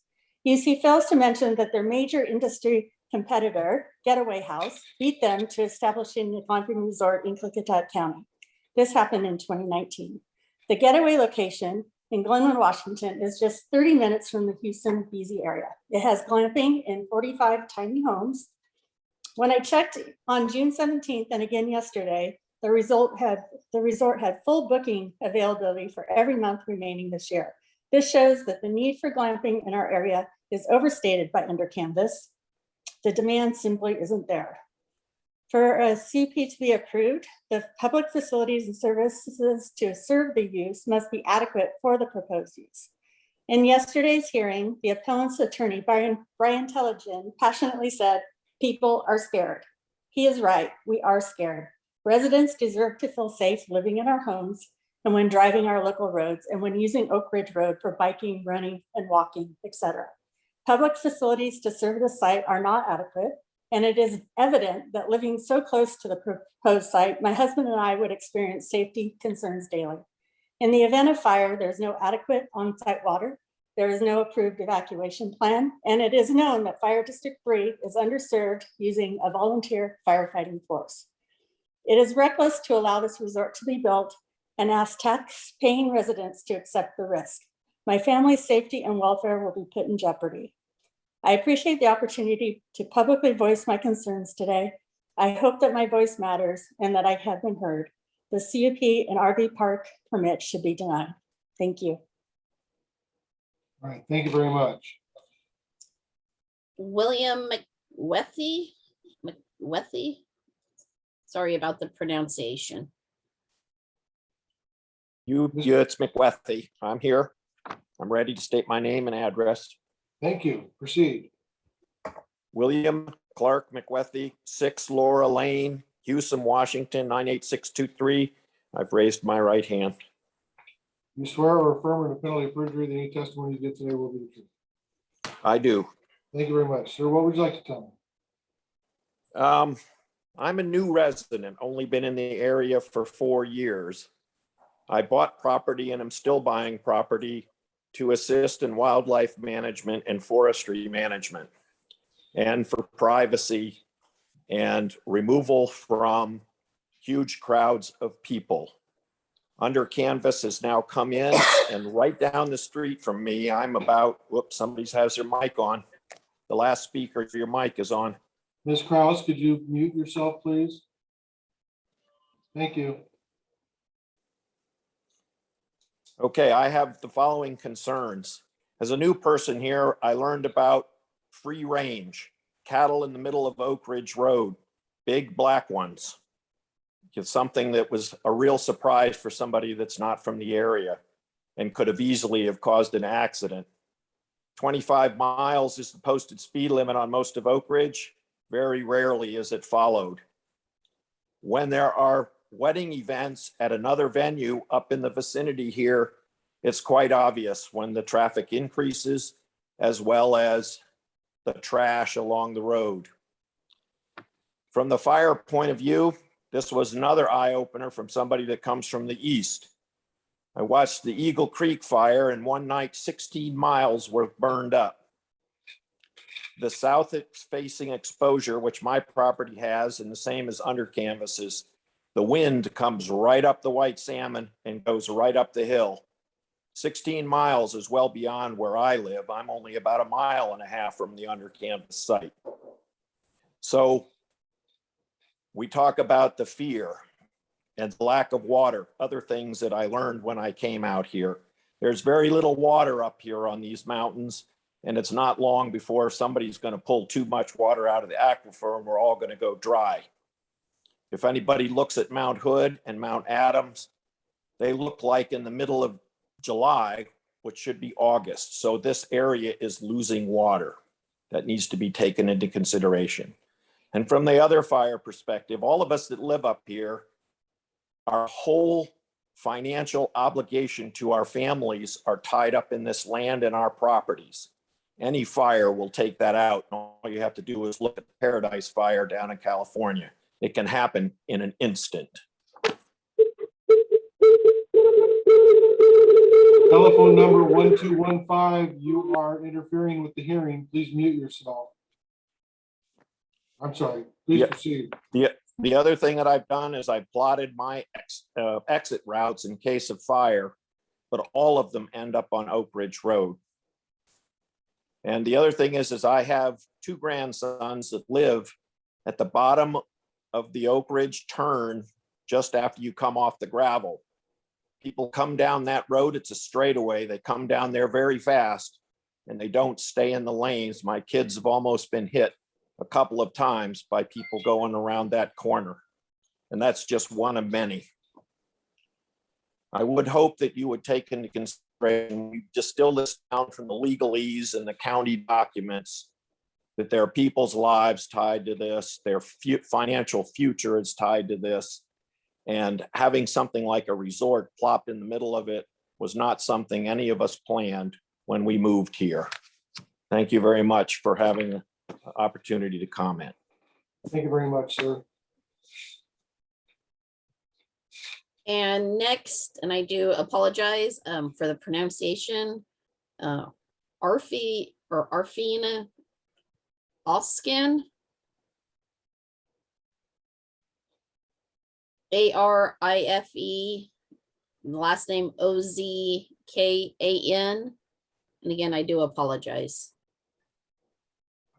UC fails to mention that their major industry competitor, Getaway House, beat them to establishing a glamping resort in Klickitat County. This happened in 2019. The Getaway location in Glenwood, Washington is just 30 minutes from the Houston-BZ area. It has glamping in 45 tiny homes. When I checked on June 17th and again yesterday, the resort had full booking availability for every month remaining this year. This shows that the need for glamping in our area is overstated by under canvas. The demand simply isn't there. For a CUP to be approved, the public facilities and services to serve the use must be adequate for the proposed use. In yesterday's hearing, the appellant's attorney, Brian Telligin, passionately said, "People are scared." He is right, we are scared. Residents deserve to feel safe living in our homes and when driving our local roads and when using Oak Ridge Road for biking, running, and walking, etc. Public facilities to serve the site are not adequate, and it is evident that living so close to the proposed site, my husband and I would experience safety concerns daily. In the event of fire, there's no adequate on-site water, there is no approved evacuation plan, and it is known that Fire District 3 is underserved using a volunteer firefighting force. It is reckless to allow this resort to be built and ask tax-paying residents to accept the risk. My family's safety and welfare will be put in jeopardy. I appreciate the opportunity to publicly voice my concerns today. I hope that my voice matters and that I have been heard. The CUP and RV park permit should be denied. Thank you. All right, thank you very much. William McWethy. Sorry about the pronunciation. It's McWethy. I'm here. I'm ready to state my name and address. Thank you. Proceed. William Clark McWethy, 6 Laura Lane, Houston, Washington, 98623. I've raised my right hand. You swear or affirm under penalty of perjury that any testimony you give today will be the truth? I do. Thank you very much. Sir, what would you like to tell me? I'm a new resident, only been in the area for 4 years. I bought property and I'm still buying property to assist in wildlife management and forestry management, and for privacy and removal from huge crowds of people. Under canvas has now come in, and right down the street from me, I'm about, whoops, somebody has their mic on. The last speaker, your mic is on. Ms. Krause, could you mute yourself, please? Thank you. Okay, I have the following concerns. As a new person here, I learned about free range, cattle in the middle of Oak Ridge Road, big black ones. It's something that was a real surprise for somebody that's not from the area and could have easily have caused an accident. 25 miles is the posted speed limit on most of Oak Ridge. Very rarely is it followed. When there are wedding events at another venue up in the vicinity here, it's quite obvious when the traffic increases, as well as the trash along the road. From the fire point of view, this was another eye-opener from somebody that comes from the east. I watched the Eagle Creek fire, and one night 16 miles were burned up. the south facing exposure, which my property has, and the same as under canvases, the wind comes right up the White Salmon and goes right up the hill. 16 miles is well beyond where I live. I'm only about a mile and a half from the under canvas site. So we talk about the fear and the lack of water, other things that I learned when I came out here. There's very little water up here on these mountains, and it's not long before somebody's going to pull too much water out of the aquifer and we're all going to go dry. If anybody looks at Mount Hood and Mount Adams, they look like in the middle of July, which should be August. So this area is losing water. That needs to be taken into consideration. And from the other fire perspective, all of us that live up here, our whole financial obligation to our families are tied up in this land and our properties. Any fire will take that out. All you have to do is look at the Paradise Fire down in California. It can happen in an instant. Telephone number 1215, you are interfering with the hearing. Please mute yourself. I'm sorry, please proceed. The other thing that I've done is I've plotted my exit routes in case of fire, but all of them end up on Oak Ridge Road. And the other thing is I have two grandsons that live at the bottom of the Oak Ridge turn just after you come off the gravel. People come down that road, it's a straightaway. They come down there very fast and they don't stay in the lanes. My kids have almost been hit a couple of times by people going around that corner. And that's just one of many. I would hope that you would take into consideration, we distill this down from the legalese and the county documents, that there are people's lives tied to this, their financial future is tied to this. And having something like a resort plopped in the middle of it was not something any of us planned when we moved here. Thank you very much for having the opportunity to comment. Thank you very much, sir. And next, and I do apologize for the pronunciation, Arfi or Arfina Oskin. ARIFE, last name OZKAN. And again, I do apologize.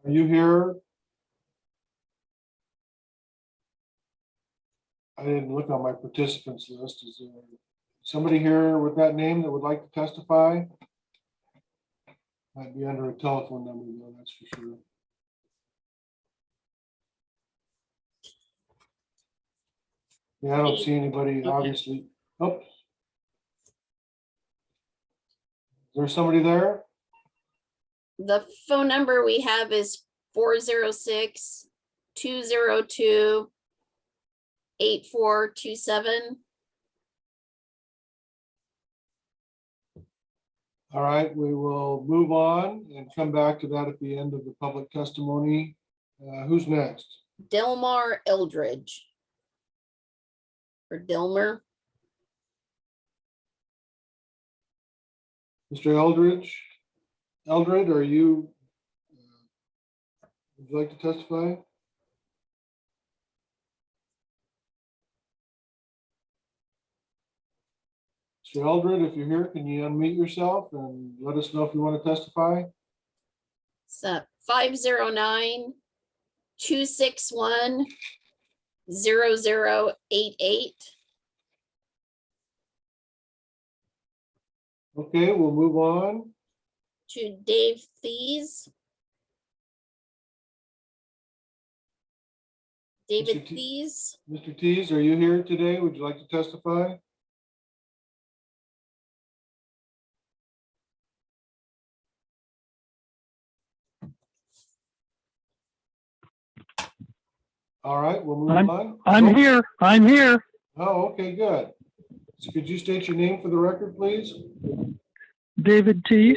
Are you here? I didn't look on my participants list. Is there somebody here with that name that would like to testify? Might be under a telephone number though, that's for sure. Yeah, I don't see anybody, obviously. Oh. Is there somebody there? The phone number we have is 406-202-8427. All right, we will move on and come back to that at the end of the public testimony. Who's next? Delmar Eldridge. Or Dilmer. Mr. Eldridge, are you, would you like to testify? Mr. Eldred, if you're here, can you unmute yourself and let us know if you want to testify? So 509-261-0088. Okay, we'll move on. To Dave Thies. David Thies. Mr. Tees, are you here today? Would you like to testify? All right, we'll move on. I'm here. I'm here. Oh, okay, good. So could you state your name for the record, please? David Teese.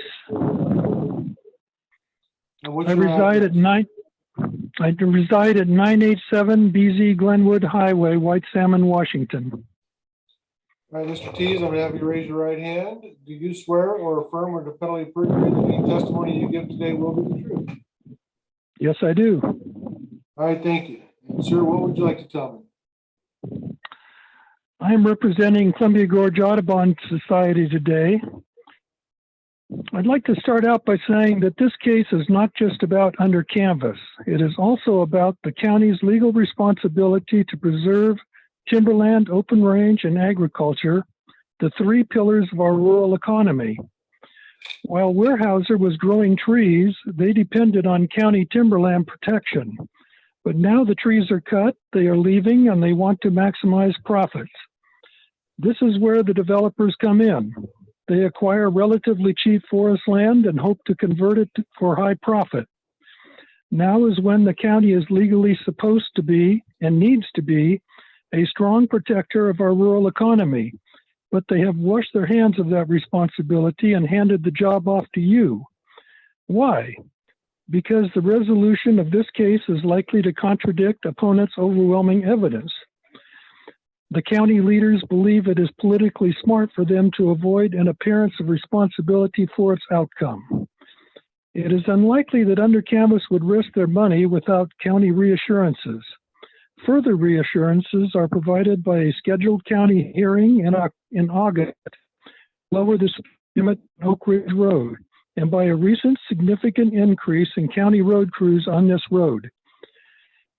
I reside at 987 BZ Glenwood Highway, White Salmon, Washington. All right, Mr. Tees, I'm going to have you raise your right hand. Do you swear or affirm or to penalty of perjury that any testimony you give today will be the truth? Yes, I do. All right, thank you. And sir, what would you like to tell me? I am representing Columbia Gorge Audubon Society today. I'd like to start out by saying that this case is not just about under canvas. It is also about the county's legal responsibility to preserve timberland, open range, and agriculture, the three pillars of our rural economy. While Weyerhaeuser was growing trees, they depended on county timberland protection. But now the trees are cut, they are leaving, and they want to maximize profits. This is where the developers come in. They acquire relatively cheap forest land and hope to convert it for high profit. Now is when the county is legally supposed to be and needs to be a strong protector of our rural economy, but they have washed their hands of that responsibility and handed the job off to you. Why? Because the resolution of this case is likely to contradict opponents' overwhelming evidence. The county leaders believe it is politically smart for them to avoid an appearance of responsibility for its outcome. It is unlikely that Under Canvas would risk their money without county reassurances. Further reassurances are provided by a scheduled county hearing in August, lower the speed limit on Oak Ridge Road, and by a recent significant increase in county road crews on this road.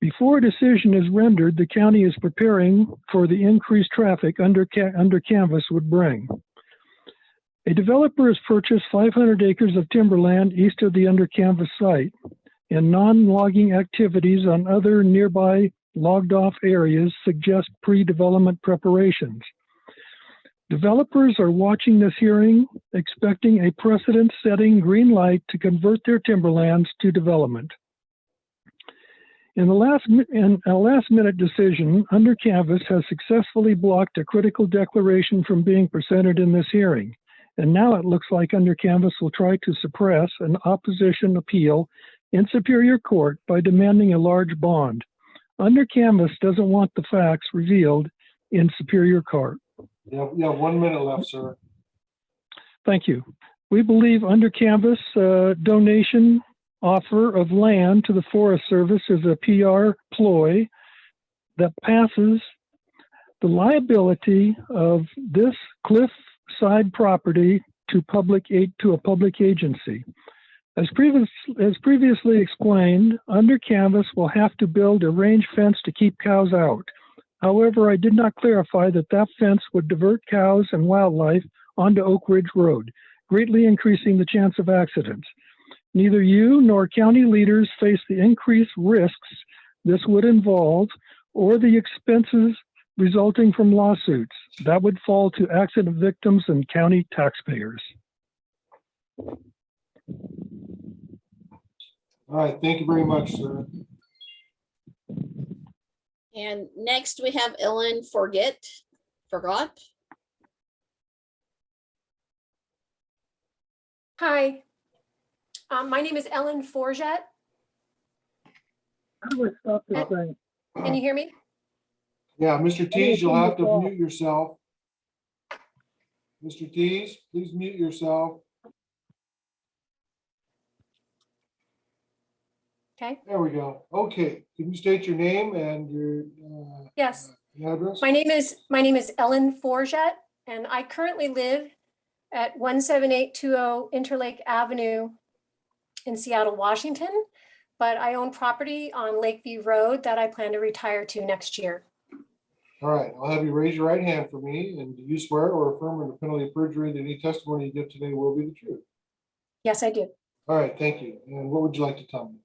Before a decision is rendered, the county is preparing for the increased traffic Under Canvas would bring. A developer has purchased 500 acres of timberland east of the Under Canvas site, and non-logging activities on other nearby logged-off areas suggest pre-development preparations. Developers are watching this hearing, expecting a precedent-setting green light to convert their timberlands to development. In a last-minute decision, Under Canvas has successfully blocked a critical declaration from being presented in this hearing, and now it looks like Under Canvas will try to suppress an opposition appeal in Superior Court by demanding a large bond. Under Canvas doesn't want the facts revealed in Superior Court. Yeah, 1 minute left, sir. Thank you. We believe Under Canvas donation offer of land to the Forest Service is a PR ploy that passes the liability of this cliffside property to a public agency. As previously explained, Under Canvas will have to build a range fence to keep cows out. However, I did not clarify that that fence would divert cows and wildlife onto Oak Ridge Road, greatly increasing the chance of accidents. Neither you nor county leaders face the increased risks this would involve or the expenses resulting from lawsuits. That would fall to accident victims and county taxpayers. All right, thank you very much, sir. And next we have Ellen Forgot. Hi, my name is Ellen Forget. How do I stop this thing? Can you hear me? Yeah, Mr. Tees, you'll have to mute yourself. Mr. Tees, please mute yourself. Okay. There we go. Okay, can you state your name and your Yes. address? My name is Ellen Forget, and I currently live at 17820 Interlake Avenue in Seattle, Washington, but I own property on Lakeview Road that I plan to retire to next year. All right, I'll have you raise your right hand for me. And do you swear or affirm under penalty of perjury that any testimony you give today will be the truth? Yes, I do. All right, thank you. And what would you like to tell me?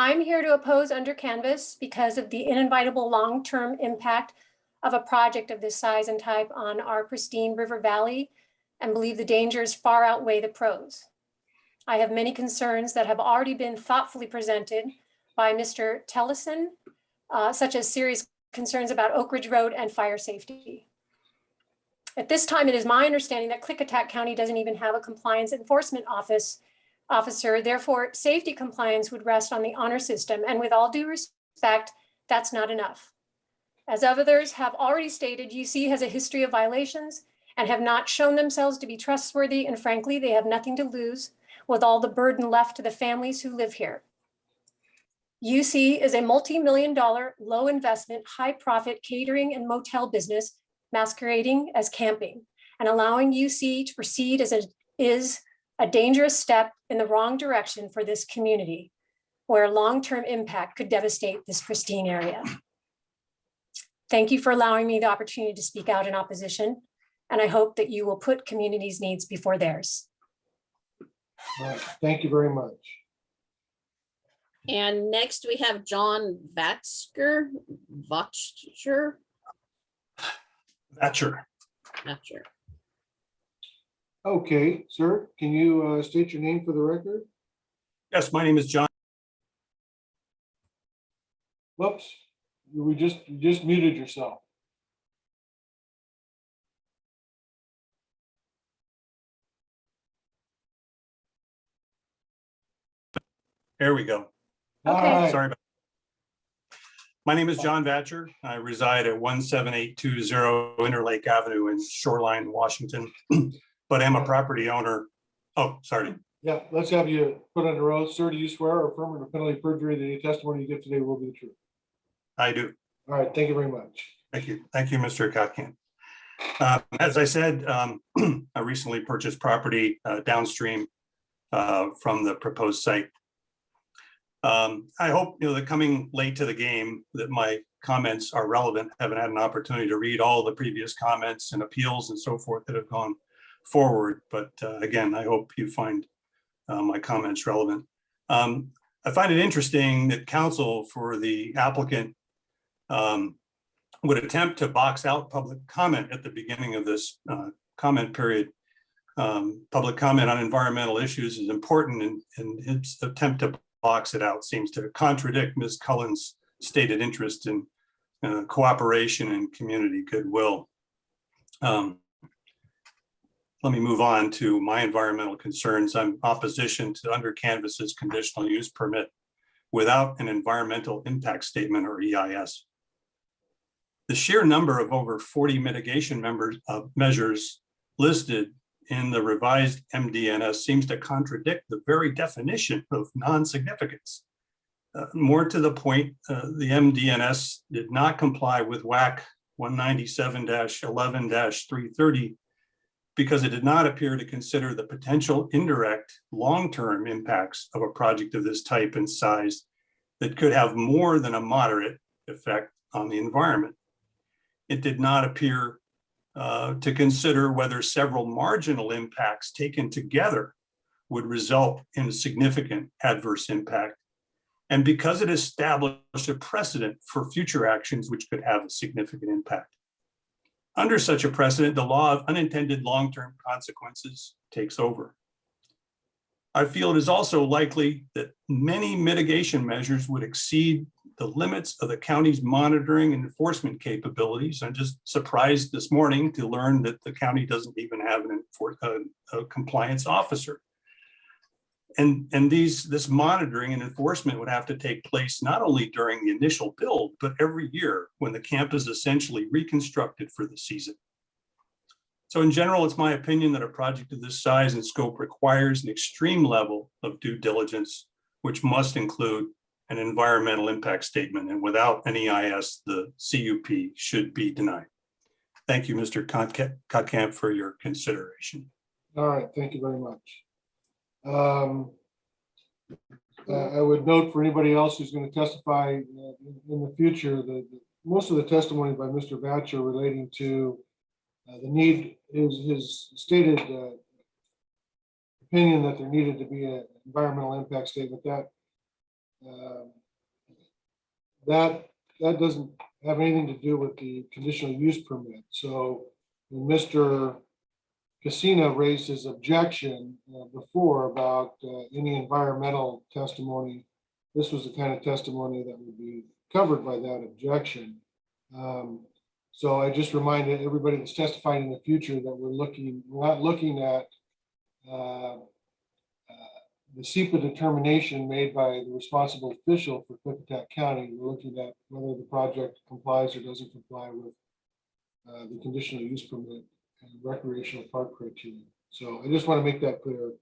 I'm here to oppose Under Canvas because of the uninvitable long-term impact of a project of this size and type on our pristine river valley, and believe the dangers far outweigh the pros. I have many concerns that have already been thoughtfully presented by Mr. Tellison, such as serious concerns about Oak Ridge Road and fire safety. At this time, it is my understanding that Klickitat County doesn't even have a compliance enforcement officer. Therefore, safety compliance would rest on the honor system. And with all due respect, that's not enough. As others have already stated, UC has a history of violations and have not shown themselves to be trustworthy. And frankly, they have nothing to lose with all the burden left to the families who live here. UC is a multi-million-dollar, low-investment, high-profit catering and motel business masquerading as camping, and allowing UC to proceed as is a dangerous step in the wrong direction for this community, where long-term impact could devastate this pristine area. Thank you for allowing me the opportunity to speak out in opposition, and I hope that you will put community's needs before theirs. All right, thank you very much. And next we have John Vatcher. Okay, sir, can you state your name for the record? Yes, my name is John. Whoops, you just muted yourself. There we go. Okay. Sorry. My name is John Vatcher. I reside at 17820 Interlake Avenue in Shoreline, Washington, but am a property owner. Oh, sorry. Yeah, let's have you put under oath. Sir, do you swear or affirm under penalty of perjury that any testimony you give today will be the truth? I do. All right, thank you very much. Thank you. Thank you, Mr. Kotkamp. As I said, I recently purchased property downstream from the proposed site. I hope, that coming late to the game, that my comments are relevant. Haven't had an opportunity to read all the previous comments and appeals and so forth that have gone forward. But again, I hope you find my comments relevant. I find it interesting that counsel for the applicant would attempt to box out public comment at the beginning of this comment period. Public comment on environmental issues is important, and its attempt to box it out seems to contradict Ms. Cullen's stated interest in cooperation and community goodwill. Let me move on to my environmental concerns. I'm opposition to under Canvas's conditional use permit without an environmental impact statement or EIS. The sheer number of over 40 mitigation measures listed in the revised MDNS seems to contradict the very definition of non-significance. More to the point, the MDNS did not comply with WAC 197-11-330 because it did not appear to consider the potential indirect long-term impacts of a project of this type and size that could have more than a moderate effect on the environment. It did not appear to consider whether several marginal impacts taken together would result in a significant adverse impact. And because it established a precedent for future actions which could have a significant impact. Under such a precedent, the law of unintended long-term consequences takes over. I feel it is also likely that many mitigation measures would exceed the limits of the county's monitoring and enforcement capabilities. I'm just surprised this morning to learn that the county doesn't even have a compliance officer. And this monitoring and enforcement would have to take place not only during the initial build, but every year when the camp is essentially reconstructed for the season. So in general, it's my opinion that a project of this size and scope requires an extreme level of due diligence, which must include an environmental impact statement, and without an EIS, the CUP should be denied. Thank you, Mr. Kotkamp, for your consideration. All right, thank you very much. I would note for anybody else who's going to testify in the future that most of the testimony by Mr. Vatcher relating to the need is his stated opinion that there needed to be an environmental impact statement. That doesn't have anything to do with the conditional use permit. So when Mr. Casina raised his objection before about any environmental testimony, this was the kind of testimony that would be covered by that objection. So I just reminded everybody that's testifying in the future that we're not looking at the SEPA determination made by the responsible official for Klickitat County. We're looking at whether the project complies or doesn't comply with the conditional use permit and recreational park criteria. So I just want to make that clear.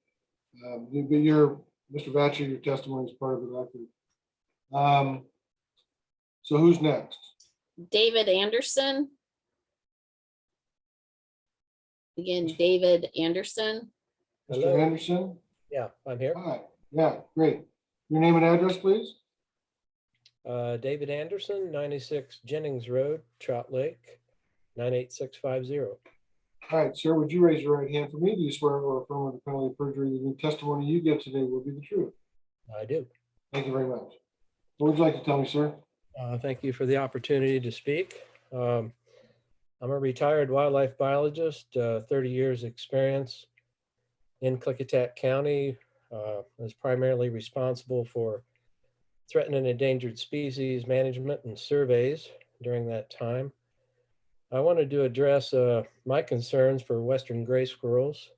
Mr. Vatcher, your testimony is part of the record. So who's next? David Anderson. Again, David Anderson. Mr. Anderson? Yeah, I'm here. Hi, yeah, great. Your name and address, please? David Anderson, 96 Jennings Road, Trout Lake, 98650. All right, sir, would you raise your right hand for me? Do you swear or affirm with the penalty of perjury that the testimony you give today will be the truth? I do. Thank you very much. What would you like to tell me, sir? Thank you for the opportunity to speak. I'm a retired wildlife biologist, 30 years experience in Klickitat County. I was primarily responsible for threatened and endangered species management and surveys during that time. I wanted to address my concerns for western gray squirrels,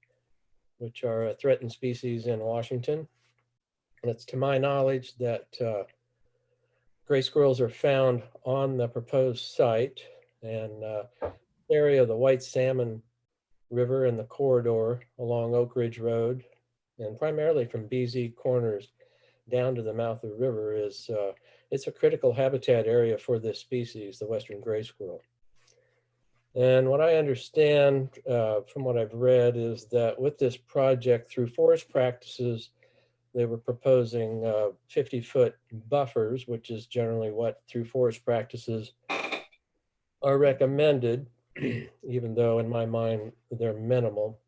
which are a threatened species in Washington. And it's to my knowledge that gray squirrels are found on the proposed site and area of the White Salmon River and the corridor along Oak Ridge Road, and primarily from BZ Corners down to the mouth of the river is it's a critical habitat area for this species, the western gray squirrel. And what I understand from what I've read is that with this project, through forest practices, they were proposing 50-foot buffers, which is generally what through forest practices are recommended, even though in my mind they're minimal.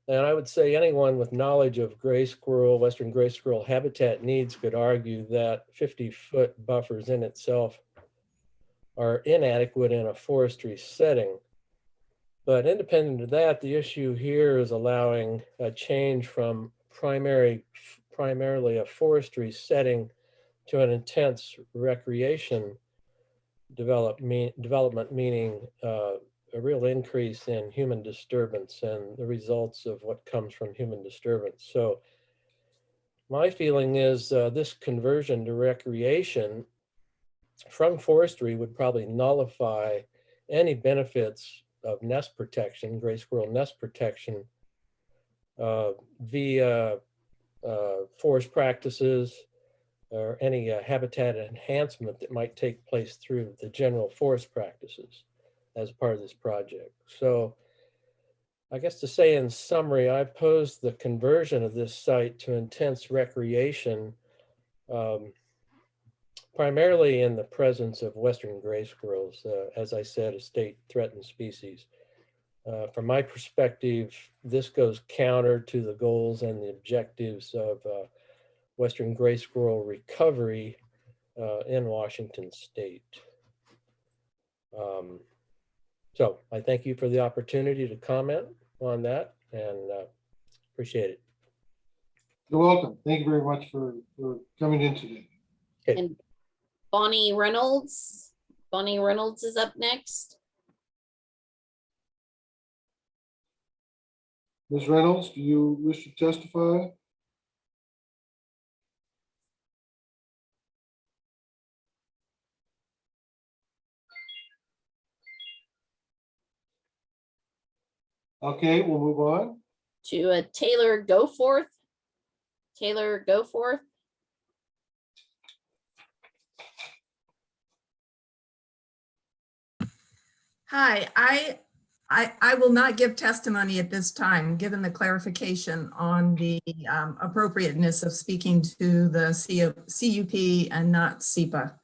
And I would say anyone with knowledge of gray squirrel, western gray squirrel habitat needs could argue that 50-foot buffers in itself are inadequate in a forestry setting. But independent of that, the issue here is allowing a change from primarily a forestry setting to an intense recreation development, meaning a real increase in human disturbance and the results of what comes from human disturbance. So my feeling is this conversion to recreation from forestry would probably nullify any benefits of nest protection, gray squirrel nest protection via forest practices or any habitat enhancement that might take place through the general forest practices as part of this project. So I guess to say in summary, I oppose the conversion of this site to intense recreation, primarily in the presence of western gray squirrels, as I said, a state threatened species. From my perspective, this goes counter to the goals and the objectives of western gray squirrel recovery in Washington state. So I thank you for the opportunity to comment on that and appreciate it. You're welcome. Thank you very much for coming in today. Okay. And Bonnie Reynolds. Bonnie Reynolds is up next. Ms. Reynolds, do you wish to testify? Okay, we'll move on. To Taylor Goforth. Taylor Goforth. Hi, I will not give testimony at this time, given the clarification on the appropriateness of speaking to the CUP and not SEPA.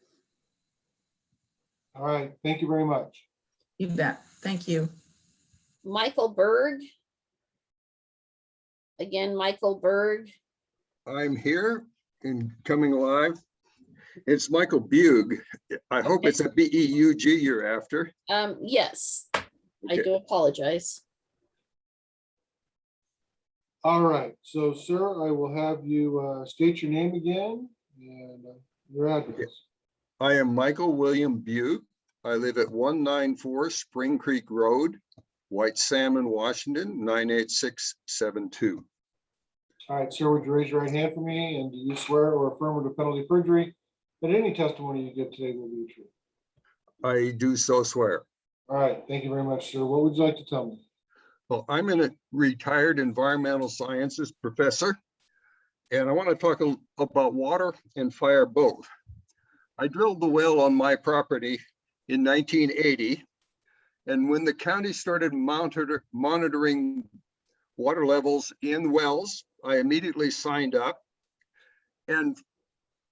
All right, thank you very much. You bet. Thank you. Michael Berg. Again, Michael Berg. I'm here and coming live. It's Michael Bug. I hope it's a B-E-U-G you're after. Yes, Okay. I do apologize. All right, so sir, I will have you state your name again and your address. I am Michael William Bug. I live at 194 Spring Creek Road, White Salmon, Washington, 98672. All right, sir, would you raise your right hand for me, and do you swear or affirm under penalty of perjury that any testimony you give today will be true? I do so swear. All right, thank you very much, sir. What would you like to tell me? Well, I'm a retired environmental sciences professor. And I want to talk about water and fire both. I drilled the well on my property in 1980. And when the county started monitoring water levels in wells, I immediately signed up and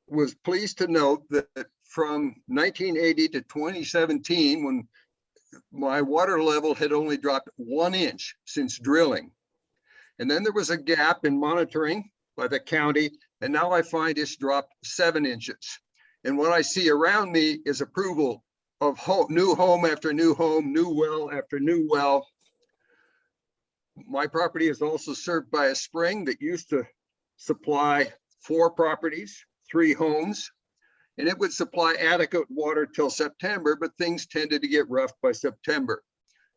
was pleased to note that from 1980 to 2017, when my water level had only dropped 1 inch since drilling. And then there was a gap in monitoring by the county, and now I find it's dropped 7 inches. And what I see around me is approval of new home after new home, new well after new well. My property is also served by a spring that used to supply 4 properties, 3 homes, and it would supply adequate water till September, but things tended to get rough by September.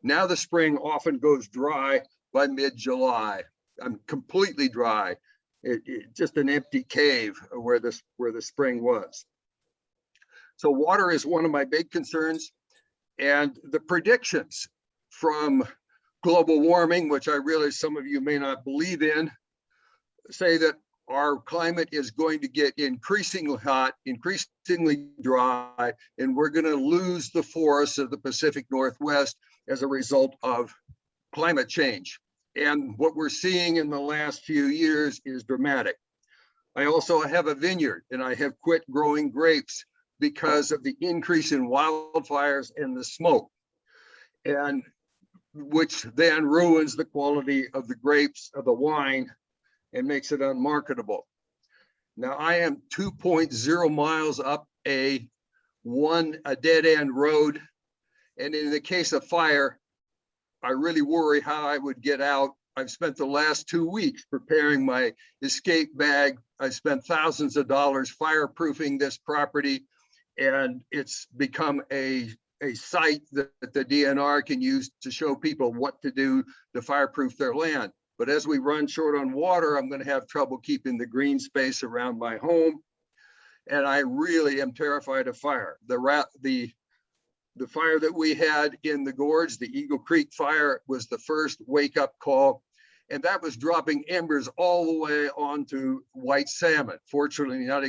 Now the spring often goes dry by mid-July. I'm completely dry. Just an empty cave where the spring was. So water is one of my big concerns, and the predictions from global warming, which I realize some of you may not believe in, say that our climate is going to get increasingly hot, increasingly dry, and we're going to lose the forests of the Pacific Northwest as a result of climate change. And what we're seeing in the last few years is dramatic. I also have a vineyard, and I have quit growing grapes because of the increase in wildfires and the smoke, and which then ruins the quality of the grapes, of the wine, and makes it unmarketable. Now I am 2.0 miles up a dead end road. And in the case of fire, I really worry how I would get out. I've spent the last 2 weeks preparing my escape bag. I spent thousands of dollars fireproofing this property, and it's become a site that the DNR can use to show people what to do to fireproof their land. But as we run short on water, I'm going to have trouble keeping the green space around my home. And I really am terrified of fire. The fire that we had in the gorge, the Eagle Creek fire, was the first wake-up call. And that was dropping embers all the way onto white salmon. Fortunately, not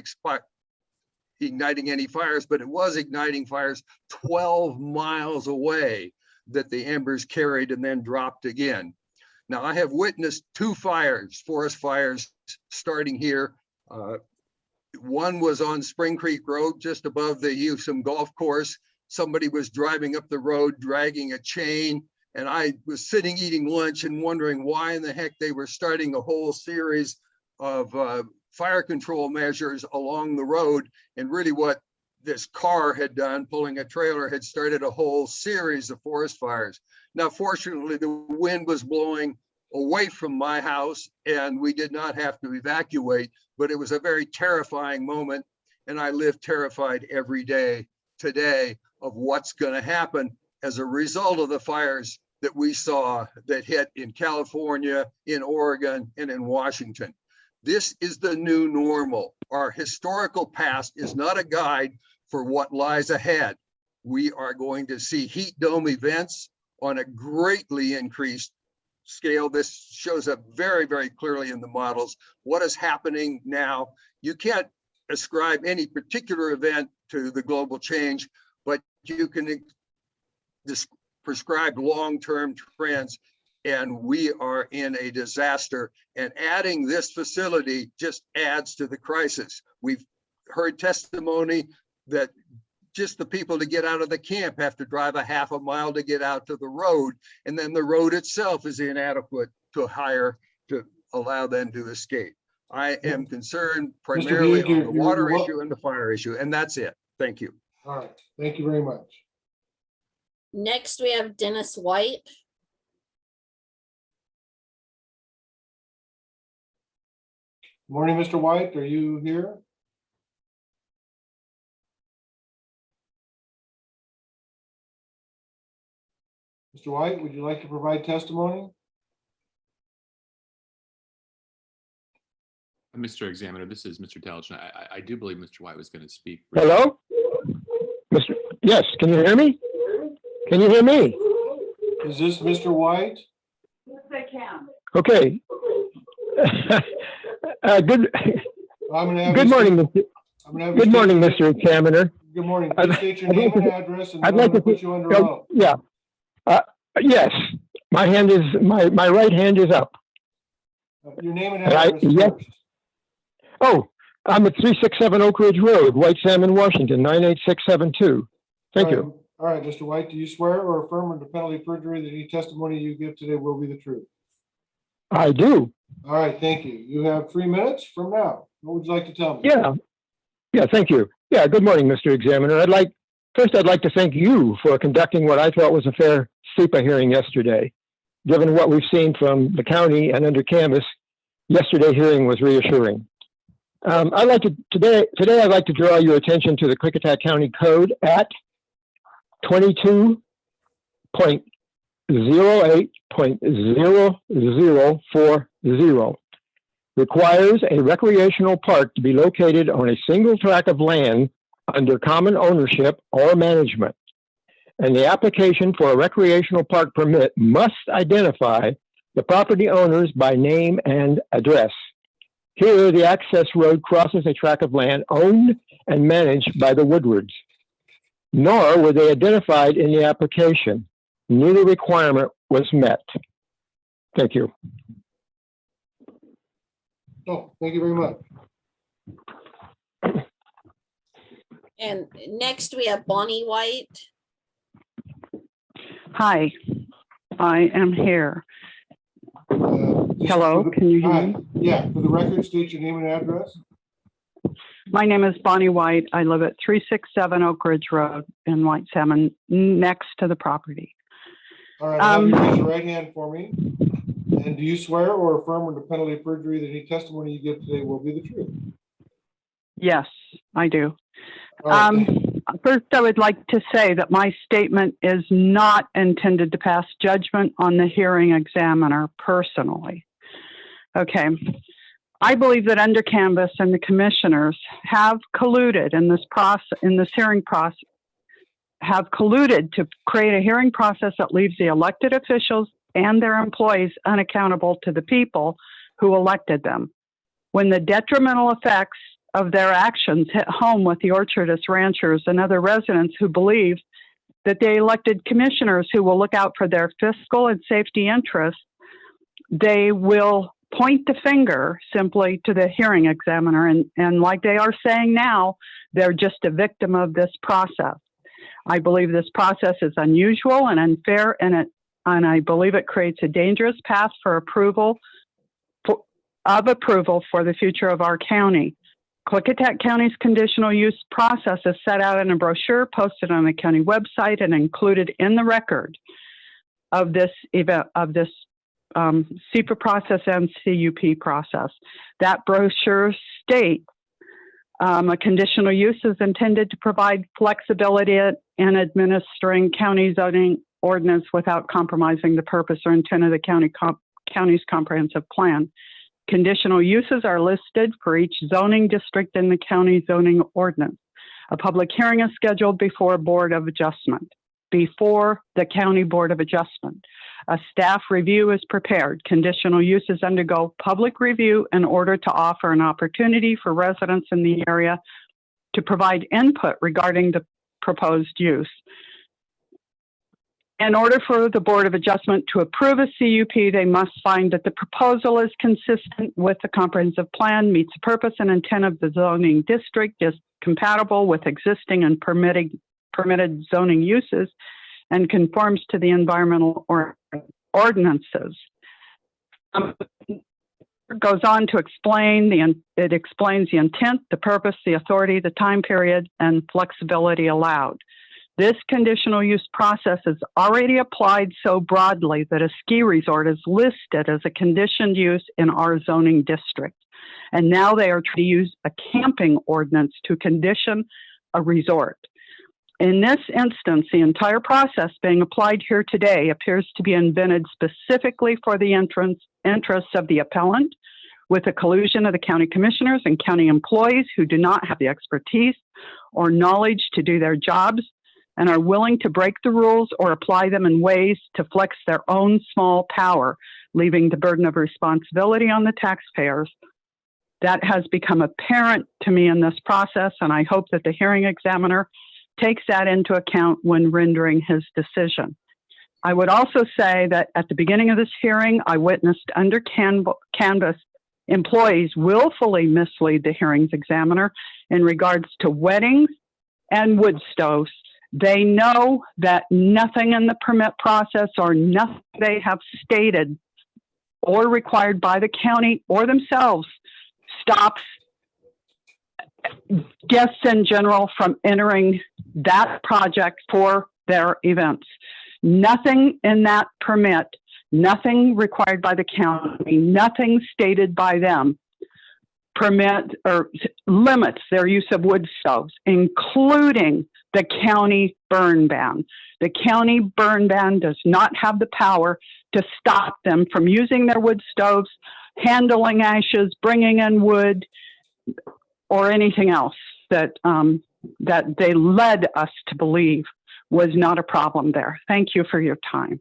igniting any fires, but it was igniting fires 12 miles away that the embers carried and then dropped again. Now, I have witnessed 2 fires, forest fires, starting here. One was on Spring Creek Road, just above the Houston Golf Course. Somebody was driving up the road, dragging a chain, and I was sitting eating lunch and wondering why in the heck they were starting a whole series of fire control measures along the road. And really what this car had done, pulling a trailer, had started a whole series of forest fires. Now, fortunately, the wind was blowing away from my house and we did not have to evacuate, but it was a very terrifying moment. And I live terrified every day today of what's going to happen as a result of the fires that we saw that hit in California, in Oregon, and in Washington. This is the new normal. Our historical past is not a guide for what lies ahead. We are going to see heat dome events on a greatly increased scale. This shows up very, very clearly in the models. What is happening now? You can't ascribe any particular event to the global change, but you can prescribe long-term trends, and we are in a disaster. And adding this facility just adds to the crisis. We've heard testimony that just the people to get out of the camp have to drive a half a mile to get out to the road, and then the road itself is inadequate to allow them to escape. I am concerned primarily on the water issue and the fire issue, and that's it. Thank you. All right, thank you very much. Next, we have Dennis White. Morning, Mr. White, are you here? Mr. White, would you like to provide testimony? Mr. Examiner, this is Mr. Telch. I do believe Mr. White was going to speak. Hello? Yes, can you hear me? Can you hear me? Is this Mr. White? Yes, I can. Okay. Good, I'm gonna have good you morning, state- Mr. I'm gonna have you Good state morning, your- Mr. Examiner. Good morning. I'd- Please state your I'd name like and to- address, and then I'd I'm like gonna to, put you under oath. yeah. Yes, my hand is, my right hand is up. Your name and And I- address yes. first. Oh, I'm at 367 Oak Ridge Road, White Salmon, Washington, 98672. Thank All right. you. All right, Mr. White, do you swear or affirm under penalty of perjury that any testimony you give today will be the truth? I do. All right, thank you. You have 3 minutes from now. What would you like to tell me? Yeah. Yeah, thank you. Yeah, good morning, Mr. Examiner. I'd like to thank you for conducting what I thought was a fair SEPA hearing yesterday. Given what we've seen from the county and under canvas, yesterday's hearing was reassuring. I'd like to today I'd like to draw your attention to the Klickitat County Code at 22.08.0040 requires a recreational park to be located on a single tract of land under common ownership or management. And the application for a recreational park permit must identify the property owners by name and address. Here, the access road crosses a tract of land owned and managed by the Woodwards. Nor were they identified in the application. Neither requirement was met. Thank you. Oh, thank you very much. And next we have Bonnie White. Hi, I am here. Hello, can you hear me? Yeah, for the record, state your name and address. My name is Bonnie White. I live at 367 Oak Ridge Road in White Salmon, next to the property. All right, I'll have you raise your right hand for me. And do you swear or affirm under penalty of perjury that any testimony you give today will be the truth? Yes, I do. All right, First, I would like to say that my statement is not intended to pass judgment on the hearing examiner personally. Okay. I believe that under canvas and the commissioners have colluded in this process, in this hearing process, have colluded to create a hearing process that leaves the elected officials and their employees unaccountable to the people who elected them. When the detrimental effects of their actions hit home with the orchardist ranchers and other residents who believe that they elected commissioners who will look out for their fiscal and safety interests, they will point the finger simply to the hearing examiner. And like they are saying now, they're just a victim of this process. I believe this process is unusual and unfair, and I believe it creates a dangerous path for approval for the future of our county. Klickitat County's conditional use process is set out in a brochure posted on the county website and included in the record of this event, of this SEPA process and CUP process. That brochure states a conditional use is intended to provide flexibility in administering county zoning ordinance without compromising the purpose or intent of the county's comprehensive plan. Conditional uses are listed for each zoning district in the county zoning ordinance. A public hearing is scheduled before the County Board of Adjustment. A staff review is prepared. Conditional uses undergo public review in order to offer an opportunity for residents in the area to provide input regarding the proposed use. In order for the Board of Adjustment to approve a CUP, they must find that the proposal is consistent with the comprehensive plan, meets the purpose and intent of the zoning district, is compatible with existing and permitted zoning uses, and conforms to the environmental ordinances. It goes on to explain it explains the intent, the purpose, the authority, the time period, and flexibility allowed. This conditional use process is already applied so broadly that a ski resort is listed as a conditioned use in our zoning district. And now they are trying to use a camping ordinance to condition a resort. In this instance, the entire process being applied here today appears to be invented specifically for the interests of the appellant, with the collusion of the county commissioners and county employees who do not have the expertise or knowledge to do their jobs and are willing to break the rules or apply them in ways to flex their own small power, leaving the burden of responsibility on the taxpayers That has become apparent to me in this process, and I hope that the hearing examiner takes that into account when rendering his decision. I would also say that at the beginning of this hearing, I witnessed under canvas employees willfully mislead the hearings examiner in regards to weddings and wood stoves. They know that nothing in the permit process or nothing they have stated or required by the county or themselves stops guests in general from entering that project for their events. Nothing in that permit, nothing required by the county, nothing stated by them permit or limits their use of wood stoves, including the county burn ban. The county burn ban does not have the power to stop them from using their wood stoves, handling ashes, bringing in wood, or anything else that that they led us to believe was not a problem there. Thank you for your time.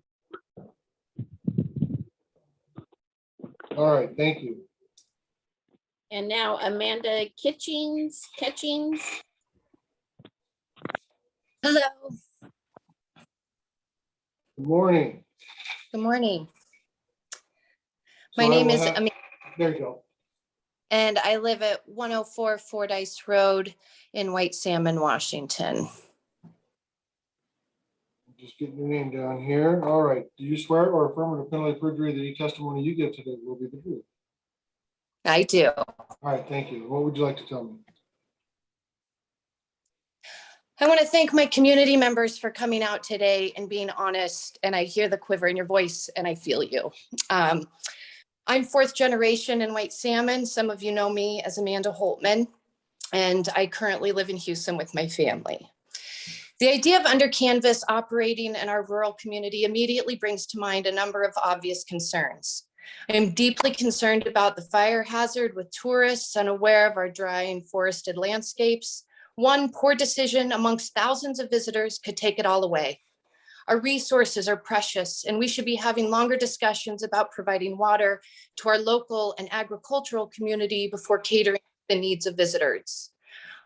All right, thank you. And now Amanda Kitchings. Hello, Good morning. good morning. So My I name will is have- Amanda, There you go. and I live at 104 Fordyce Road in White Salmon, Washington. Just getting your name down here. All right. Do you swear or affirm under penalty of perjury that any testimony you give today will be the truth? I do. All right, thank you. What would you like to tell me? I want to thank my community members for coming out today and being honest. And I hear the quiver in your voice and I feel you. I'm fourth generation in White Salmon. Some of you know me as Amanda Holtman, and I currently live in Houston with my family. The idea of under canvas operating in our rural community immediately brings to mind a number of obvious concerns. I am deeply concerned about the fire hazard with tourists unaware of our dry and forested landscapes. One poor decision amongst thousands of visitors could take it all away. Our resources are precious, and we should be having longer discussions about providing water to our local and agricultural community before catering to the needs of visitors.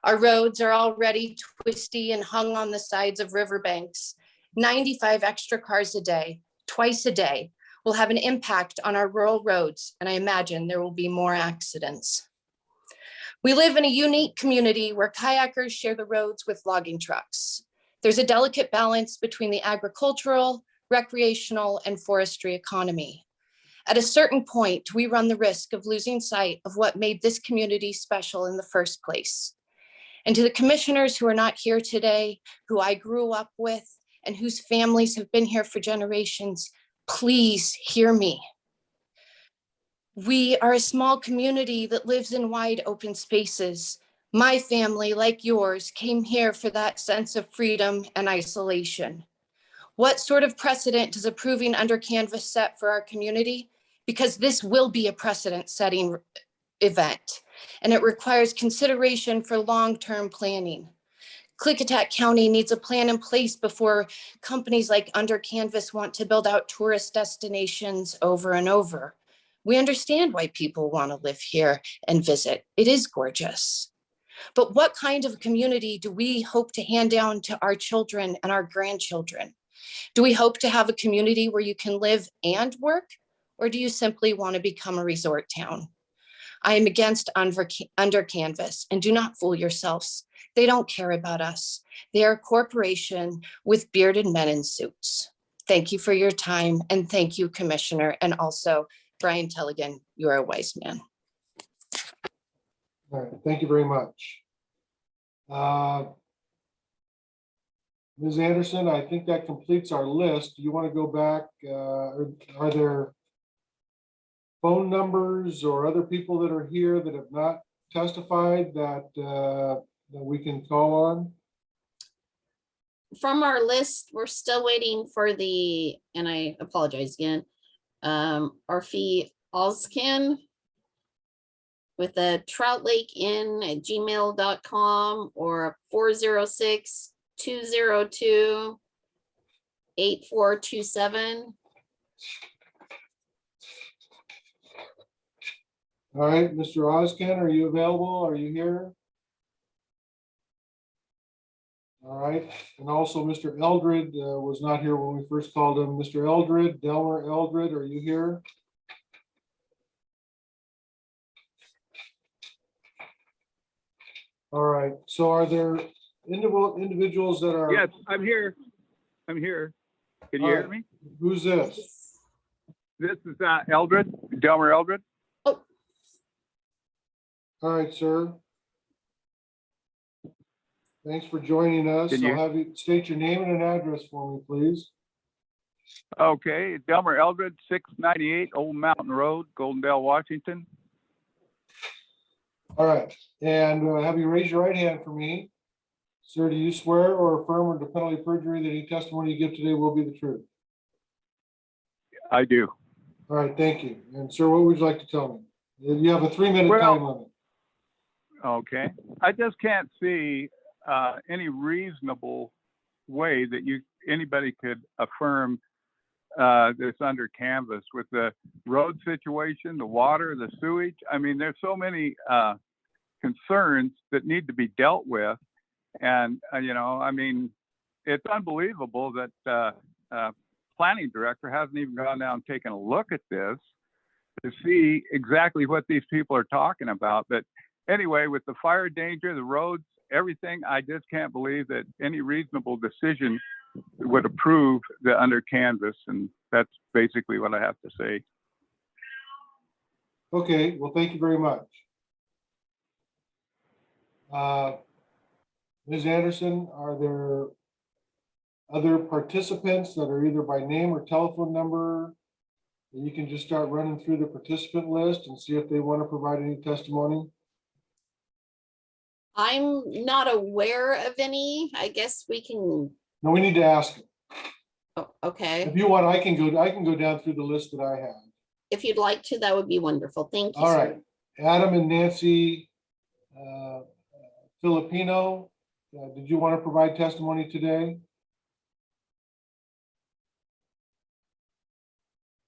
Our roads are already twisty and hung on the sides of riverbanks. 95 extra cars a day, twice a day, will have an impact on our rural roads, and I imagine there will be more accidents. We live in a unique community where kayakers share the roads with logging trucks. There's a delicate balance between the agricultural, recreational, and forestry economy. At a certain point, we run the risk of losing sight of what made this community special in the first place. And to the commissioners who are not here today, who I grew up with, and whose families have been here for generations, please hear me. We are a small community that lives in wide open spaces. My family, like yours, came here for that sense of freedom and isolation. What sort of precedent does approving under canvas set for our community? Because this will be a precedent-setting event, and it requires consideration for long-term planning. Klickitat County needs a plan in place before companies like Under Canvas want to build out tourist destinations over and over. We understand why people want to live here and visit. It is gorgeous. But what kind of community do we hope to hand down to our children and our grandchildren? Do we hope to have a community where you can live and work, or do you simply want to become a resort town? I am against under canvas, and do not fool yourselves. They don't care about us. They are a corporation with bearded men in suits. Thank you for your time, and thank you, Commissioner, and also Brian Telligan, you are a wise man. All right, thank you very much. Ms. Anderson, I think that completes our list. Do you want to go back? Are there phone numbers or other people that are here that have not testified that that we can call on? From our list, we're still waiting for the, and I apologize again, Arfi Alskin with the troutlake@gmail.com or 406-202-8427. All right, Mr. Oskin, are you available? Are you here? All right, and also Mr. Eldred was not here when we first called him. Mr. Eldred, Delmer Eldred, are you here? All right, so are there individuals that are? Yes, I'm here. I'm here. Can you All hear right. me? Who's this? This is Eldred, Delmer Eldred. All right, sir. Thanks for joining us. Can you- I'll have you state your name and an address for me, please. Okay, Delmer Eldred, 698 Old Mountain Road, Goldendale, Washington. All right, and have you raise your right hand for me? Sir, do you swear or affirm under penalty of perjury that any testimony you give today will be the truth? I do. All right, thank you. And sir, what would you like to tell me? You have a 3-minute Well- time limit. Okay, I just can't see any reasonable way that anybody could affirm this under canvas with the road situation, the water, the sewage. I mean, there's so many concerns that need to be dealt with. And, I mean, it's unbelievable that planning director hasn't even gone down and taken a look at this to see exactly what these people are talking about. But anyway, with the fire danger, the roads, everything, I just can't believe that any reasonable decision would approve the under canvas. And that's basically what I have to say. Okay, well, thank you very much. Ms. Anderson, are there other participants that are either by name or telephone number? You can just start running through the participant list and see if they want to provide any testimony. I'm not aware of any. I guess we can, No, we need to ask. oh, okay. If you want, I can go down through the list that I have. If you'd like to, that would be wonderful. Thank you, All sir. right, Adam and Nancy Filipino, did you want to provide testimony today?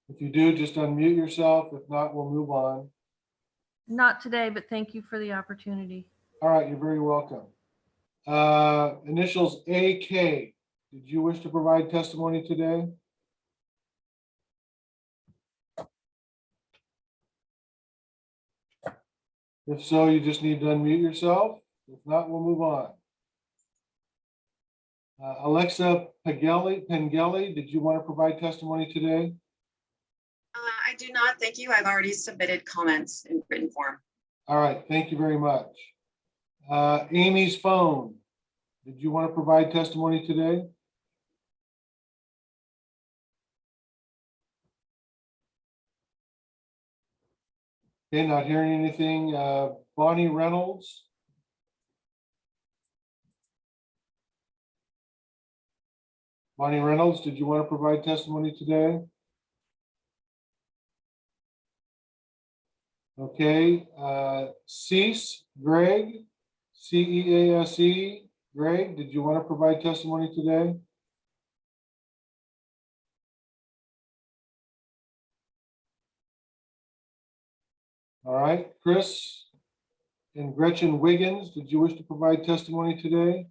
If you do, just unmute yourself. If not, we'll move on. Not today, but thank you for the opportunity. All right, you're very welcome. Initials AK, did you wish to provide testimony today? If so, you just need to unmute yourself. If not, we'll move on. Alexa Pengelly, did you want to provide testimony today? I do not, thank you. I've already submitted comments in written form. All right, thank you very much. Amy's phone, did you want to provide testimony today? Okay, not hearing anything. Bonnie Reynolds. Bonnie Reynolds, did you want to provide testimony today? Okay, Cease, Greg, CEASE, Greg, did you want to provide testimony today? All right, Chris and Gretchen Wiggins, did you wish to provide testimony today?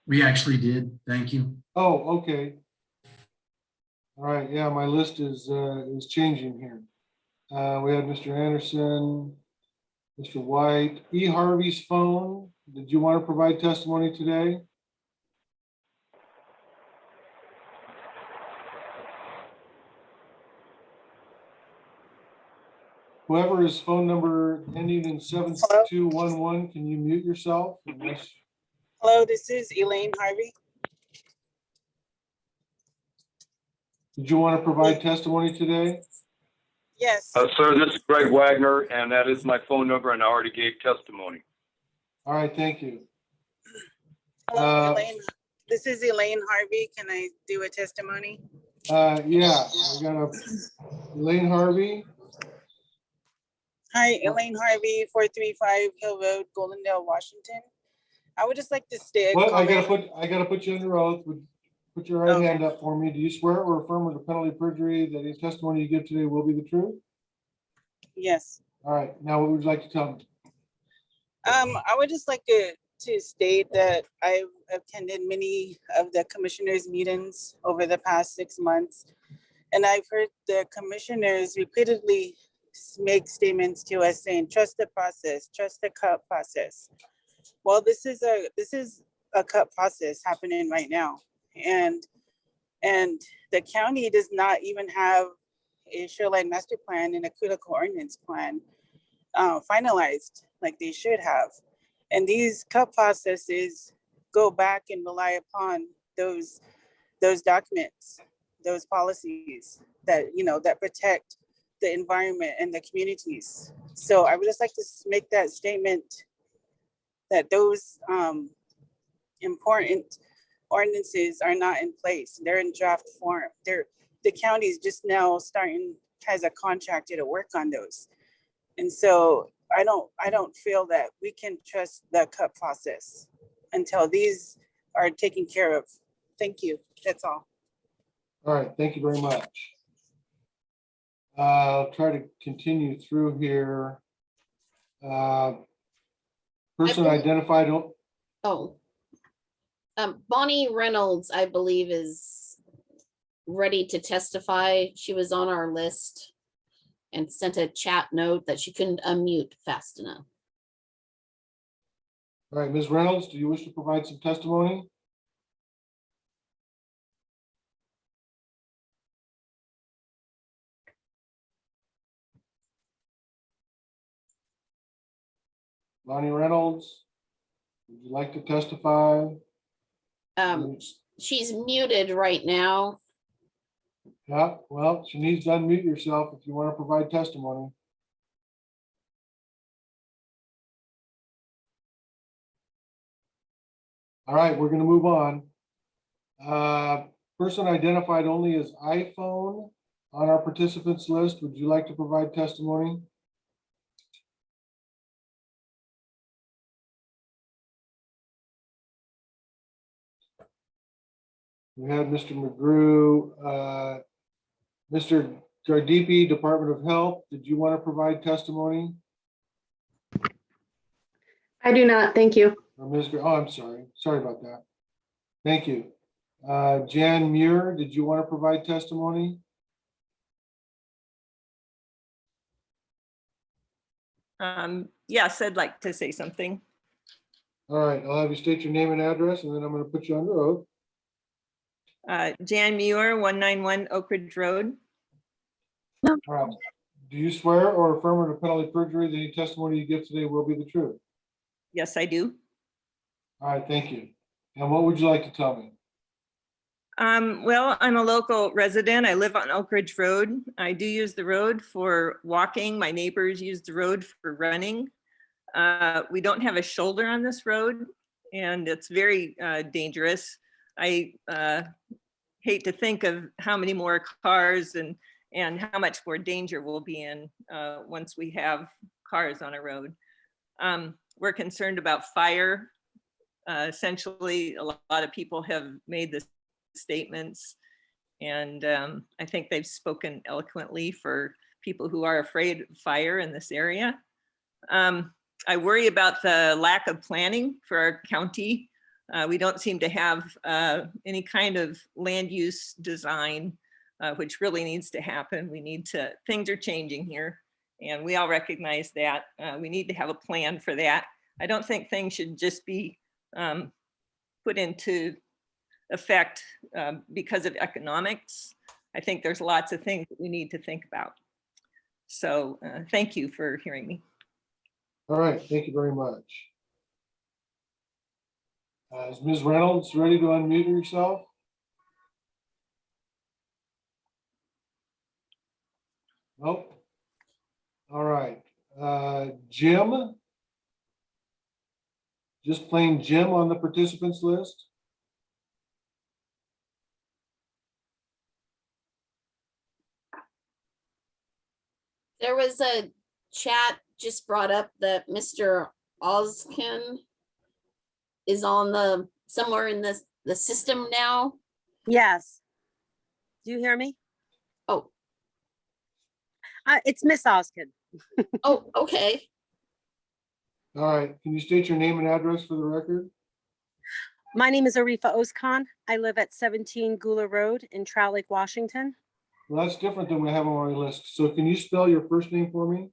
We actually did. Thank you. Oh, okay. All right, yeah, my list is changing here. We had Mr. Anderson, Mr. White, E. Harvey's phone. Did you want to provide testimony today? Whoever is phone number ending in 7211, can you mute yourself? Hello, this is Elaine Harvey. Did you want to provide testimony today? Yes. Sir, this is Greg Wagner, and that is my phone number, and I already gave testimony. All right, thank you. Hello, Elaine. This is Elaine Harvey. Can I do a testimony? Yeah, I got Elaine Harvey. Hi, Elaine Harvey, 435 Hill Road, Goldendale, Washington. I would just like to stay. Well, I gotta put you under oath. Would put your right hand up for me. Do you swear or affirm under penalty of perjury that the testimony you give today will be the truth? Yes. All right, now what would you like to tell me? I would just like to state that I've attended many of the commissioners' meetings over the past 6 months. And I've heard the commissioners repeatedly make statements to us saying, trust the process, trust the cut process. Well, this is a cut process happening right now. And the county does not even have a shoreline master plan and a critical ordinance plan finalized like they should have. And these cut processes go back and rely upon those documents, those policies that, that protect the environment and the communities. So I would just like to make that statement that those important ordinances are not in place. They're in draft form. The county's just now has a contractor to work on those. And so I don't feel that we can trust the cut process until these are taken care of. Thank you. That's all. All right, thank you very much. I'll try to continue through here. Person identified. Bonnie Reynolds, I believe, is ready to testify. She was on our list and sent a chat note that she couldn't unmute fast enough. All right, Ms. Reynolds, do you wish to provide some testimony? Bonnie Reynolds, would you like to testify? She's muted right now. Yeah, well, she needs to unmute yourself if you want to provide testimony. All right, we're going to move on. Person identified only as iPhone on our participants list. Would you like to provide testimony? We had Mr. McGrew, Mr. Gardipi, Department of Health. Did you want to provide testimony? I do not, thank you. Or Ms. Oh, I'm sorry. Sorry about that. Thank you. Jan Muir, did you want to provide testimony? Yes, I'd like to say something. All right, I'll have you state your name and address, and then I'm going to put you under oath. Jan Muir, 191 Oak Ridge Road. All right. Do you swear or affirm under penalty of perjury that any testimony you give today will be the truth? Yes, I do. All right, thank you. And what would you like to tell me? Well, I'm a local resident. I live on Oak Ridge Road. I do use the road for walking. My neighbors use the road for running. We don't have a shoulder on this road, and it's very dangerous. I hate to think of how many more cars and how much more danger we'll be in once we have cars on a road. We're concerned about fire. Essentially, a lot of people have made the statements, and I think they've spoken eloquently for people who are afraid of fire in this area. I worry about the lack of planning for our county. We don't seem to have any kind of land use design, which really needs to happen. Things are changing here, and we all recognize that. We need to have a plan for that. I don't think things should just be put into effect because of economics. I think there's lots of things that we need to think about. So thank you for hearing me. All right, thank you very much. Is Ms. Reynolds ready to unmute yourself? Nope. All right. Jim? Just plain Jim on the participants list? There was a chat just brought up that Mr. Oskin is on somewhere in the system now. Yes. Do you hear me? Oh, It's Miss Oskin. oh, okay. All right, can you state your name and address for the record? My name is Arifa Oskan. I live at 17 Gula Road in Trout Lake, Washington. Well, that's different than we have on my list. So can you spell your first name for me?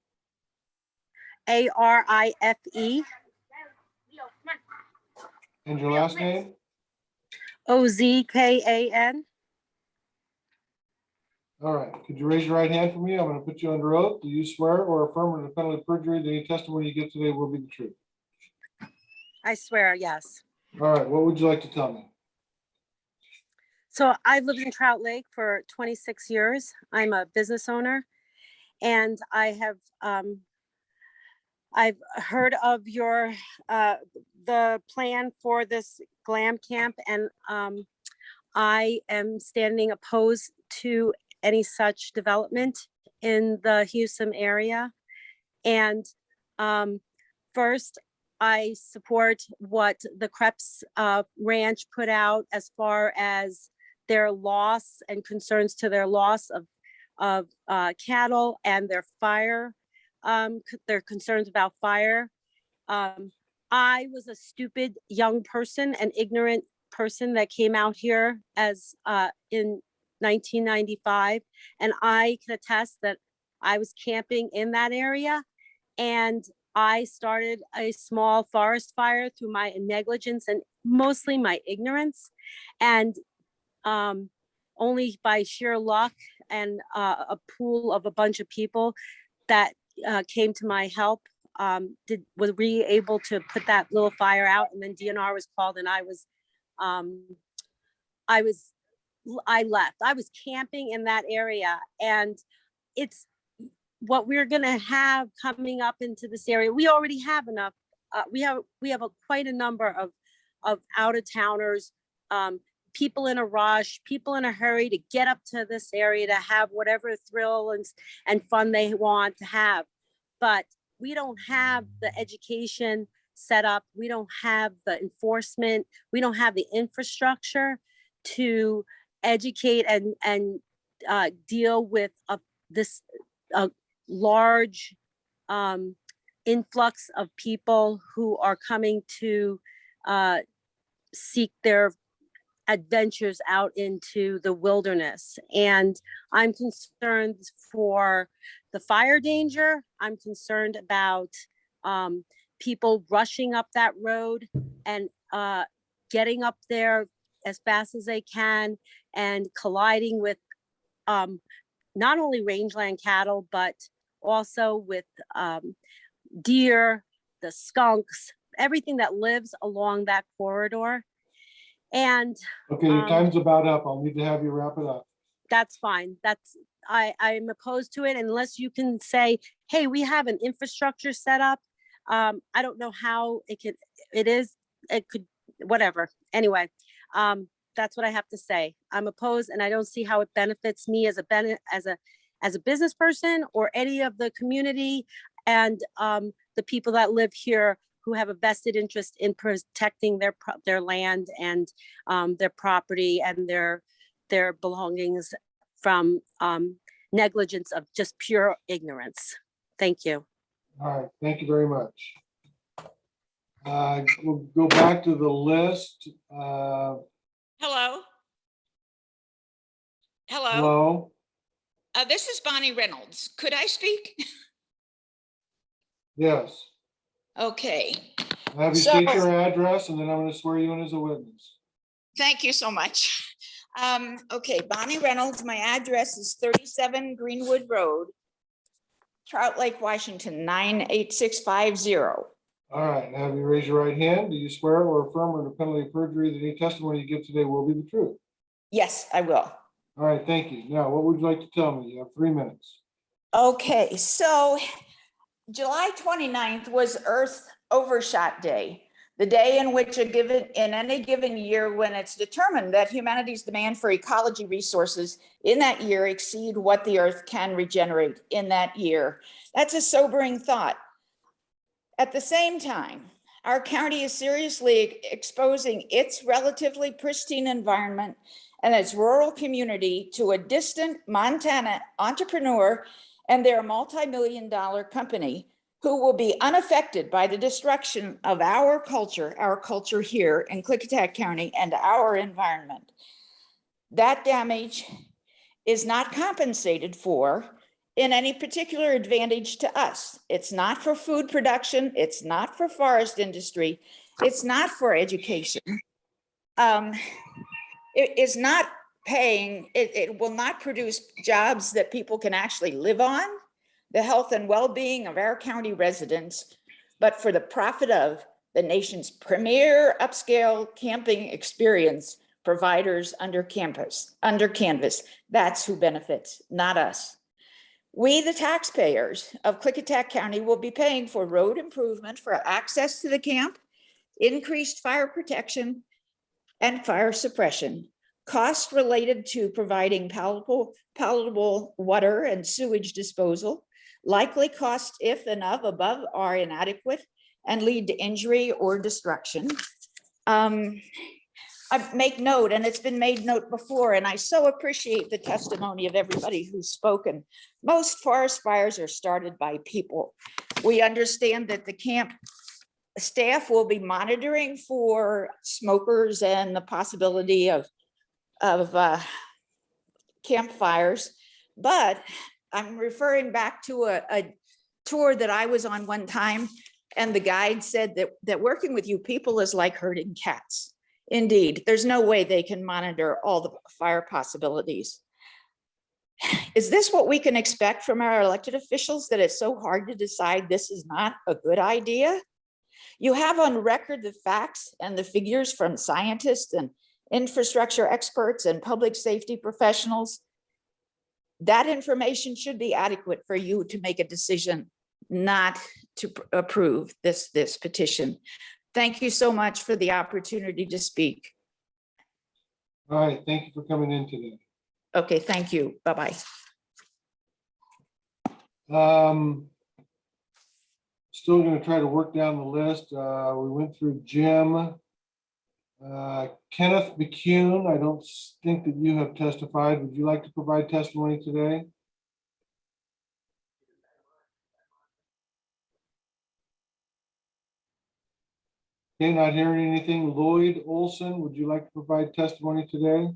Arife And your last name? Ozkan. All right, could you raise your right hand for me? I'm going to put you under oath. Do you swear or affirm under the penalty of perjury that any testimony you give today will be the truth? I swear, yes. All right, what would you like to tell me? So I've lived in Trout Lake for 26 years. I'm a business owner, and I've heard of your the plan for this glam camp, and I am standing opposed to any such development in the Houston area. And first, I support what the Krebs Ranch put out as far as their loss and concerns to their loss of cattle and their fire, their concerns about fire. I was a stupid young person, an ignorant person that came out here as in 1995, and I can attest that I was camping in that area, and I started a small forest fire through my negligence and mostly my ignorance, and only by sheer luck and a pool of a bunch of people that came to my help was we able to put that little fire out. And then DNR was called, and I left. I was camping in that area, and it's what we're gonna have coming up into this area. We already have enough. We have quite a number of out-of-towners, people in a rush, people in a hurry to get up to this area to have whatever thrill and fun they want to have. But we don't have the education set up. We don't have the enforcement. We don't have the infrastructure to educate and deal with this large influx of people who are coming to seek their adventures out into the wilderness. And I'm concerned for the fire danger. I'm concerned about people rushing up that road and getting up there as fast as they can and colliding with not only rangeland cattle, but also with deer, the skunks, everything that lives along that corridor. And Okay, your time's about up. I'll need to have you wrap it up. that's fine. I'm opposed to it unless you can say, hey, we have an infrastructure set up. I don't know how it could, whatever. Anyway, that's what I have to say. I'm opposed, and I don't see how it benefits me as a business person or any of the community and the people that live here who have a vested interest in protecting their land and their property and their belongings from negligence of just pure ignorance. Thank you. All right, thank you very much. We'll go back to the list. Hello. Hello. Hello. This is Bonnie Reynolds. Could I speak? Yes. Okay. Have you state your address, and then I'm going to swear you in as a witness. Thank you so much. Okay, Bonnie Reynolds. My address is 37 Greenwood Road, Trout Lake, Washington, 98650. All right, now have you raise your right hand? Do you swear or affirm under penalty of perjury that any testimony you give today will be the truth? Yes, I will. All right, thank you. Now, what would you like to tell me? You have 3 minutes. Okay, so July 29th was Earth Overshot Day, the day in which in any given year when it's determined that humanity's demand for ecology resources in that year exceed what the Earth can regenerate in that year. That's a sobering thought. At the same time, our county is seriously exposing its relatively pristine environment and its rural community to a distant Montana entrepreneur and their multi-million-dollar company who will be unaffected by the destruction of our culture here in Klickitat County and our environment. That damage is not compensated for in any particular advantage to us. It's not for food production. It's not for forest industry. It's not for education. It is not paying, it will not produce jobs that people can actually live on, the health and well-being of our county residents, but for the profit of the nation's premier upscale camping experience providers under canvas. That's who benefits, not us. We, the taxpayers of Klickitat County, will be paying for road improvement for access to the camp, increased fire protection, and fire suppression, costs related to providing palatable water and sewage disposal, likely costs if and of above are inadequate and lead to injury or destruction. I make note, and it's been made note before, and I so appreciate the testimony of everybody who's spoken. Most forest fires are started by people. We understand that the camp staff will be monitoring for smokers and the possibility of campfires, but I'm referring back to a tour that I was on one time, and the guide said that working with you people is like herding cats. Indeed, there's no way they can monitor all the fire possibilities. Is this what we can expect from our elected officials, that it's so hard to decide this is not a good idea? You have on record the facts and the figures from scientists and infrastructure experts and public safety professionals. That information should be adequate for you to make a decision not to approve this petition. Thank you so much for the opportunity to speak. All right, thank you for coming in today. Okay, thank you. Bye-bye. Still going to try to work down the list. We went through Jim. Kenneth McCune, I don't think that you have testified. Would you like to provide testimony today? Okay, not hearing anything. Lloyd Olson, would you like to provide testimony today?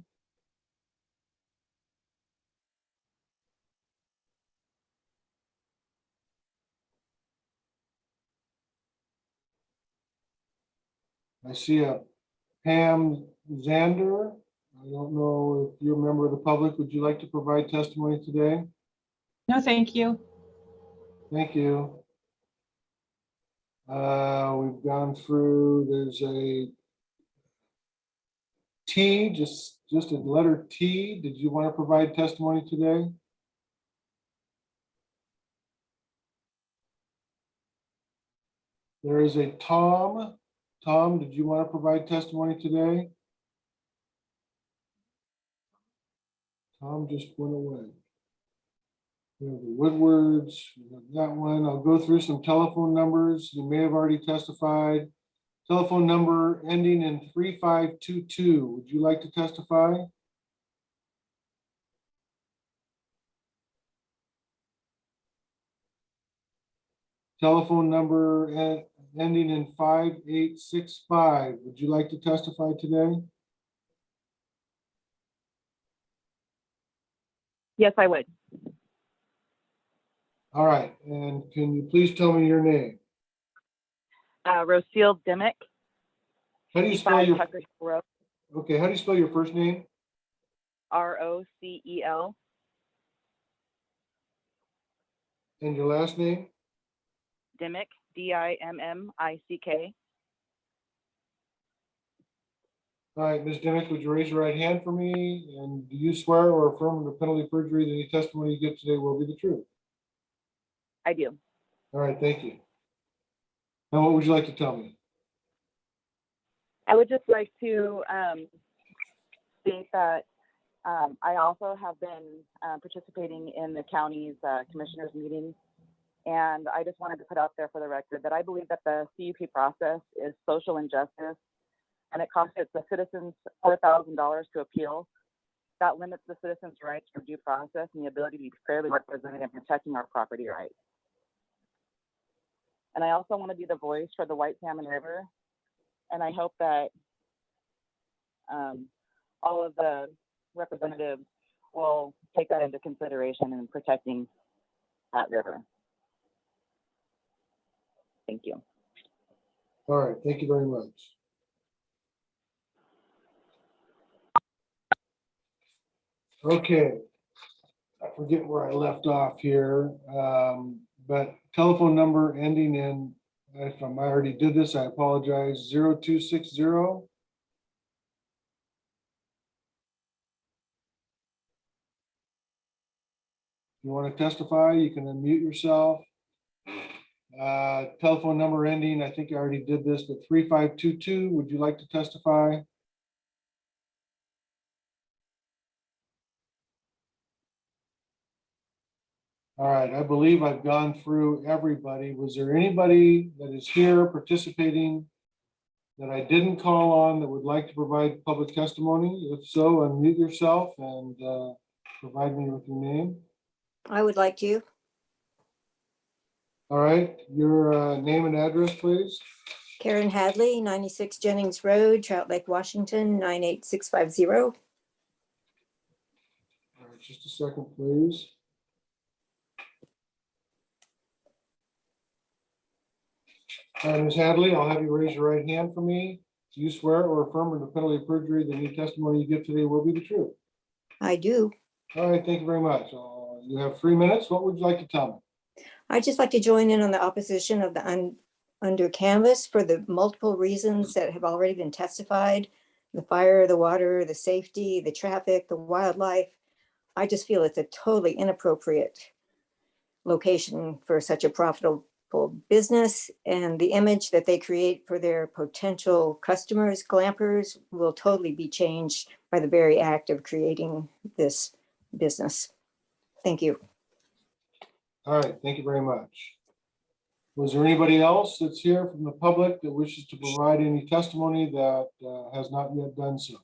I see a Pam Zander. I don't know if you're a member of the public. Would you like to provide testimony today? No, thank you. Thank you. We've gone through, there's a T, just a letter T. Did you want to provide testimony today? There is a Tom. Tom, did you want to provide testimony today? Tom just went away. We have the Woodwards, we have that one. I'll go through some telephone numbers. You may have already testified. Telephone number ending in 3522. Would you like to testify? Telephone number ending in 5865. Would you like to testify today? Yes, I would. All right, and can you please tell me your name? Roseal Dimick. How do you spell your? Road, Okay, how do you spell your first name? Rocel. And your last name? Dimick, Dimmick. All right, Ms. Dimick, would you raise your right hand for me? And do you swear or affirm under penalty of perjury that any testimony you give today will be the truth? I do. All right, thank you. Now, what would you like to tell me? I would just like to state that I also have been participating in the county's commissioners meetings, and I just wanted to put out there for the record that I believe that the CUP process is social injustice, and it costs the citizens $4,000 to appeal. That limits the citizens' rights from due process and the ability to be fairly represented in protecting our property rights. And I also want to be the voice for the White Salmon River. And I hope that all of the representatives will take that into consideration in protecting that river. Thank you. All right, thank you very much. Okay, I forget where I left off here, but telephone number ending in, if I already did this, I apologize, 0260. You want to testify, you can unmute yourself. Telephone number ending, I think I already did this, but 3522, would you like to testify? All right, I believe I've gone through everybody. Was there anybody that is here participating that I didn't call on that would like to provide public testimony? If so, unmute yourself and provide me with your name. I would like to. All right, your name and address, please. Karen Hadley, 96 Jennings Road, Trout Lake, Washington, 98650. All right, just a second, please. Ms. Hadley, I'll have you raise your right hand for me. Do you swear or affirm under the penalty of perjury that any testimony you give today will be the truth? I do. All right, thank you very much. You have 3 minutes. What would you like to tell me? I'd just like to join in on the opposition of the under canvas for the multiple reasons that have already been testified: the fire, the water, the safety, the traffic, the wildlife. I just feel it's a totally inappropriate location for such a profitable business, and the image that they create for their potential customers, glampers, will totally be changed by the very act of creating this business. Thank you. All right, thank you very much. Was there anybody else that's here from the public that wishes to provide any testimony that has not yet done so?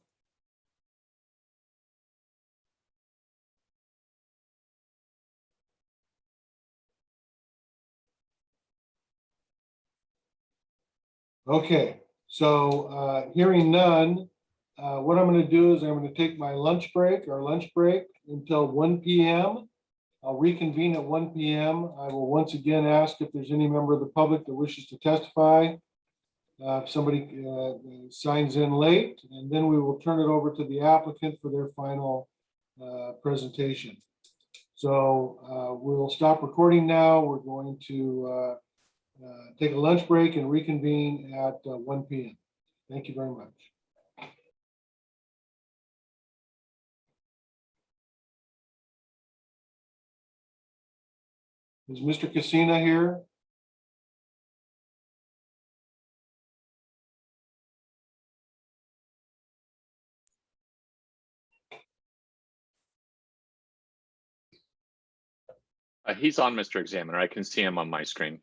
Okay, so hearing none, what I'm going to do is I'm going to take my lunch break, until 1 p.m. I'll reconvene at 1 p.m. I will once again ask if there's any member of the public that wishes to testify. If somebody signs in late, and then we will turn it over to the applicant for their final presentation. So we'll stop recording now. We're going to take a lunch break and reconvene at 1 p.m. Thank you very much. Is Mr. Casina here? He's on, Mr. Examiner. I can see him on my screen.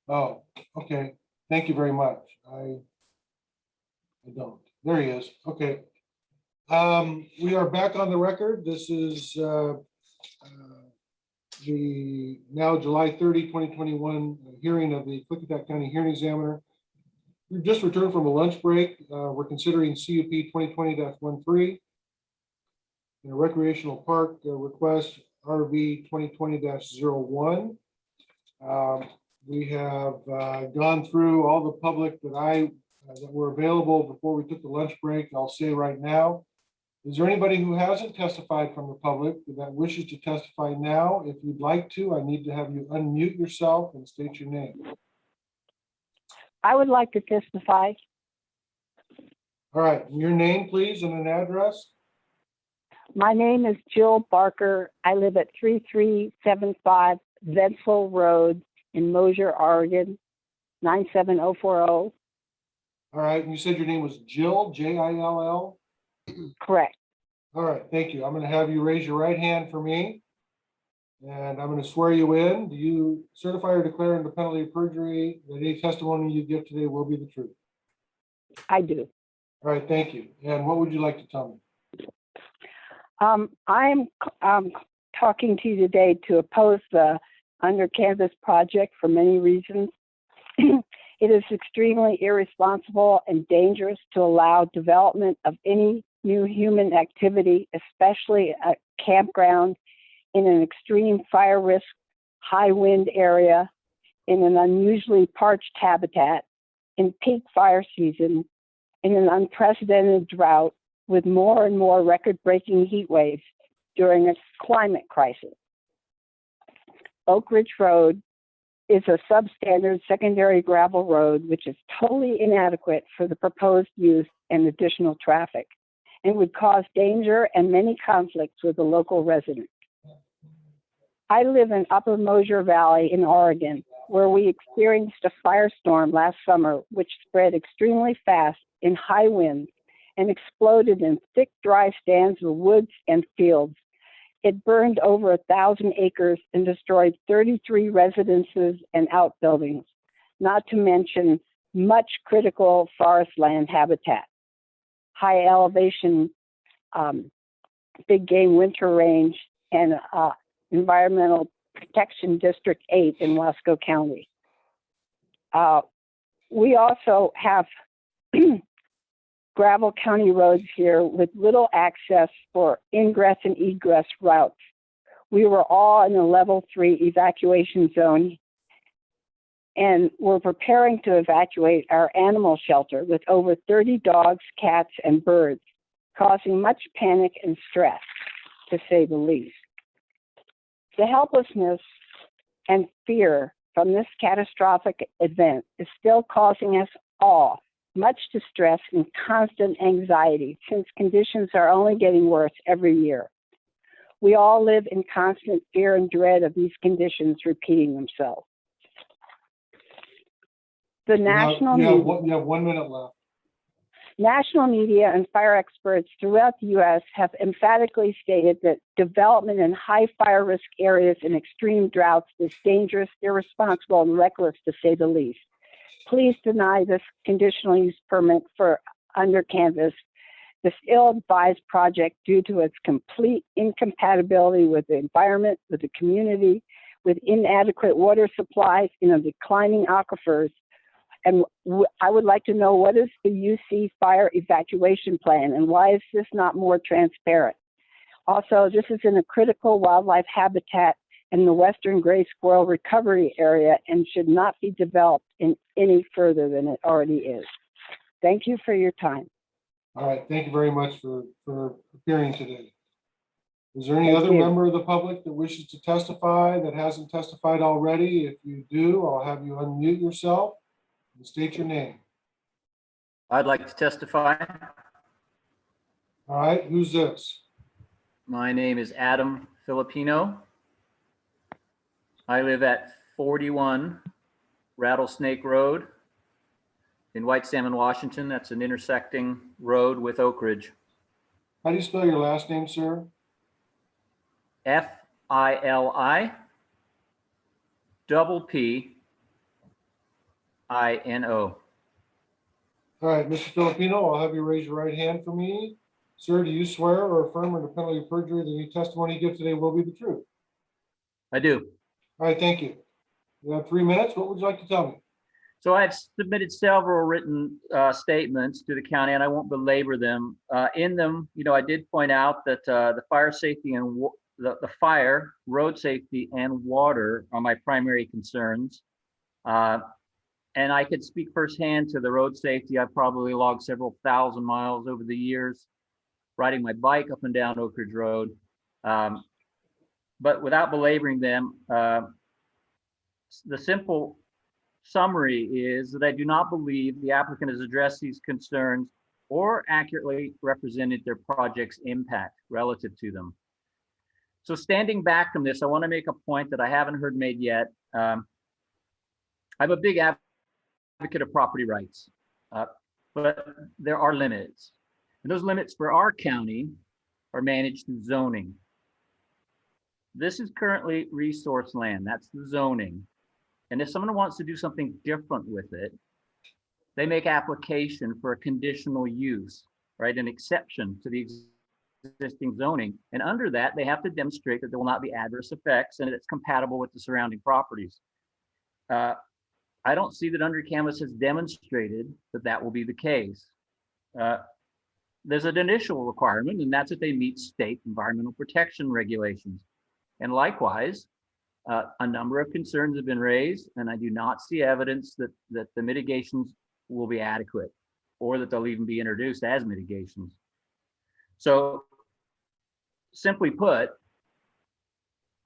Oh, okay. Thank you very much. I don't. There he is. Okay. We are back on the record. This is the now July 30, 2021 hearing of the Klickitat County Hearing Examiner. We've just returned from a lunch break. We're considering CUP 2020-13 and a recreational park request RV 2020-01. We have gone through all the public that were available before we took the lunch break. I'll say right now, is there anybody who hasn't testified from the public that wishes to testify now? If you'd like to, I need to have you unmute yourself and state your name. I would like to testify. All right, your name, please, and an address. My name is Jill Barker. I live at 3375 Vedsel Road in Mosier, Oregon, 97040. All right, and you said your name was Jill, Jill? Correct. All right, thank you. I'm going to have you raise your right hand for me, and I'm going to swear you in. Do you certify or declare under penalty of perjury that any testimony you give today will be the truth? I do. All right, thank you. And what would you like to tell me? I'm talking to you today to oppose the Under Canvas project for many reasons. It is extremely irresponsible and dangerous to allow development of any new human activity, especially a campground in an extreme fire risk, high wind area, in an unusually parched habitat, in peak fire season, in an unprecedented drought, with more and more record-breaking heat waves during a climate crisis. Oak Ridge Road is a substandard secondary gravel road, which is totally inadequate for the proposed use and additional traffic, and would cause danger and many conflicts with the local residents. I live in Upper Mosier Valley in Oregon, where we experienced a firestorm last summer, which spread extremely fast in high winds and exploded in thick, dry stands of woods and fields. It burned over 1,000 acres and destroyed 33 residences and outbuildings, not to mention much critical forest land habitat. High elevation, big game winter range, and Environmental Protection District 8 in Wasco County. We also have gravel county roads here with little access for ingress and egress routes. We were all in a level 3 evacuation zone, and we're preparing to evacuate our animal shelter with over 30 dogs, cats, and birds, causing much panic and stress, to say the least. The helplessness and fear from this catastrophic event is still causing us all much distress and constant anxiety, since conditions are only getting worse every year. We all live in constant fear and dread of these conditions repeating themselves. The national you have 1 minute left. National media and fire experts throughout the U.S. have emphatically stated that development in high fire risk areas and extreme droughts is dangerous, irresponsible, and reckless, to say the least. Please deny this conditional use permit for Under Canvas, this ill-advised project, due to its complete incompatibility with the environment, with the community, with inadequate water supplies in a declining aquifers. And I would like to know, what is the UC fire evacuation plan, and why is this not more transparent? Also, this is in a critical wildlife habitat in the Western Gray Squirrel Recovery Area and should not be developed in any further than it already is. Thank you for your time. All right, thank you very much for appearing today. Is there any Thank other you. member of the public that wishes to testify that hasn't testified already? If you do, I'll have you unmute yourself and state your name. I'd like to testify. All right, who's this? My name is Adam Filipino. I live at 41 Rattlesnake Road in White Salmon, Washington. That's an intersecting road with Oak Ridge. How do you spell your last name, sir? Filipino. All right, Mr. Filipino, I'll have you raise your right hand for me. Sir, do you swear or affirm under penalty of perjury that any testimony you give today will be the truth? I do. All right, thank you. You have 3 minutes. What would you like to tell me? So I've submitted several written statements to the county, and I won't belabor them. In them, I did point out that the fire safety and the fire, road safety, and water are my primary concerns. And I could speak firsthand to the road safety. I've probably logged several thousand miles over the years, riding my bike up and down Oak Ridge Road. But without belaboring them, the simple summary is that I do not believe the applicant has addressed these concerns or accurately represented their project's impact relative to them. So standing back from this, I want to make a point that I haven't heard made yet. I'm a big advocate of property rights, but there are limits. And those limits for our county are managed through zoning. This is currently resource land, that's the zoning. And if someone wants to do something different with it, they make application for a conditional use, right? An exception to the existing zoning. And under that, they have to demonstrate that there will not be adverse effects and that it's compatible with the surrounding properties. I don't see that Under Canvas has demonstrated that that will be the case. There's an initial requirement, and that's that they meet state environmental protection regulations. And likewise, a number of concerns have been raised, and I do not see evidence that the mitigations will be adequate or that they'll even be introduced as mitigations. So simply put,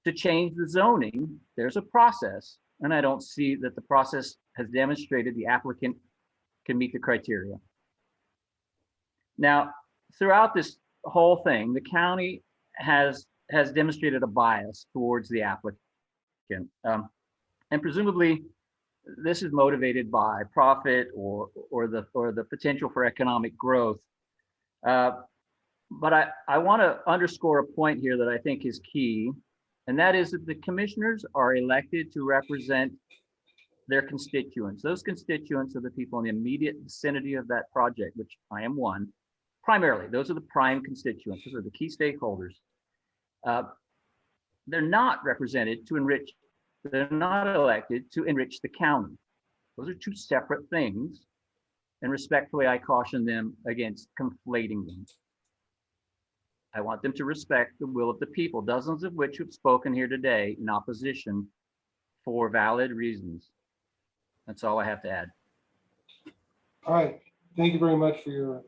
to change the zoning, there's a process, and I don't see that the process has demonstrated the applicant can meet the criteria. Now, throughout this whole thing, the county has demonstrated a bias towards the applicant. And presumably this is motivated by profit or the potential for economic growth. But I want to underscore a point here that I think is key, and that is that the commissioners are elected to represent their constituents. Those constituents are the people in the immediate vicinity of that project, which I am one. Primarily, those are the prime constituents. Those are the key stakeholders. They're not represented to enrich, they're not elected to enrich the county. Those are two separate things. And respectfully, I caution them against conflating them. I want them to respect the will of the people, dozens of which have spoken here today in opposition for valid reasons. That's all I have to add. All right. Thank you very much for your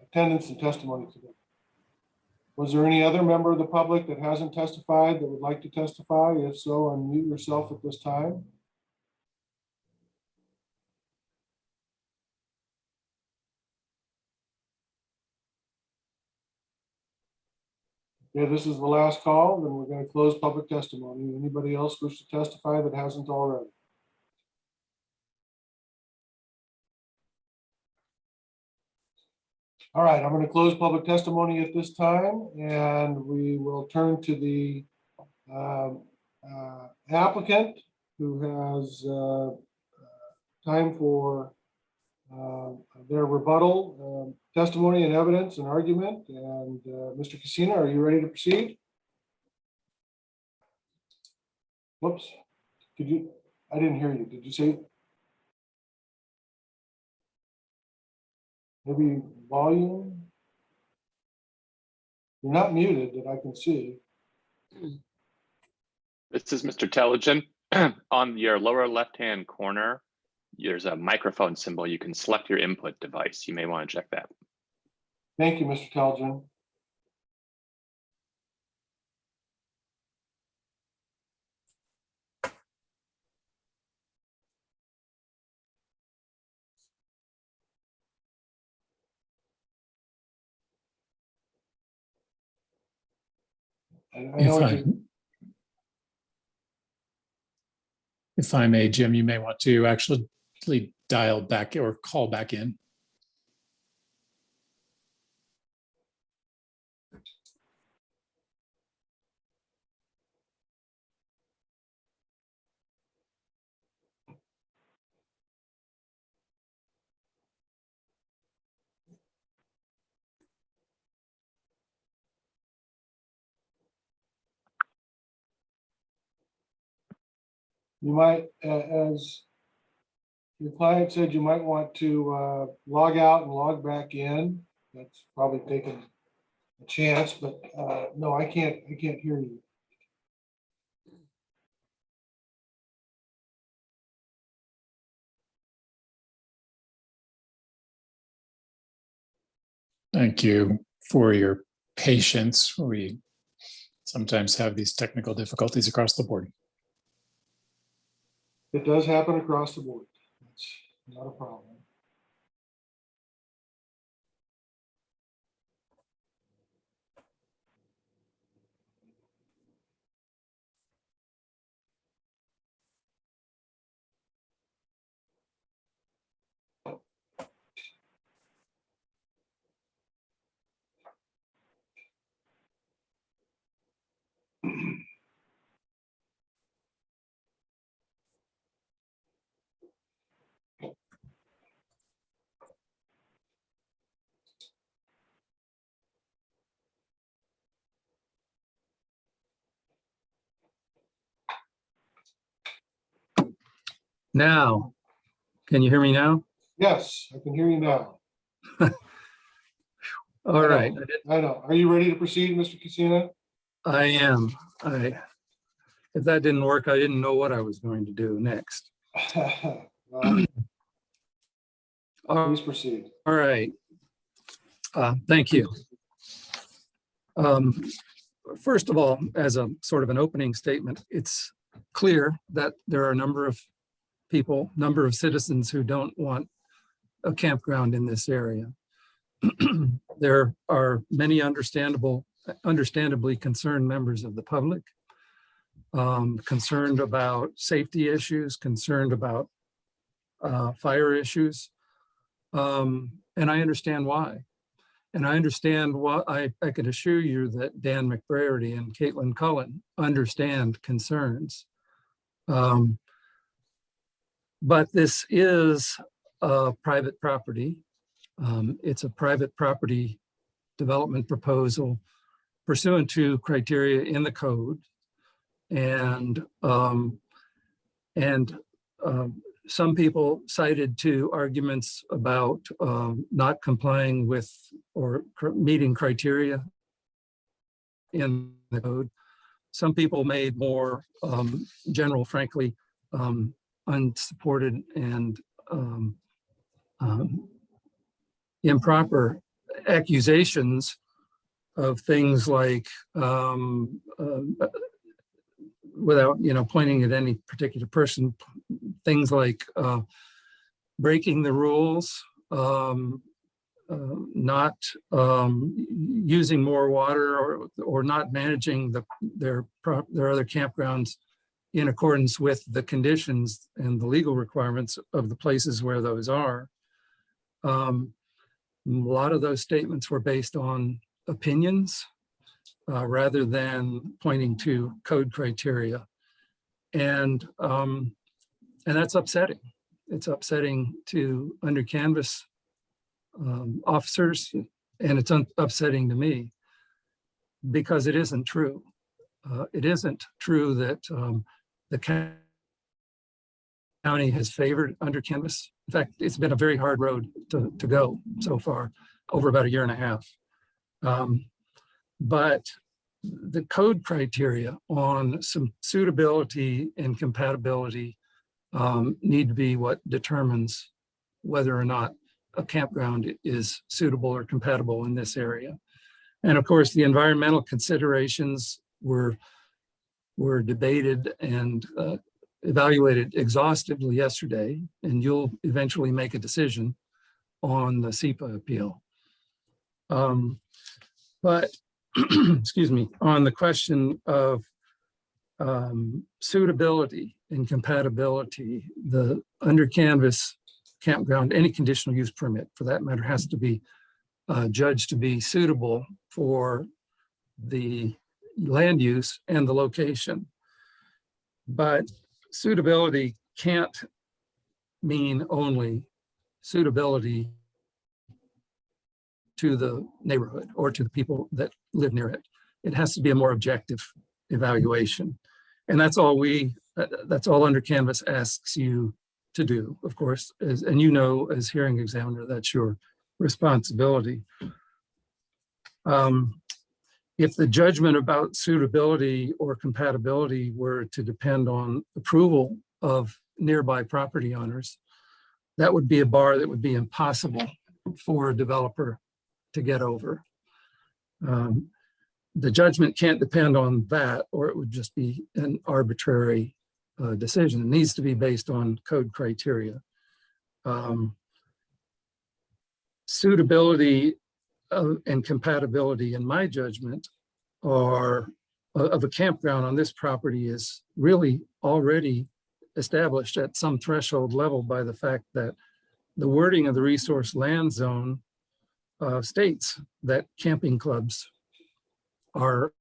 attendance and testimony today. Was there any other member of the public that hasn't testified that would like to testify? If so, unmute yourself at this time. Okay, this is the last call, then we're going to close public testimony. Anybody else wish to testify that hasn't already? All right, I'm going to close public testimony at this time, and we will turn to the applicant who has time for their rebuttal, testimony and evidence and argument. And Mr. Casina, are you ready to proceed? Whoops, did you, I didn't hear you. Did you say? Maybe volume? You're not muted that I can see. This is Mr. Telligent. On your lower left-hand corner, there's a microphone symbol. You can select your input device. You may want to check that. Thank you, Mr. Telligent. If I may, Jim, you may want to actually dial back or call back in. You might, as your client said, you might want to log out and log back in. That's probably taking a chance, but no, I can't hear you. Thank you for your patience. We sometimes have these technical difficulties across the board. It does happen across the board. That's not a problem. Now, can you hear me now? Yes, I can hear you now. All right, I know. Are you ready to proceed, Mr. Casino? I am. If that didn't work, I didn't know what I was going to do next. Well, please proceed. All right. Thank you. First of all, as a sort of an opening statement, it's clear that there are a number of people, number of citizens who don't want a campground in this area. There are many understandably concerned members of the public, concerned about safety issues, concerned about fire issues. And I understand why. And I understand why. I can assure you that Dan McBrady and Caitlin Cullen understand concerns. But this is a private property. It's a private property development proposal pursuant to criteria in the code. And some people cited two arguments about not complying with or meeting criteria in the code. Some people made more general, frankly, unsupported and improper accusations of things like, without pointing at any particular person, things like breaking the rules, not using more water, or not managing their other campgrounds in accordance with the conditions and the legal requirements of the places where those are. A lot of those statements were based on opinions rather than pointing to code criteria. And that's upsetting. It's upsetting to under canvas officers, and it's upsetting to me because it isn't true. It isn't true that the county has favored under canvas. In fact, it's been a very hard road to go so far, over about a year and a half. But the code criteria on some suitability and compatibility need to be what determines whether or not a campground is suitable or compatible in this area. And of course, the environmental considerations were debated and evaluated exhaustively yesterday, and you'll eventually make a decision on the SEPA appeal. But excuse me, on the question of suitability and compatibility, the under canvas campground, any conditional use permit for that matter, has to be judged to be suitable for the land use and the location. But suitability can't mean only suitability to the neighborhood or to the people that live near it. It has to be a more objective evaluation. And that's all under canvas asks you to do, of course, and as hearing examiner, that's your responsibility. If the judgment about suitability or compatibility were to depend on approval of nearby property owners, that would be a bar that would be impossible for a developer to get over. The judgment can't depend on that, or it would just be an arbitrary decision. It needs to be based on code criteria. Suitability and compatibility, in my judgment, of a campground on this property is really already established at some threshold level by the fact that the wording of the resource land zone states that camping clubs are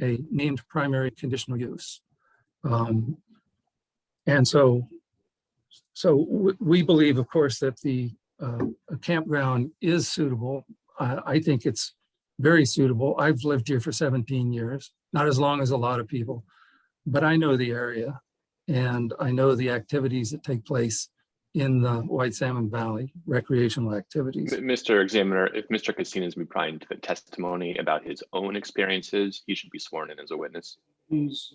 a named primary conditional use. And so we believe, of course, that a campground is suitable. I think it's very suitable. I've lived here for 17 years, not as long as a lot of people, but I know the area. And I know the activities that take place in the White Salmon Valley, recreational activities. Mr. Examiner, if Mr. Casino is replying to the testimony about his own experiences, he should be sworn in as a witness. He's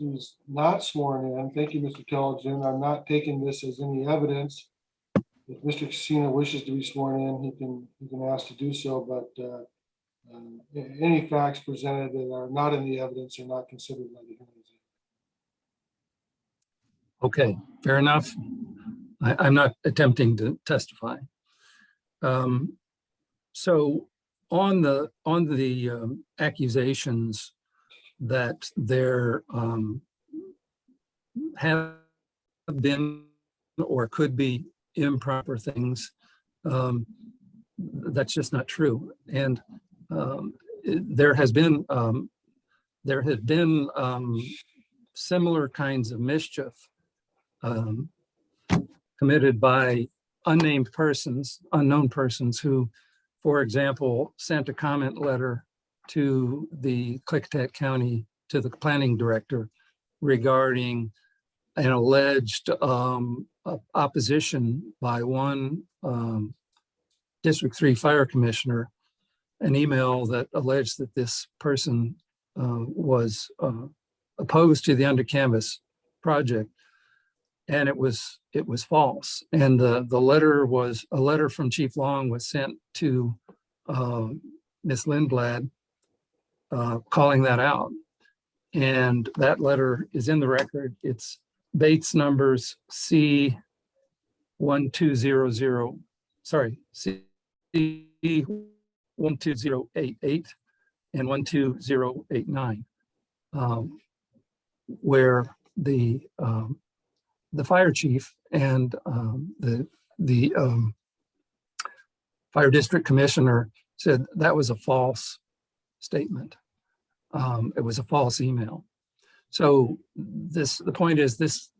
not sworn in. Thank you, Mr. Tellegen. I'm not taking this as any evidence. If Mr. Casino wishes to be sworn in, he can ask to do so, but any facts presented that are not in the evidence are not considered by the hearing examiner. Okay, fair enough. I'm not attempting to testify. So on the accusations that there have been or could be improper things, that's just not true. And there has been similar kinds of mischief committed by unnamed persons, unknown persons who, for example, sent a comment letter to the Klickitat County, to the planning director regarding an alleged opposition by one District 3 fire commissioner, an email that alleged that this person was opposed to the Under Canvas project. And it was false. And the letter was a letter from Chief Long was sent to Ms. Lindblad calling that out. And that letter is in the record. It's Bates numbers C1200, sorry, C12088 and 12089, where the fire chief and the fire district commissioner said that was a false statement. It was a false email. So the point is this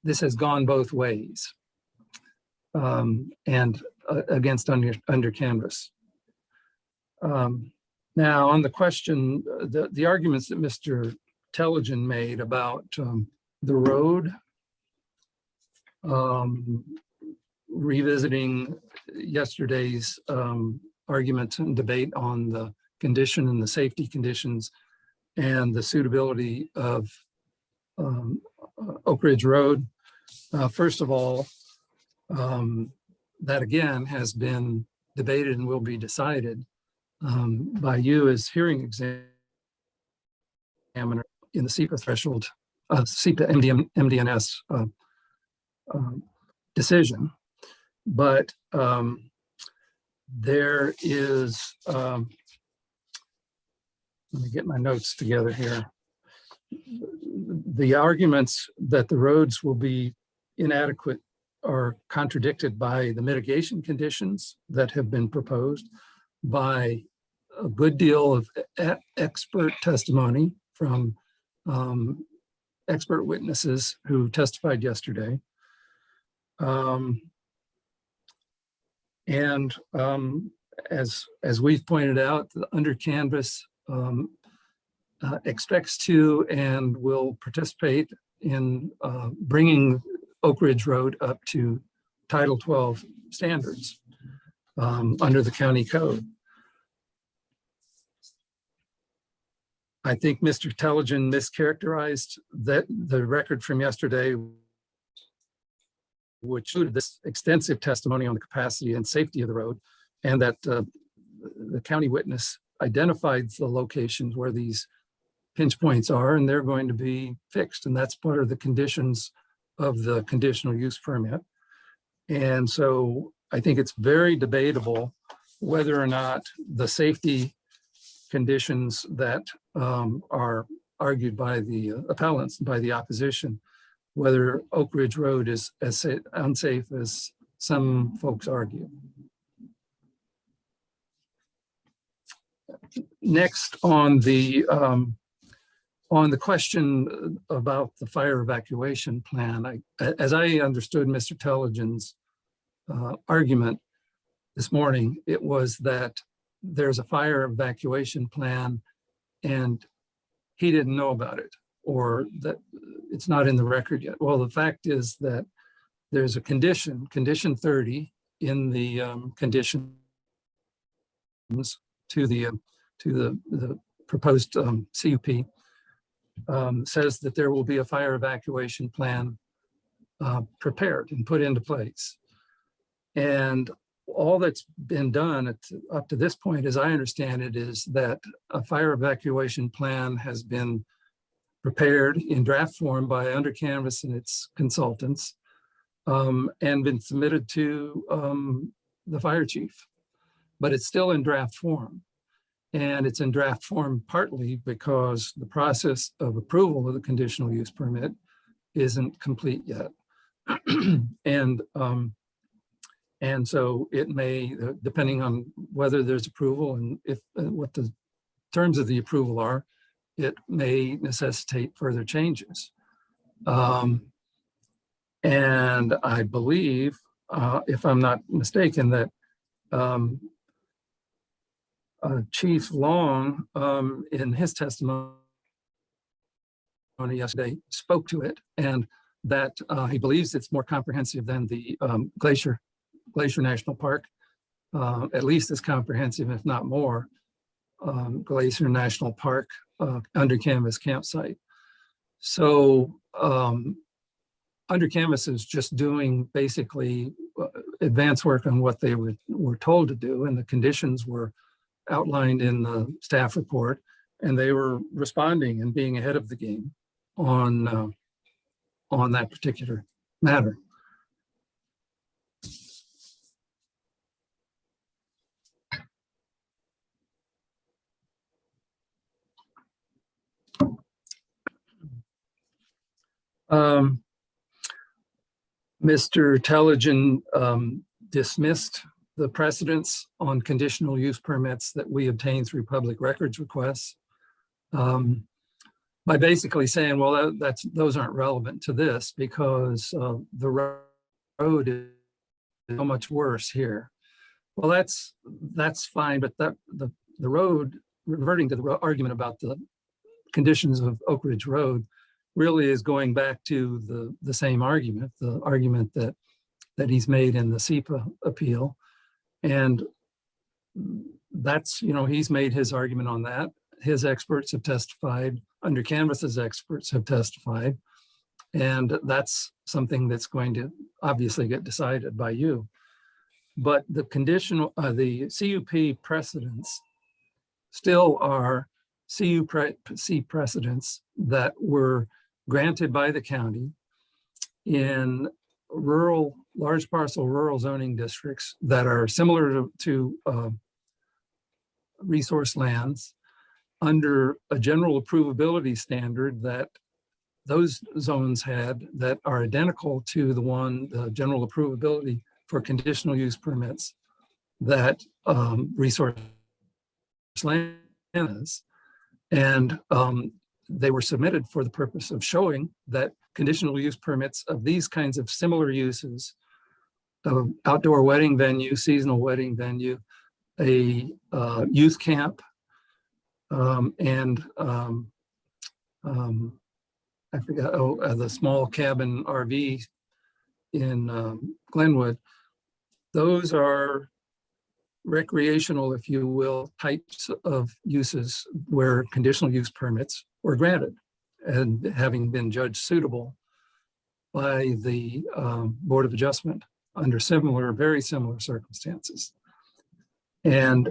has gone both ways and against under canvas. Now on the question, the arguments that Mr. Tellegen made about the road, revisiting yesterday's argument and debate on the condition and the safety conditions and the suitability of Oak Ridge Road. First of all, that again has been debated and will be decided by you as hearing examiner in the SEPA threshold, SEPA MDNS decision. But there is, let me get my notes together here. The arguments that the roads will be inadequate are contradicted by the mitigation conditions that have been proposed, by a good deal of expert testimony from expert witnesses who testified yesterday. As we've pointed out, the Under Canvas expects to and will participate in bringing Oak Ridge Road up to Title 12 standards under the county code. I think Mr. Tellegen mischaracterized the record from yesterday, which included this extensive testimony on the capacity and safety of the road, and that the county witness identified the locations where these pinch points are, and they're going to be fixed. And that's part of the conditions of the conditional use permit. And so I think it's very debatable whether or not the safety conditions that are argued by the appellants, by the opposition, whether Oak Ridge Road is as unsafe as some folks argue. Next, on the question about the fire evacuation plan, as I understood Mr. Tellegen's argument this morning, it was that there's a fire evacuation plan and he didn't know about it. or that it's not in the record yet. Well, the fact is that there's a condition 30 in the conditions to the proposed CUP, says that there will be a fire evacuation plan prepared and put into place. And all that's been done up to this point, as I understand it, is that a fire evacuation plan has been prepared in draft form by Undercanvas and its consultants, and been submitted to the fire chief. But it's still in draft form. And it's in draft form partly because the process of approval of the conditional use permit isn't complete yet. And so it may, depending on whether there's approval and if what the terms of the approval are, it may necessitate further changes. And I believe, if I'm not mistaken, that Chief Long, in his testimony yesterday, spoke to it, and that he believes it's more comprehensive than the Glacier National Park, at least as comprehensive, if not more, Glacier National Park Undercanvas campsite. So Undercanvas is just doing basically advance work on what they were told to do, and the conditions were outlined in the staff report, and they were responding and being ahead of the game on that particular matter. Mr. Telligen dismissed the precedents on conditional use permits that we obtain through public records requests by basically saying, well, those aren't relevant to this because the road is so much worse here. Well, that's fine, but the road, reverting to the argument about the conditions of Oak Ridge Road, really is going back to the same argument, the argument that he's made in the SEPA appeal. And that's, he's made his argument on that. His experts have testified, Undercanvas's experts have testified, and that's something that's going to obviously get decided by you. But the the CUP precedents still are CUP precedents that were granted by the county in large parcel rural zoning districts that are similar to resource lands under a general approvability standard that those zones had that are identical to the general approvability for conditional use permits that resource land is. And they were submitted for the purpose of showing that conditional use permits of these kinds of similar uses, of outdoor wedding venue, seasonal wedding venue, a youth camp, and I forgot, the small cabin RV in Glenwood. Those are recreational, if you will, types of uses where conditional use permits were granted and having been judged suitable by the Board of Adjustment under very similar circumstances. And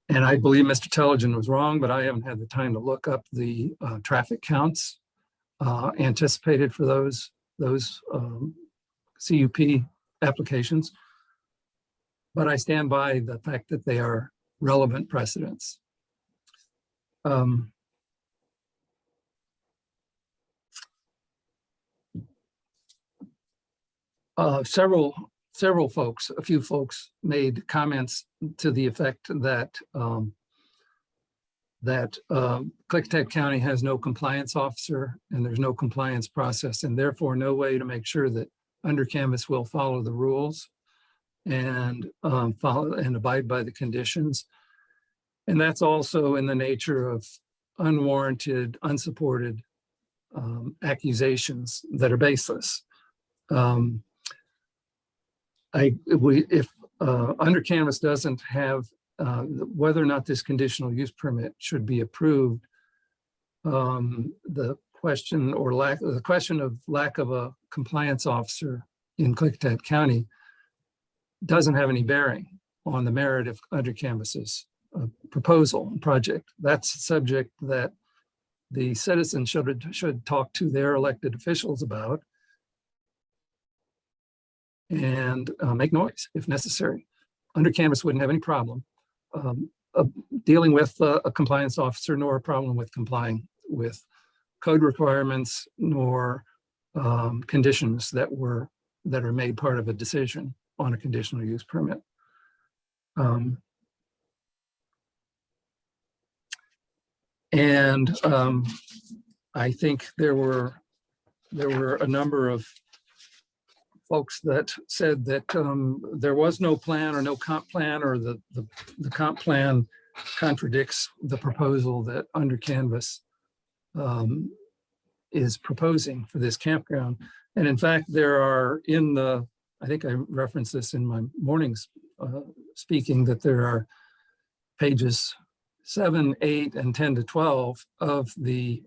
I believe Mr. Telligen was wrong, but I haven't had the time to look up the traffic counts anticipated for those CUP applications. But I stand by the fact that they are relevant precedents. Several folks, a few folks made comments to the effect that Klickitat County has no compliance officer and there's no compliance process, and therefore no way to make sure that Undercanvas will follow the rules and follow and abide by the conditions. And that's also in the nature of unwarranted, unsupported accusations that are baseless. If Under Canvas doesn't have whether or not this conditional use permit should be approved, the question of lack of a compliance officer in Klickitat County doesn't have any bearing on the merit of Under Canvas's proposal and project. That's a subject that the citizens should talk to their elected officials about and make noise if necessary. Under Canvas wouldn't have any problem dealing with a compliance officer, nor a problem with complying with code requirements, nor conditions that are made part of a decision on a conditional use permit. I think there were a number of folks that said that there was no plan or no comp plan, or the comp plan contradicts the proposal that Under Canvas is proposing for this campground. And in fact, there are I think I referenced this in my morning's speaking, that there are pages 7, 8, and 10 to 12 of the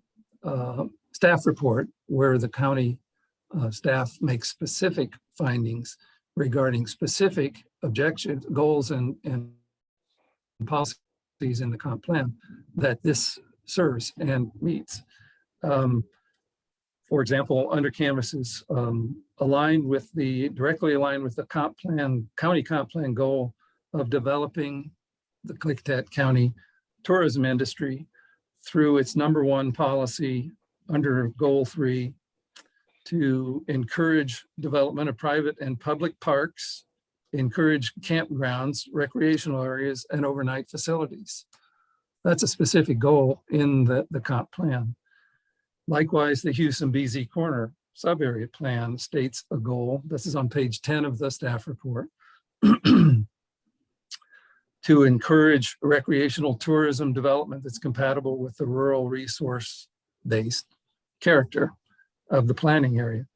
staff report where the county staff makes specific findings regarding specific objectives, goals, and policies in the comp plan that this serves and meets. For example, Under Canvas is directly aligned with the county comp plan goal of developing the Klickitat County tourism industry through its #1 policy under goal 3 to encourage development of private and public parks, encourage campgrounds, recreational areas, and overnight facilities. That's a specific goal in the comp plan. Likewise, the Houston BZ Corner sub-area plan states a goal, this is on page 10 of the staff report, to encourage recreational tourism development that's compatible with the rural resource-based character of the planning area,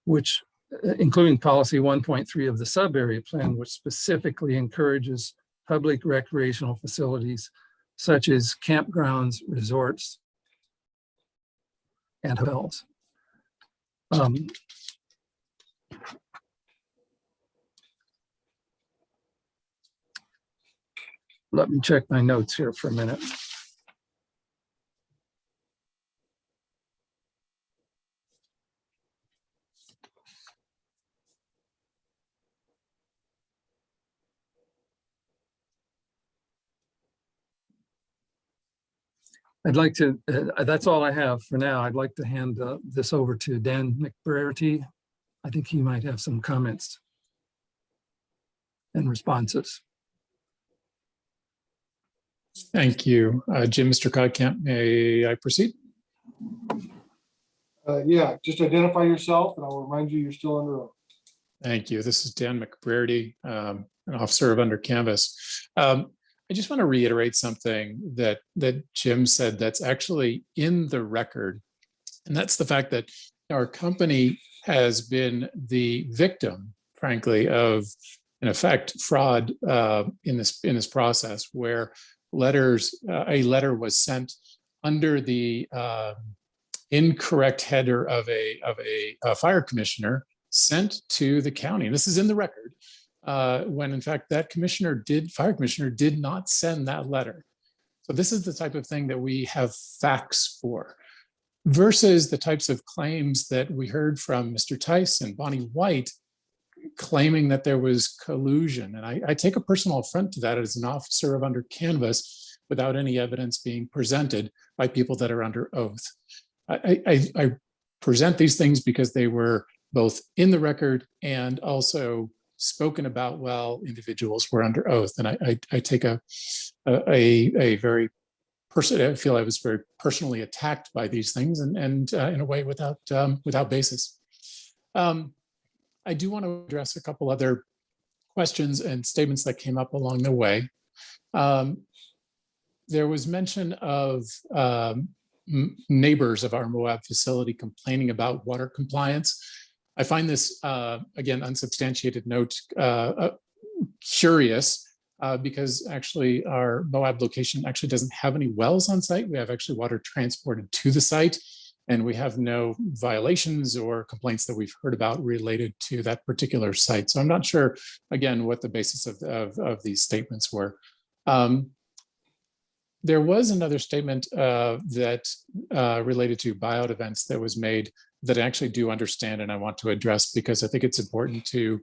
which including policy 1.3 of the sub-area plan, which specifically encourages public recreational facilities such as campgrounds, resorts, and hotels. Let me check my notes here for a minute. I'd like to, that's all I have for now. I'd like to hand this over to Dan McBrarity. I think he might have some comments and responses. Thank you. Jim, Mr. Codcamp, may I proceed? Yeah, just identify yourself and I'll remind you you're still under oath. Thank you. This is Dan McBrarity, an officer of Under Canvas. I just want to reiterate something that Jim said that's actually in the record. And that's the fact that our company has been the victim, frankly, of, in effect, fraud in this process, where a letter was sent under the incorrect header of a fire commissioner sent to the county. This is in the record. When in fact that fire commissioner did not send that letter. So this is the type of thing that we have facts for, versus the types of claims that we heard from Mr. Tice and Bonnie White, claiming that there was collusion. And I take a personal affront to that as an officer of Under Canvas without any evidence being presented by people that are under oath. I present these things because they were both in the record and also spoken about while individuals were under oath. And I take a very I feel I was very personally attacked by these things, and in a way without basis. I do want to address a couple other questions and statements that came up along the way. There was mention of neighbors of our Moab facility complaining about water compliance. I find this, again, unsubstantiated note curious because actually our Moab location actually doesn't have any wells on site. We have actually water transported to the site, and we have no violations or complaints that we've heard about related to that particular site. So I'm not sure, again, what the basis of these statements were. There was another statement that related to buyout events that was made that I actually do understand and I want to address because I think it's important to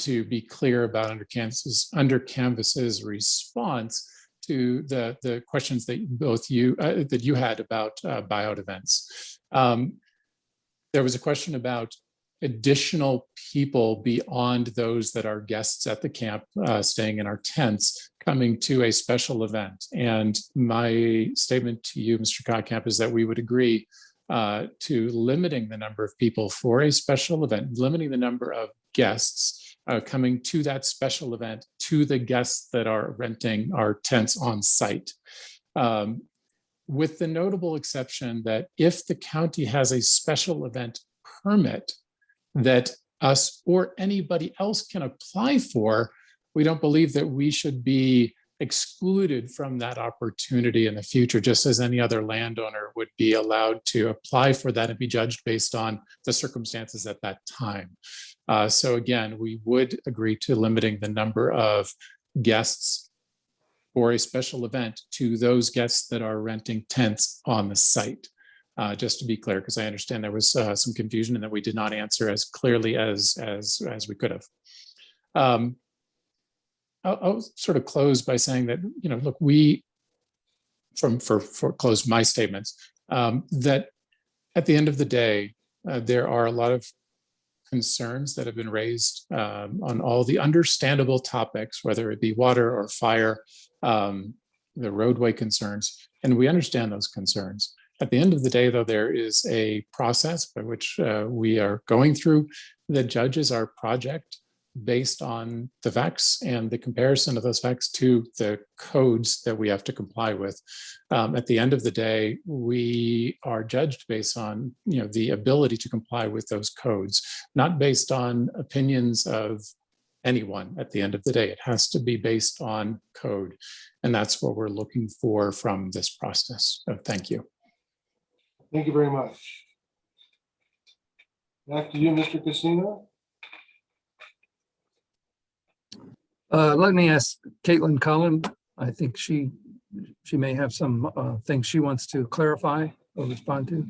be clear about Under Canvas's response to the questions that both you that you had about buyout events. There was a question about additional people beyond those that are guests at the camp staying in our tents coming to a special event. And my statement to you, Mr. Kottkamp, is that we would agree to limiting the number of people for a special event, limiting the number of guests coming to that special event to the guests that are renting our tents on site. With the notable exception that if the county has a special event permit that us or anybody else can apply for, we don't believe that we should be excluded from that opportunity in the future, just as any other landowner would be allowed to apply for that and be judged based on the circumstances at that time. So again, we would agree to limiting the number of guests for a special event to those guests that are renting tents on the site. Just to be clear, because I understand there was some confusion and that we did not answer as clearly as we could have. I'll sort of close by saying that, look, we, for close my statements, that at the end of the day, there are a lot of concerns that have been raised on all the understandable topics, whether it be water or fire, the roadway concerns, and we understand those concerns. At the end of the day, though, there is a process by which we are going through that judges our project based on the facts and the comparison of those facts to the codes that we have to comply with. At the end of the day, we are judged based on the ability to comply with those codes, not based on opinions of anyone. At the end of the day, it has to be based on code, and that's what we're looking for from this process. So thank you. Thank you very much. Back to you, Mr. Casino. Let me ask Caitlin Cullen. I think she may have some things she wants to clarify or respond to.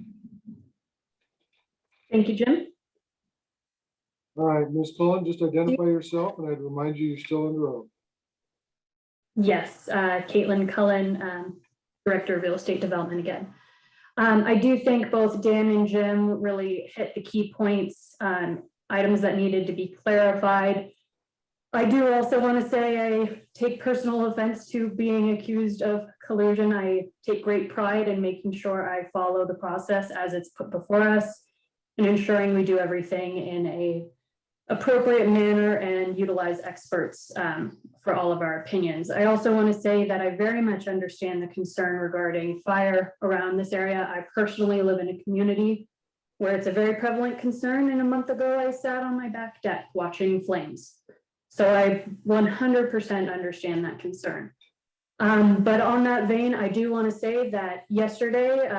Thank you, Jim. All right, Ms. Cullen, just identify yourself and I'd remind you you're still on the road. Yes, Caitlin Cullen, Director of Real Estate Development again. I do think both Dan and Jim really hit the key points, items that needed to be clarified. I do also want to say I take personal offense to being accused of collusion. I take great pride in making sure I follow the process as it's put before us and ensuring we do everything in a appropriate manner and utilize experts for all of our opinions. I also want to say that I very much understand the concern regarding fire around this area. I personally live in a community where it's a very prevalent concern, and a month ago I sat on my back deck watching flames. So I 100% understand that concern. But on that vein, I do want to say that yesterday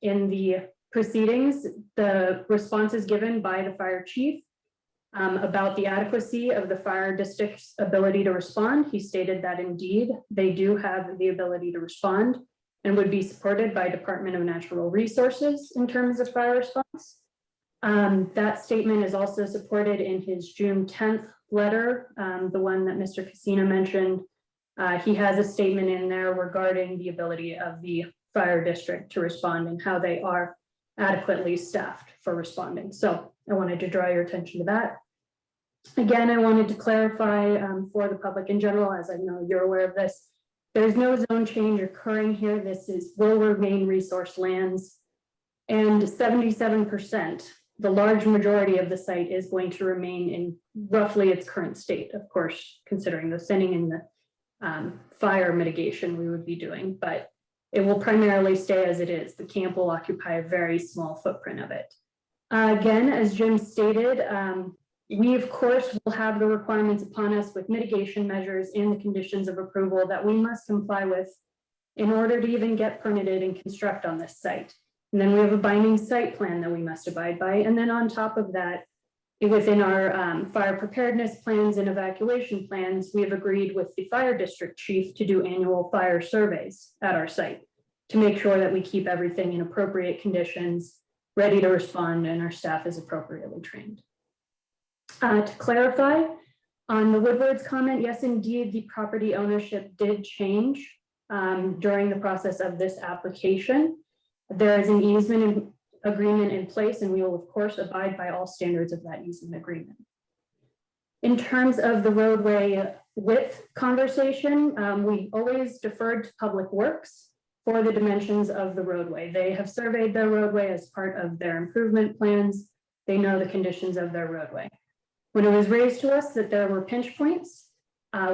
in the proceedings, the responses given by the fire chief about the adequacy of the fire district's ability to respond. He stated that indeed they do have the ability to respond and would be supported by Department of Natural Resources in terms of fire response. That statement is also supported in his June 10th letter, the one that Mr. Casino mentioned. He has a statement in there regarding the ability of the fire district to respond and how they are adequately staffed for responding. So I wanted to draw your attention to that. Again, I wanted to clarify for the public in general, as I know you're aware of this, there's no zone change occurring here. This will remain resource lands, and 77%, the large majority of the site is going to remain in roughly its current state, of course, considering the thinning in fire mitigation we would be doing, but it will primarily stay as it is. The camp will occupy a very small footprint of it. Again, as Jim stated, we of course will have the requirements upon us with mitigation measures and the conditions of approval that we must comply with in order to even get permitted and construct on this site. And then we have a binding site plan that we must abide by. And then on top of that, within our fire preparedness plans and evacuation plans, we have agreed with the fire district chief to do annual fire surveys at our site to make sure that we keep everything in appropriate conditions, ready to respond, and our staff is appropriately trained. To clarify, on the Woodward's comment, yes, indeed, the property ownership did change during the process of this application. There is an easement agreement in place, and we will of course abide by all standards of that easement agreement. In terms of the roadway width conversation, we always deferred to Public Works for the dimensions of the roadway. They have surveyed their roadway as part of their improvement plans. They know the conditions of their roadway. When it was raised to us that there were pinch points,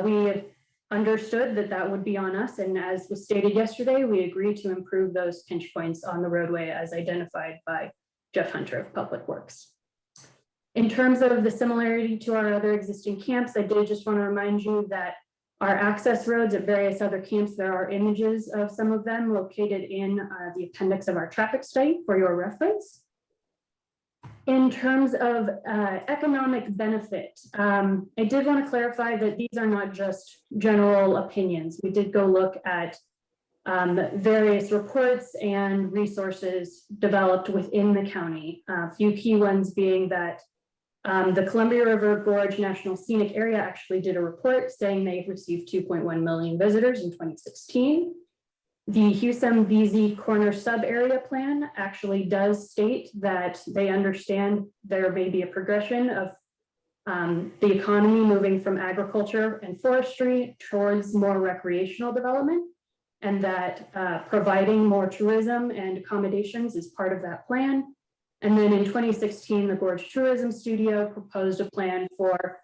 we understood that that would be on us. And as was stated yesterday, we agreed to improve those pinch points on the roadway as identified by Jeff Hunter of Public Works. In terms of the similarity to our other existing camps, I did just want to remind you that our access roads at various other camps, there are images of some of them located in the appendix of our traffic study for your reference. In terms of economic benefit, I did want to clarify that these are not just general opinions. We did go look at various reports and resources developed within the county. A few key ones being that the Columbia River Gorge National Scenic Area actually did a report saying they received 2.1 million visitors in 2016. The Husum-BZ Corner Sub-Area Plan actually does state that they understand there may be a progression of the economy moving from agriculture and forestry towards more recreational development, and that providing more tourism and accommodations is part of that plan. And then in 2016, the Gorge Tourism Studio proposed a plan for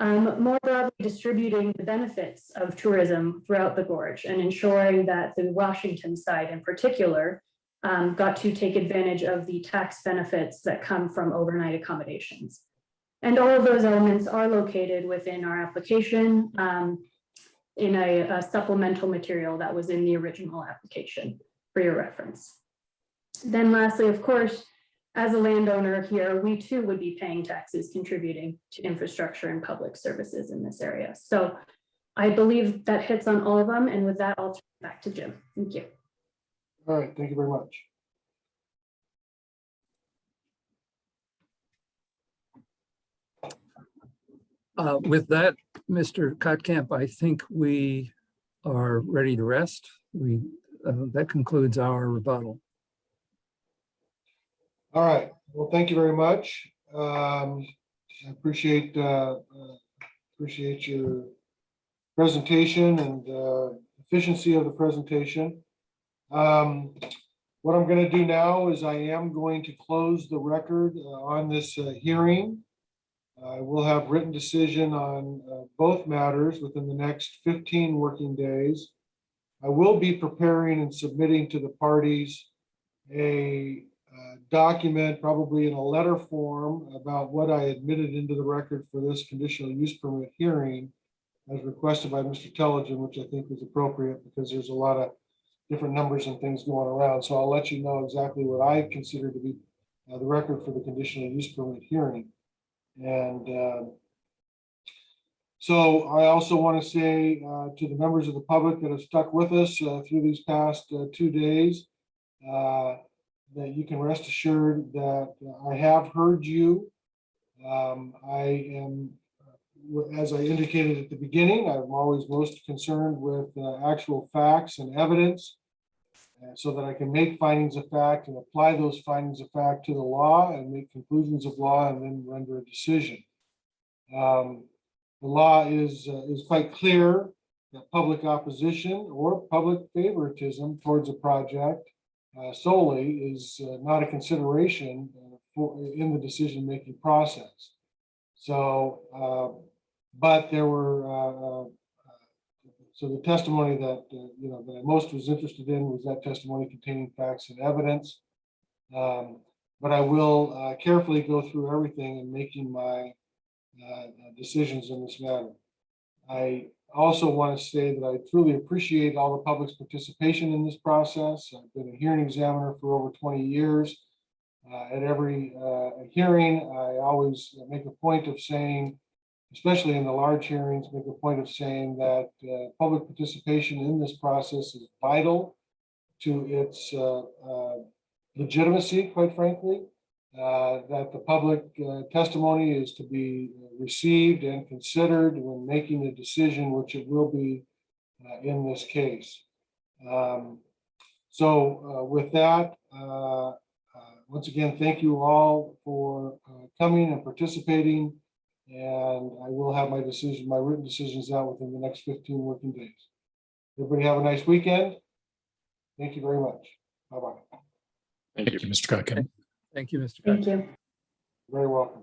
more broadly distributing the benefits of tourism throughout the gorge and ensuring that the Washington side in particular got to take advantage of the tax benefits that come from overnight accommodations. And all of those elements are located within our application in a supplemental material that was in the original application for your reference. Then lastly, of course, as a landowner here, we too would be paying taxes contributing to infrastructure and public services in this area. So I believe that hits on all of them. And with that, I'll turn it back to Jim. Thank you. All right, thank you very much. With that, Mr. Kotkamp, I think we are ready to rest. That concludes our rebuttal. All right, well, thank you very much. I appreciate your presentation and efficiency of the presentation. What I'm going to do now is I am going to close the record on this hearing. I will have written decision on both matters within the next 15 working days. I will be preparing and submitting to the parties a document, probably in a letter form, about what I admitted into the record for this conditional use permit hearing as requested by Mr. Telligin, which I think was appropriate because there's a lot of different numbers and things going around. So I'll let you know exactly what I consider to be the record for the conditional use permit hearing. And so I also want to say to the members of the public that have stuck with us through these past 2 days, that you can rest assured that I have heard you. I am, as I indicated at the beginning, I'm always most concerned with actual facts and evidence, so that I can make findings of fact and apply those findings of fact to the law and make conclusions of law and then render a decision. The law is quite clear that public opposition or public favoritism towards a project solely is not a consideration in the decision-making process. So, but there were So the testimony that, that I most was interested in was that testimony containing facts and evidence. But I will carefully go through everything in making my decisions in this matter. I also want to say that I truly appreciate all the public's participation in this process. I've been a hearing examiner for over 20 years. At every hearing, I always make a point of saying, especially in the large hearings, make a point of saying that public participation in this process is vital to its legitimacy, quite frankly, that the public testimony is to be received and considered when making a decision, which it will be in this case. With that, once again, thank you all for coming and participating. And I will have my written decisions out within the next 15 working days. Everybody have a nice weekend. Thank you very much. Bye-bye. Thank you, Mr. Kutkin. Thank you, Mr. Thank you. Very welcome.